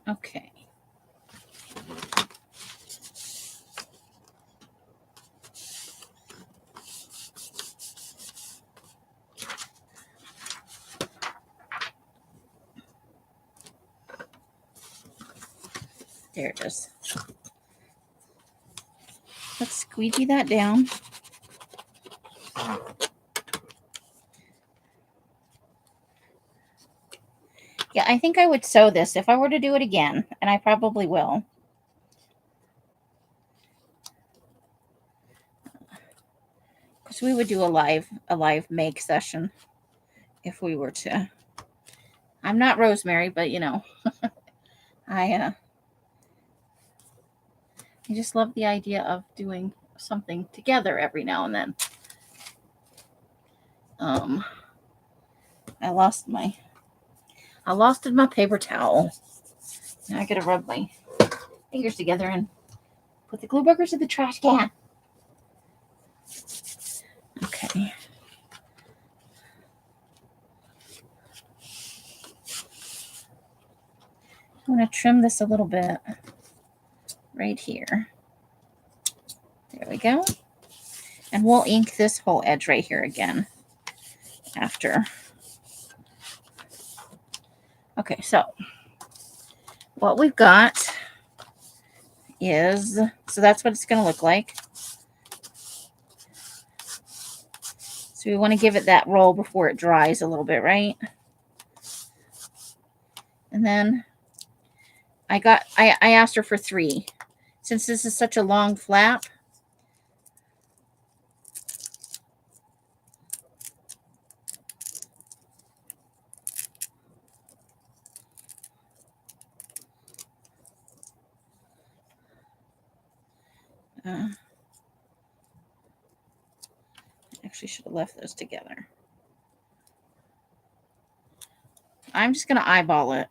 Okay. There it is. Let's squeegee that down. Yeah, I think I would sew this if I were to do it again, and I probably will. Because we would do a live make session if we were to. I'm not Rosemary, but you know, I just love the idea of doing something together every now and then. I lost my paper towel. Now I gotta rub my fingers together and put the glue boogers in the trash can. Okay. I'm going to trim this a little bit right here. There we go. And we'll ink this whole edge right here again after. Okay, so what we've got is, so that's what it's going to look like. So we want to give it that roll before it dries a little bit, right? And then I asked her for 3. Since this is such a long flap, actually should have left those together. I'm just going to eyeball it.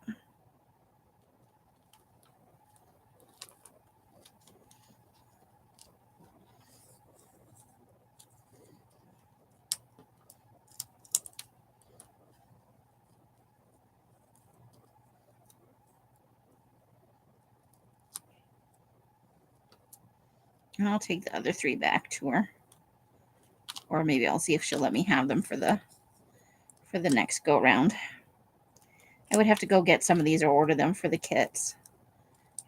And I'll take the other 3 back to her. Or maybe I'll see if she'll let me have them for the next go round. I would have to go get some of these or order them for the kits.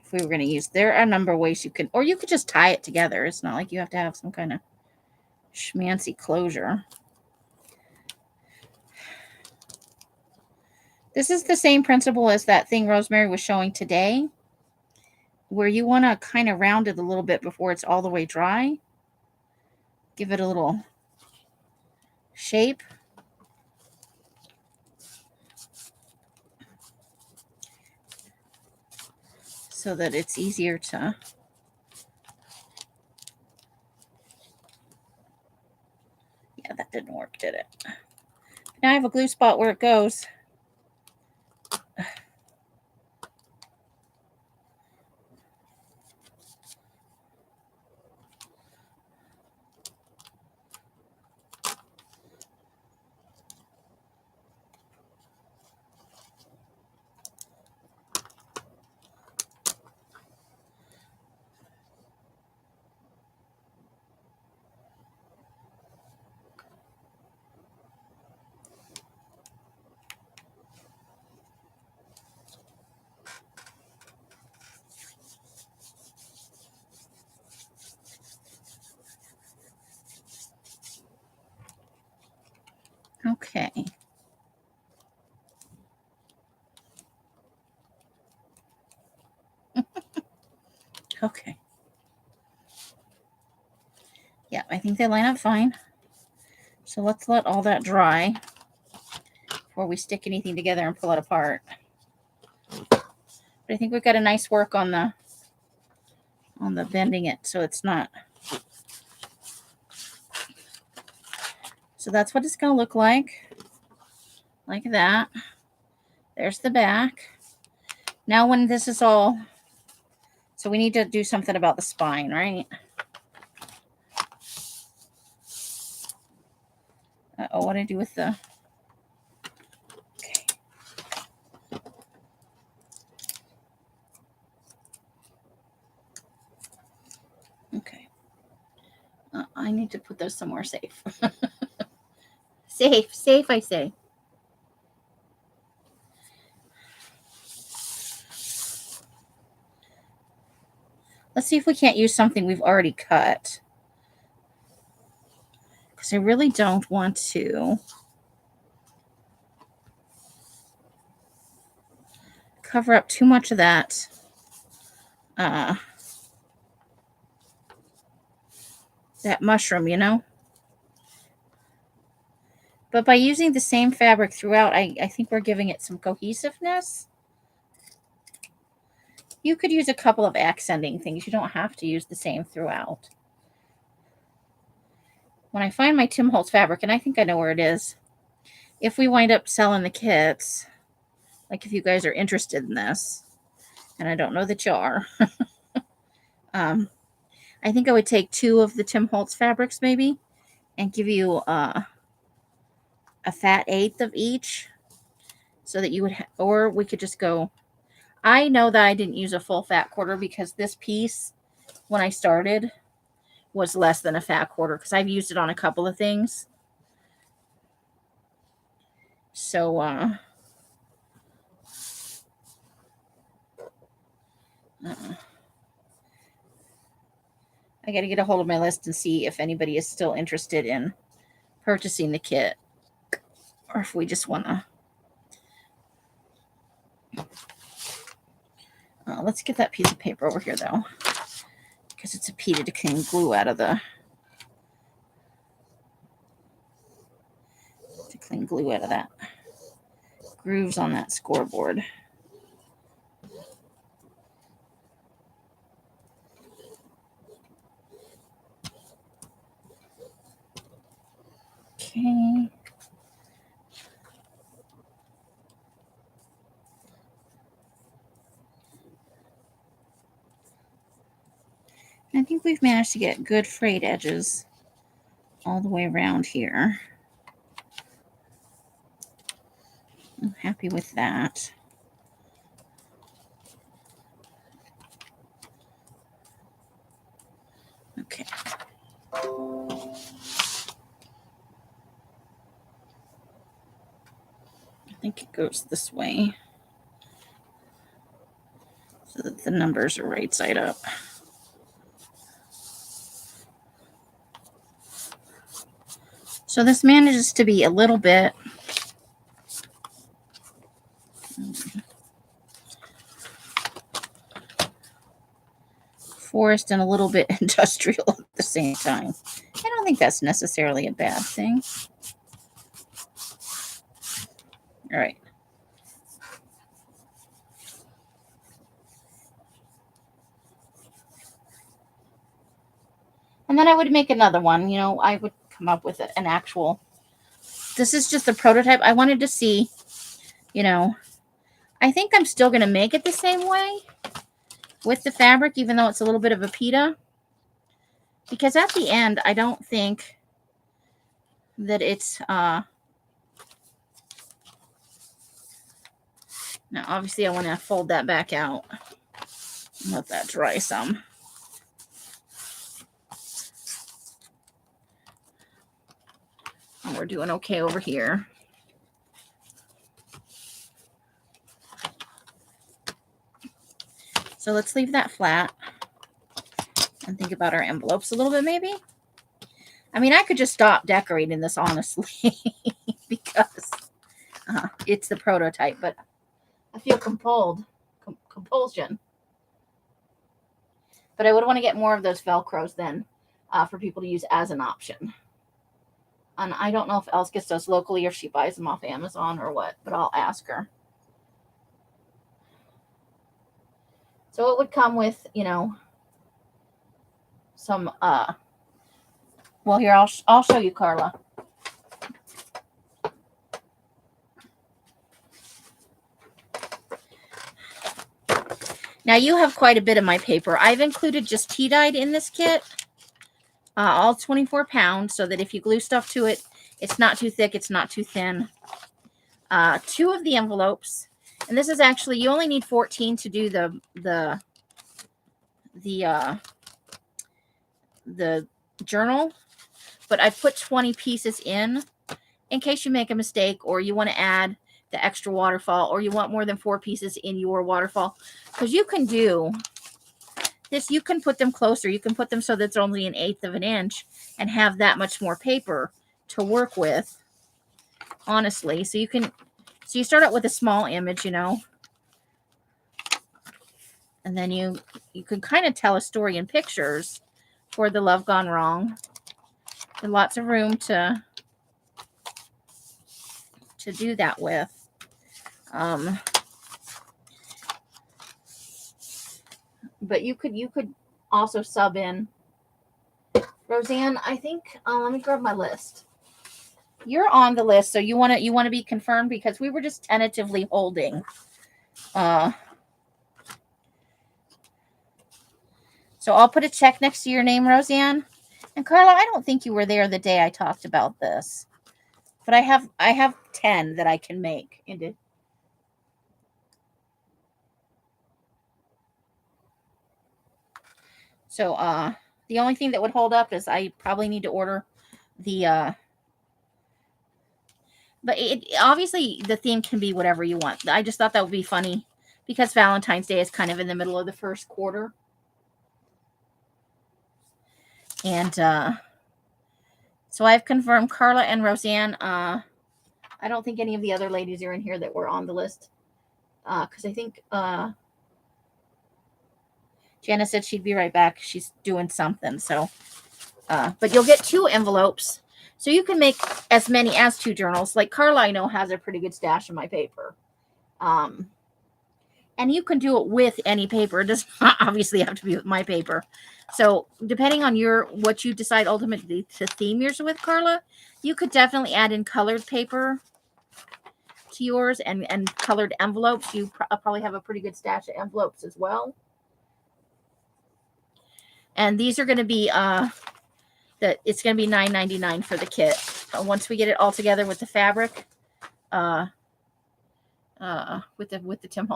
If we were going to use, there are a number of ways you can, or you could just tie it together. It's not like you have to have some kind of schmancy closure. This is the same principle as that thing Rosemary was showing today, where you want to kind of round it a little bit before it's all the way dry. Give it a little shape. so that it's easier to... Yeah, that didn't work, did it? Now I have a glue spot where it goes. Okay. Okay. Yeah, I think they line up fine. So let's let all that dry before we stick anything together and pull it apart. But I think we've got a nice work on the bending it so it's not. So that's what it's going to look like that. There's the back. Now when this is all, so we need to do something about the spine, right? Uh-oh, what do I do with the... Okay. I need to put those somewhere safe. Safe, I say. Let's see if we can't use something we've already cut. Because I really don't want to cover up too much of that. That mushroom, you know? But by using the same fabric throughout, I think we're giving it some cohesiveness. You could use a couple of accenting things. You don't have to use the same throughout. When I find my Tim Holtz fabric, and I think I know where it is, if we wind up selling the kits, like if you guys are interested in this, and I don't know that you are, I think I would take 2 of the Tim Holtz fabrics maybe and give you a fat 1/8 of each so that you would, or we could just go, I know that I didn't use a full fat quarter because this piece, when I started, was less than a fat quarter because I've used it on a couple of things. So, I got to get a hold of my list and see if anybody is still interested in purchasing the kit or if we just want to. Let's get that piece of paper over here, though, because it's a pita to clean glue out of the... To clean glue out of that grooves on that scoreboard. Okay. I think we've managed to get good frayed edges all the way around here. I'm happy with that. Okay. I think it goes this way so that the numbers are right side up. So this manages to be a little bit forest and a little bit industrial at the same time. I don't think that's necessarily a bad thing. All right. then I would make another one. You know, I would come up with an actual. This is just a prototype. I wanted to see, you know, I think I'm still going to make it the same way with the fabric, even though it's a little bit of a pita. Because at the end, I don't think that it's, now obviously I want to fold that back out and let that dry some. And we're doing okay over here. So let's leave that flat and think about our envelopes a little bit, maybe. I mean, I could just stop decorating this, honestly, because it's the prototype, but I feel compulsion. But I would want to get more of those Velcros then for people to use as an option. And I don't know if Els gets those locally or if she buys them off Amazon or what, but I'll ask her. So it would come with, you know, some, well, here, I'll show you, Carla. Now you have quite a bit of my paper. I've included just tea dyed in this kit, all 24 pounds, so that if you glue stuff to it, it's not too thick, it's not too thin. 2 of the envelopes, and this is actually, you only need 14 to do the journal, but I put 20 pieces in case you make a mistake or you want to add the extra waterfall or you want more than 4 pieces in your waterfall, because you can do this. You can put them closer. You can put them so that it's only 1/8 of an inch and have that much more paper to work with, honestly. So you start out with a small image, you know, and then you can kind of tell a story in pictures for the Love Gone Wrong. There's lots of room to do that with. But you could also sub in. Roseanne, I think, let me grab my list. You're on the list, so you want to be confirmed, because we were just tentatively holding. So I'll put a check next to your name, Roseanne. And Carla, I don't think you were there the day I talked about this, but I have 10 that I can make into. So the only thing that would hold up is I probably need to order the but it obviously the theme can be whatever you want. I just thought that would be funny because Valentine's Day is kind of in the middle of the first quarter. And so I've confirmed Carla and Roseanne. I don't think any of the other ladies are in here that were on the list. Because I think Jana said she'd be right back. She's doing something. So, but you'll get 2 envelopes. So you can make as many as 2 journals. Like Carla, I know, has a pretty good stash of my paper. And you can do it with any paper. It does not obviously have to be with my paper. So depending on what you decide ultimately to theme yours with, Carla, you could definitely add in colored paper to yours and colored envelopes. You probably have a pretty good stash of envelopes as well. And these are going to be it's going to be $9.99 for the kit. Once we get it all together with the fabric, with the Tim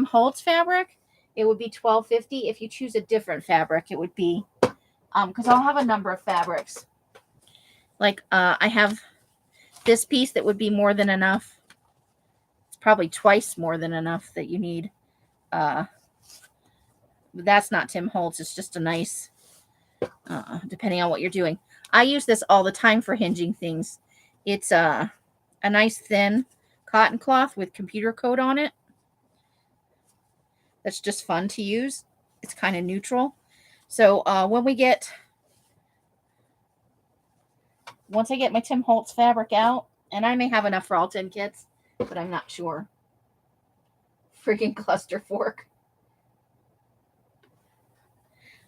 Holtz fabric, it would be $12.50. If you choose a different fabric, it would be because I'll have a number of fabrics. Like I have this piece that would be more than enough. It's probably twice more than enough that you need. But that's not Tim Holtz. It's just a nice, depending on what you're doing. I use this all the time for hinging things. It's a nice thin cotton cloth with computer code on it. That's just fun to use. It's kind of neutral. So once I get my Tim Holtz fabric out, and I may have enough for all 10 kits, but I'm not sure. Freaking cluster fork.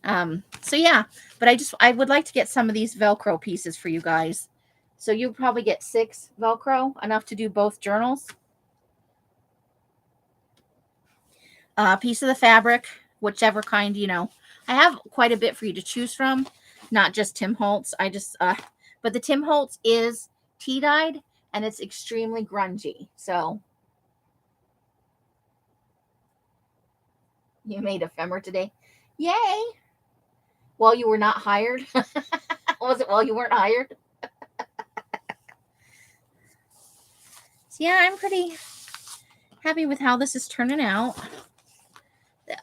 So yeah, but I would like to get some of these Velcro pieces for you guys. So you'll probably get 6 Velcro, enough to do both journals. Piece of the fabric, whichever kind, I have quite a bit for you to choose from, not just Tim Holtz. But the Tim Holtz is tea dyed and it's extremely grungy. So you made ephemera today. Yay. While you were not hired. Was it while you weren't hired? So yeah, I'm pretty happy with how this is turning out.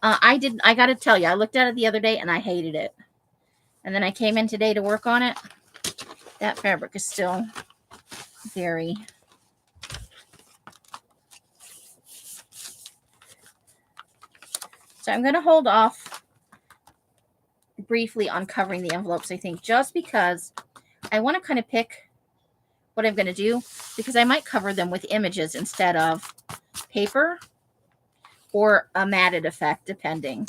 I got to tell you, I looked at it the other day and I hated it. And then I came in today to work on it. That fabric is still very... So I'm going to hold off briefly on covering the envelopes, I think, just because I want to kind of pick what I'm going to do, because I might cover them with images instead of paper or a matted effect, depending.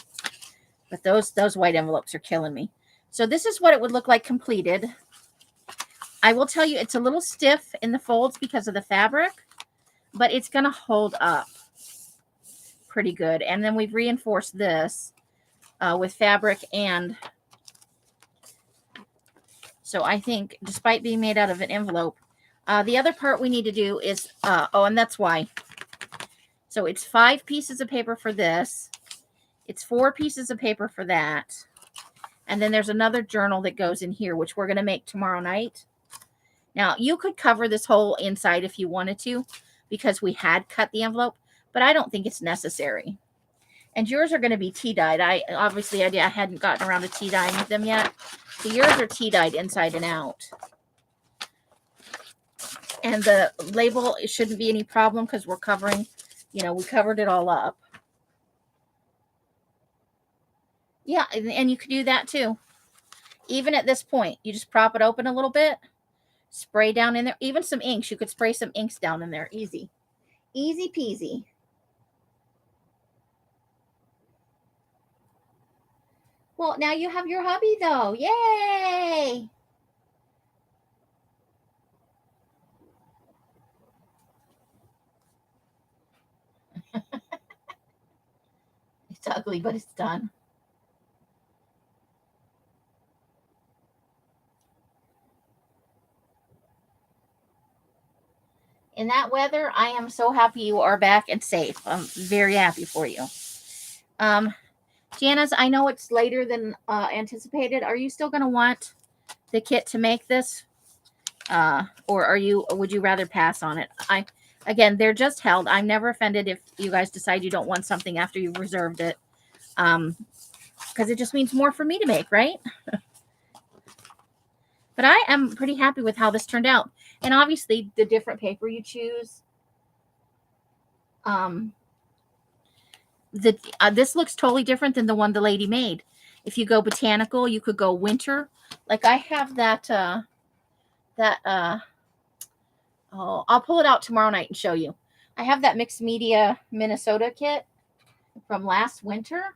But those white envelopes are killing me. So this is what it would look like completed. I will tell you, it's a little stiff in the folds because of the fabric, but it's going to hold up pretty good. And then we've reinforced this with fabric. And so I think, despite being made out of an envelope, the other part we need to do is, and that's why. So it's 5 pieces of paper for this. It's 4 pieces of paper for that. And then there's another journal that goes in here, which we're going to make tomorrow night. Now, you could cover this whole inside if you wanted to, because we had cut the envelope, but I don't think it's necessary. And yours are going to be tea dyed. I hadn't gotten around to tea dyeing them yet. So yours are tea dyed inside and out. And the label, it shouldn't be any problem because we're covering, we covered it all up. Yeah, and you could do that too. Even at this point, you just prop it open a little bit, spray down in there. Even some inks. You could spray some inks down in there. Easy. Easy peasy. Well, now you have your hubby, though. Yay! It's ugly, but it's done. In that weather, I am so happy you are back and safe. I'm very happy for you. Janice, I know it's later than anticipated. Are you still going to want the kit to make this? Or would you rather pass on it? Again, they're just held. I'm never offended if you guys decide you don't want something after you've reserved it. Because it just means more for me to make, right? But I am pretty happy with how this turned out. And obviously, the different paper you choose. This looks totally different than the one the lady made. If you go botanical, you could go winter. Like I have that, I'll pull it out tomorrow night and show you. I have that mixed media Minnesota kit from last winter.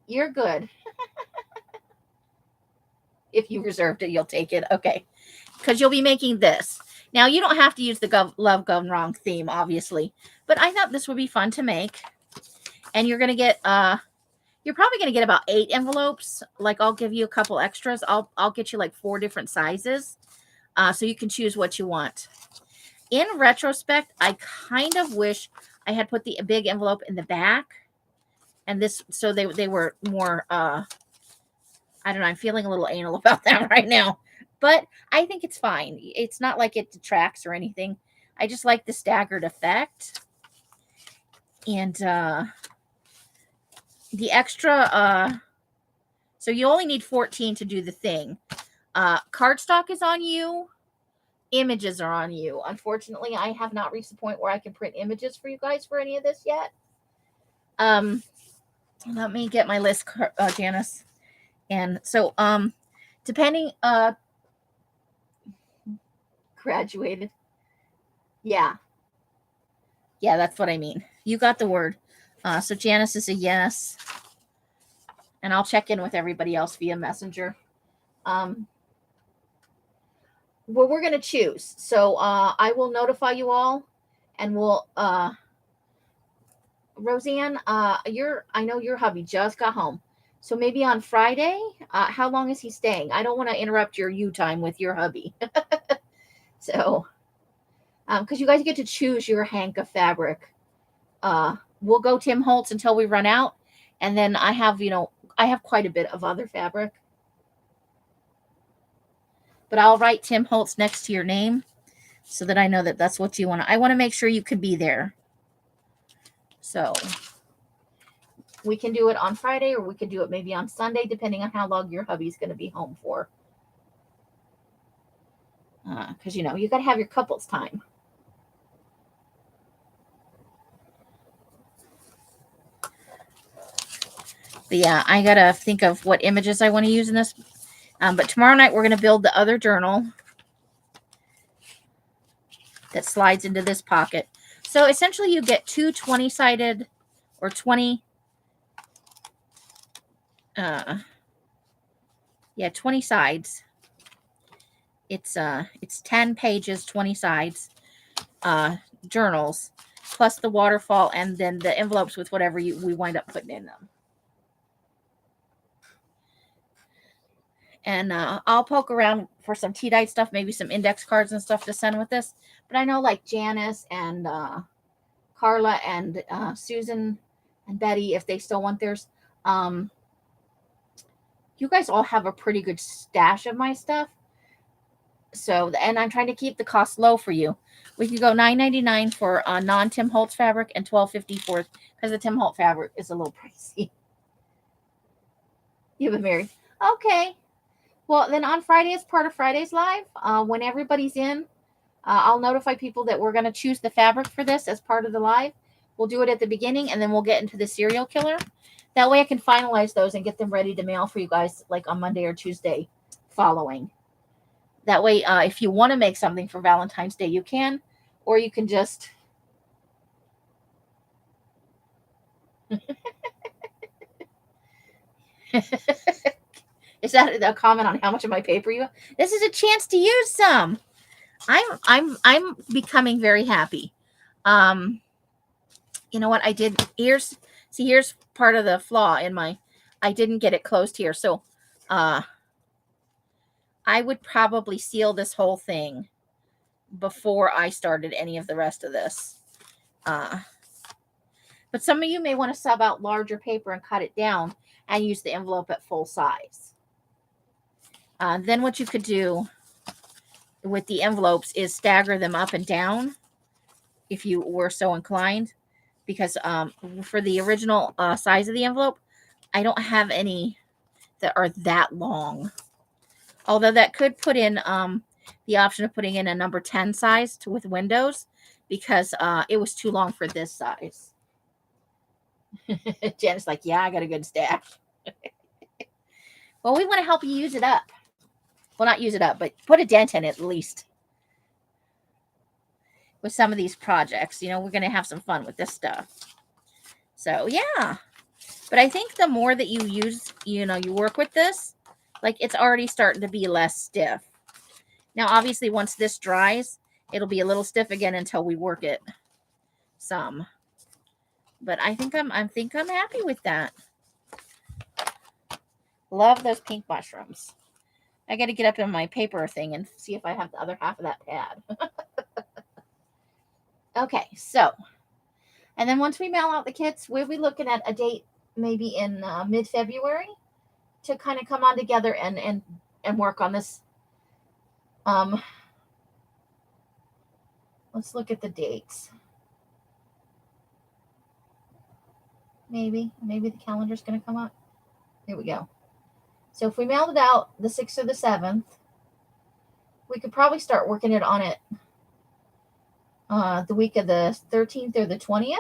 You're good. If you reserved it, you'll take it. Okay. Because you'll be making this. Now, you don't have to use the Love Gone Wrong theme, obviously. But I thought this would be fun to make. And you're going to get, you're probably going to get about 8 envelopes. Like, I'll give you a couple extras. I'll get you like 4 different sizes. So you can choose what you want. In retrospect, I kind of wish I had put the big envelope in the back. And this, so they were more, I don't know. I'm feeling a little anal about that right now. But I think it's fine. It's not like it detracts or anything. I just like the staggered effect. And the extra, so you only need 14 to do the thing. Cardstock is on you. Images are on you. Unfortunately, I have not reached the point where I can print images for you guys for any of this yet. Let me get my list, Janice. And so, depending, graduated. Yeah. Yeah, that's what I mean. You got the word. So Janice is a yes. And I'll check in with everybody else via Messenger. Well, we're going to choose. So I will notify you all, and we'll Roseanne, I know your hubby just got home. So maybe on Friday, how long is he staying? I don't want to interrupt your you time with your hubby. So, because you guys get to choose your hank of fabric. We'll go Tim Holtz until we run out. And then I have quite a bit of other fabric. But I'll write Tim Holtz next to your name so that I know that that's what you want. I want to make sure you could be there. So we can do it on Friday, or we could do it maybe on Sunday, depending on how long your hubby's going to be home for. Because, you got to have your couples time. But yeah, I got to think of what images I want to use in this. But tomorrow night, we're going to build the other journal that slides into this pocket. So essentially, you get two 20-sided or 20 20 sides. It's 10 pages, 20 sides, journals, plus the waterfall, and then the envelopes with whatever we wind up putting in them. And I'll poke around for some tea-dyed stuff, maybe some index cards and stuff to send with this. But I know like Janice and Carla and Susan and Betty, if they still want theirs, you guys all have a pretty good stash of my stuff. So, and I'm trying to keep the cost low for you. We could go $9.99 for non-Tim Holtz fabric and $12.50 for, because the Tim Holtz fabric is a little pricey. You've been married. Okay. Well, then on Friday, as part of Friday's Live, when everybody's in, I'll notify people that we're going to choose the fabric for this as part of the live. We'll do it at the beginning, and then we'll get into the serial killer. That way I can finalize those and get them ready to mail for you guys like on Monday or Tuesday following. That way, if you want to make something for Valentine's Day, you can, or you can just... Is that a comment on how much of my paper you have? This is a chance to use some. I'm becoming very happy. You know what I did? Here's part of the flaw in my, I didn't get it closed here. So, I would probably seal this whole thing before I started any of the rest of this. But some of you may want to sub out larger paper and cut it down and use the envelope at full size. Then what you could do with the envelopes is stagger them up and down if you were so inclined. Because for the original size of the envelope, I don't have any that are that long. Although that could put in the option of putting in a number 10 size with windows, because it was too long for this size. Jen's like, yeah, I got a good stash. Well, we want to help you use it up. Well, not use it up, but put a dent in it at least. With some of these projects, we're going to have some fun with this stuff. So, yeah. But I think the more that you use, you work with this, like it's already starting to be less stiff. Now, obviously, once this dries, it'll be a little stiff again until we work it some. But I think I'm happy with that. Love those pink mushrooms. I got to get up in my paper thing and see if I have the other half of that pad. Okay, so, and then once we mail out the kits, we'll be looking at a date maybe in mid-February to kind of come on together and work on this. Let's look at the dates. Maybe the calendar's going to come up. Here we go. So if we mailed it out the 6th or the 7th, we could probably start working it on it the week of the 13th or the 20th.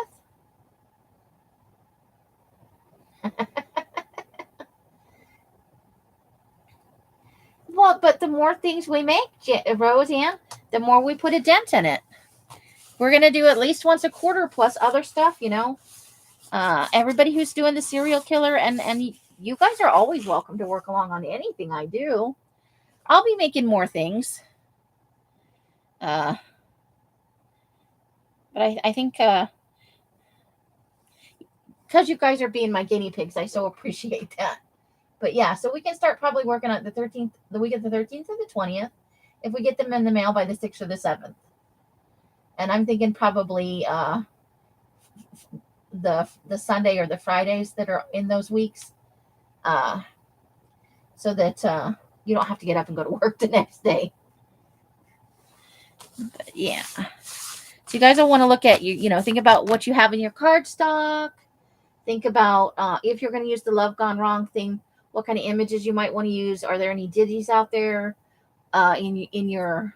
Well, but the more things we make, Roseanne, the more we put a dent in it. We're going to do at least once a quarter plus other stuff, Everybody who's doing the serial killer and you guys are always welcome to work along on anything I do. I'll be making more things. But I think because you guys are being my guinea pigs, I so appreciate that. But yeah, so we can start probably working on the 13th, the week of the 13th or the 20th, if we get them in the mail by the 6th or the 7th. And I'm thinking probably the Sunday or the Fridays that are in those weeks, so that you don't have to get up and go to work the next day. But yeah, so you guys will want to look at think about what you have in your cardstock. Think about if you're going to use the Love Gone Wrong thing, what kind of images you might want to use. Are there any digis out there in your,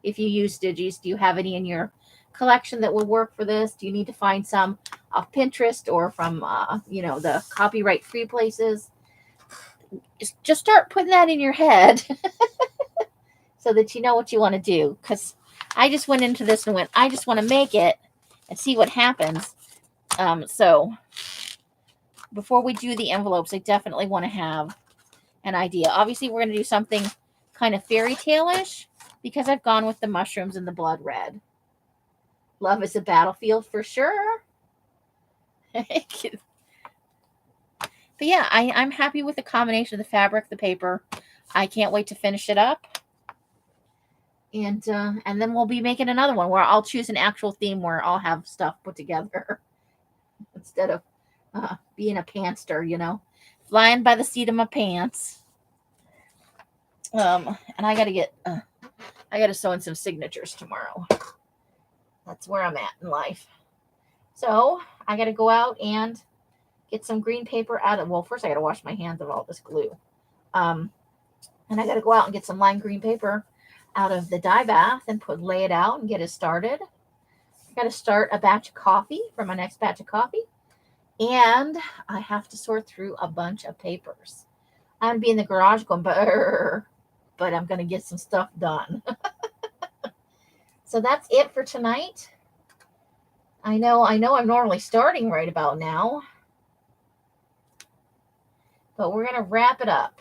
if you use digis, do you have any in your collection that will work for this? Do you need to find some off Pinterest or from the copyright free places? Just start putting that in your head so that you know what you want to do. Because I just went into this and went, I just want to make it and see what happens. So before we do the envelopes, I definitely want to have an idea. Obviously, we're going to do something kind of fairy tale-ish because I've gone with the mushrooms and the blood red. Love is a battlefield for sure. But yeah, I'm happy with the combination of the fabric, the paper. I can't wait to finish it up. And then we'll be making another one where I'll choose an actual theme where I'll have stuff put together instead of being a pantster, flying by the seat of my pants. And I gotta sew in some signatures tomorrow. That's where I'm at in life. So I gotta go out and get some green paper out of, well, first I gotta wash my hands of all this glue. And I gotta go out and get some lime green paper out of the dye bath and lay it out and get it started. I gotta start a batch of coffee for my next batch of coffee. And I have to sort through a bunch of papers. I'm gonna be in the garage going, but I'm gonna get some stuff done. So that's it for tonight. I know I'm normally starting right about now, but we're gonna wrap it up.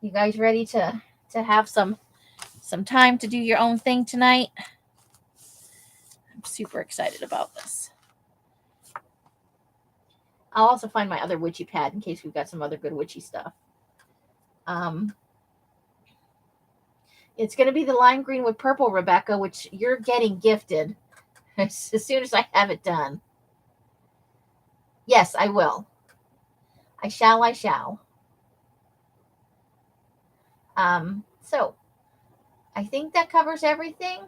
You guys ready to have some time to do your own thing tonight? I'm super excited about this. I'll also find my other witchy pad in case we've got some other good witchy stuff. It's going to be the lime green with purple, Rebecca, which you're getting gifted as soon as I have it done. Yes, I will. I shall. So I think that covers everything.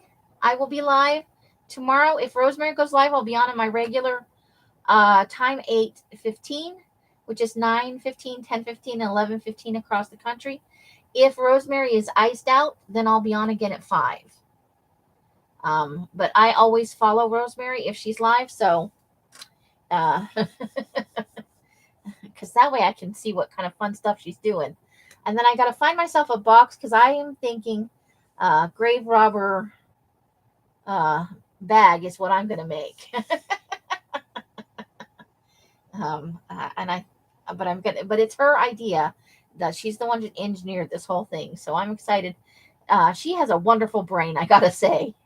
I will be live tomorrow. If Rosemary goes live, I'll be on at my regular time, 8:15, which is 9:15, 10:15, 11:15 across the country. If Rosemary is iced out, then I'll be on again at 5. But I always follow Rosemary if she's live, so because that way I can see what kind of fun stuff she's doing. And then I got to find myself a box because I am thinking grave robber bag is what I'm going to make. But it's her idea. That she's the one that engineered this whole thing, so I'm excited. She has a wonderful brain, I gotta say.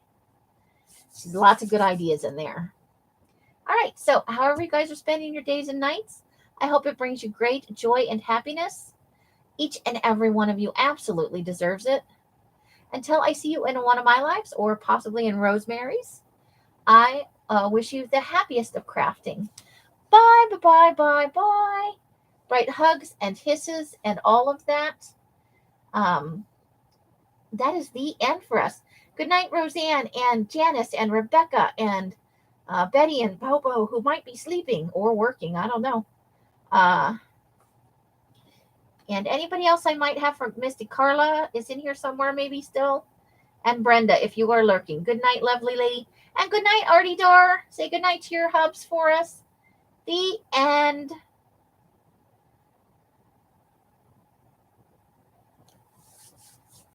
She's lots of good ideas in there. All right, so however you guys are spending your days and nights, I hope it brings you great joy and happiness. Each and every one of you absolutely deserves it. Until I see you in one of my lives, or possibly in Rosemary's, I wish you the happiest of crafting. Bye, bye, bye, bye. Bright hugs and hisses and all of that. That is the end for us. Good night, Roseanne and Janice and Rebecca and Betty and Bobo, who might be sleeping or working. I don't know. And anybody else I might have from Misty. Carla is in here somewhere, maybe still. And Brenda, if you are lurking. Good night, lovely lady. And good night, Artie Door. Say good night to your hubs for us. The end.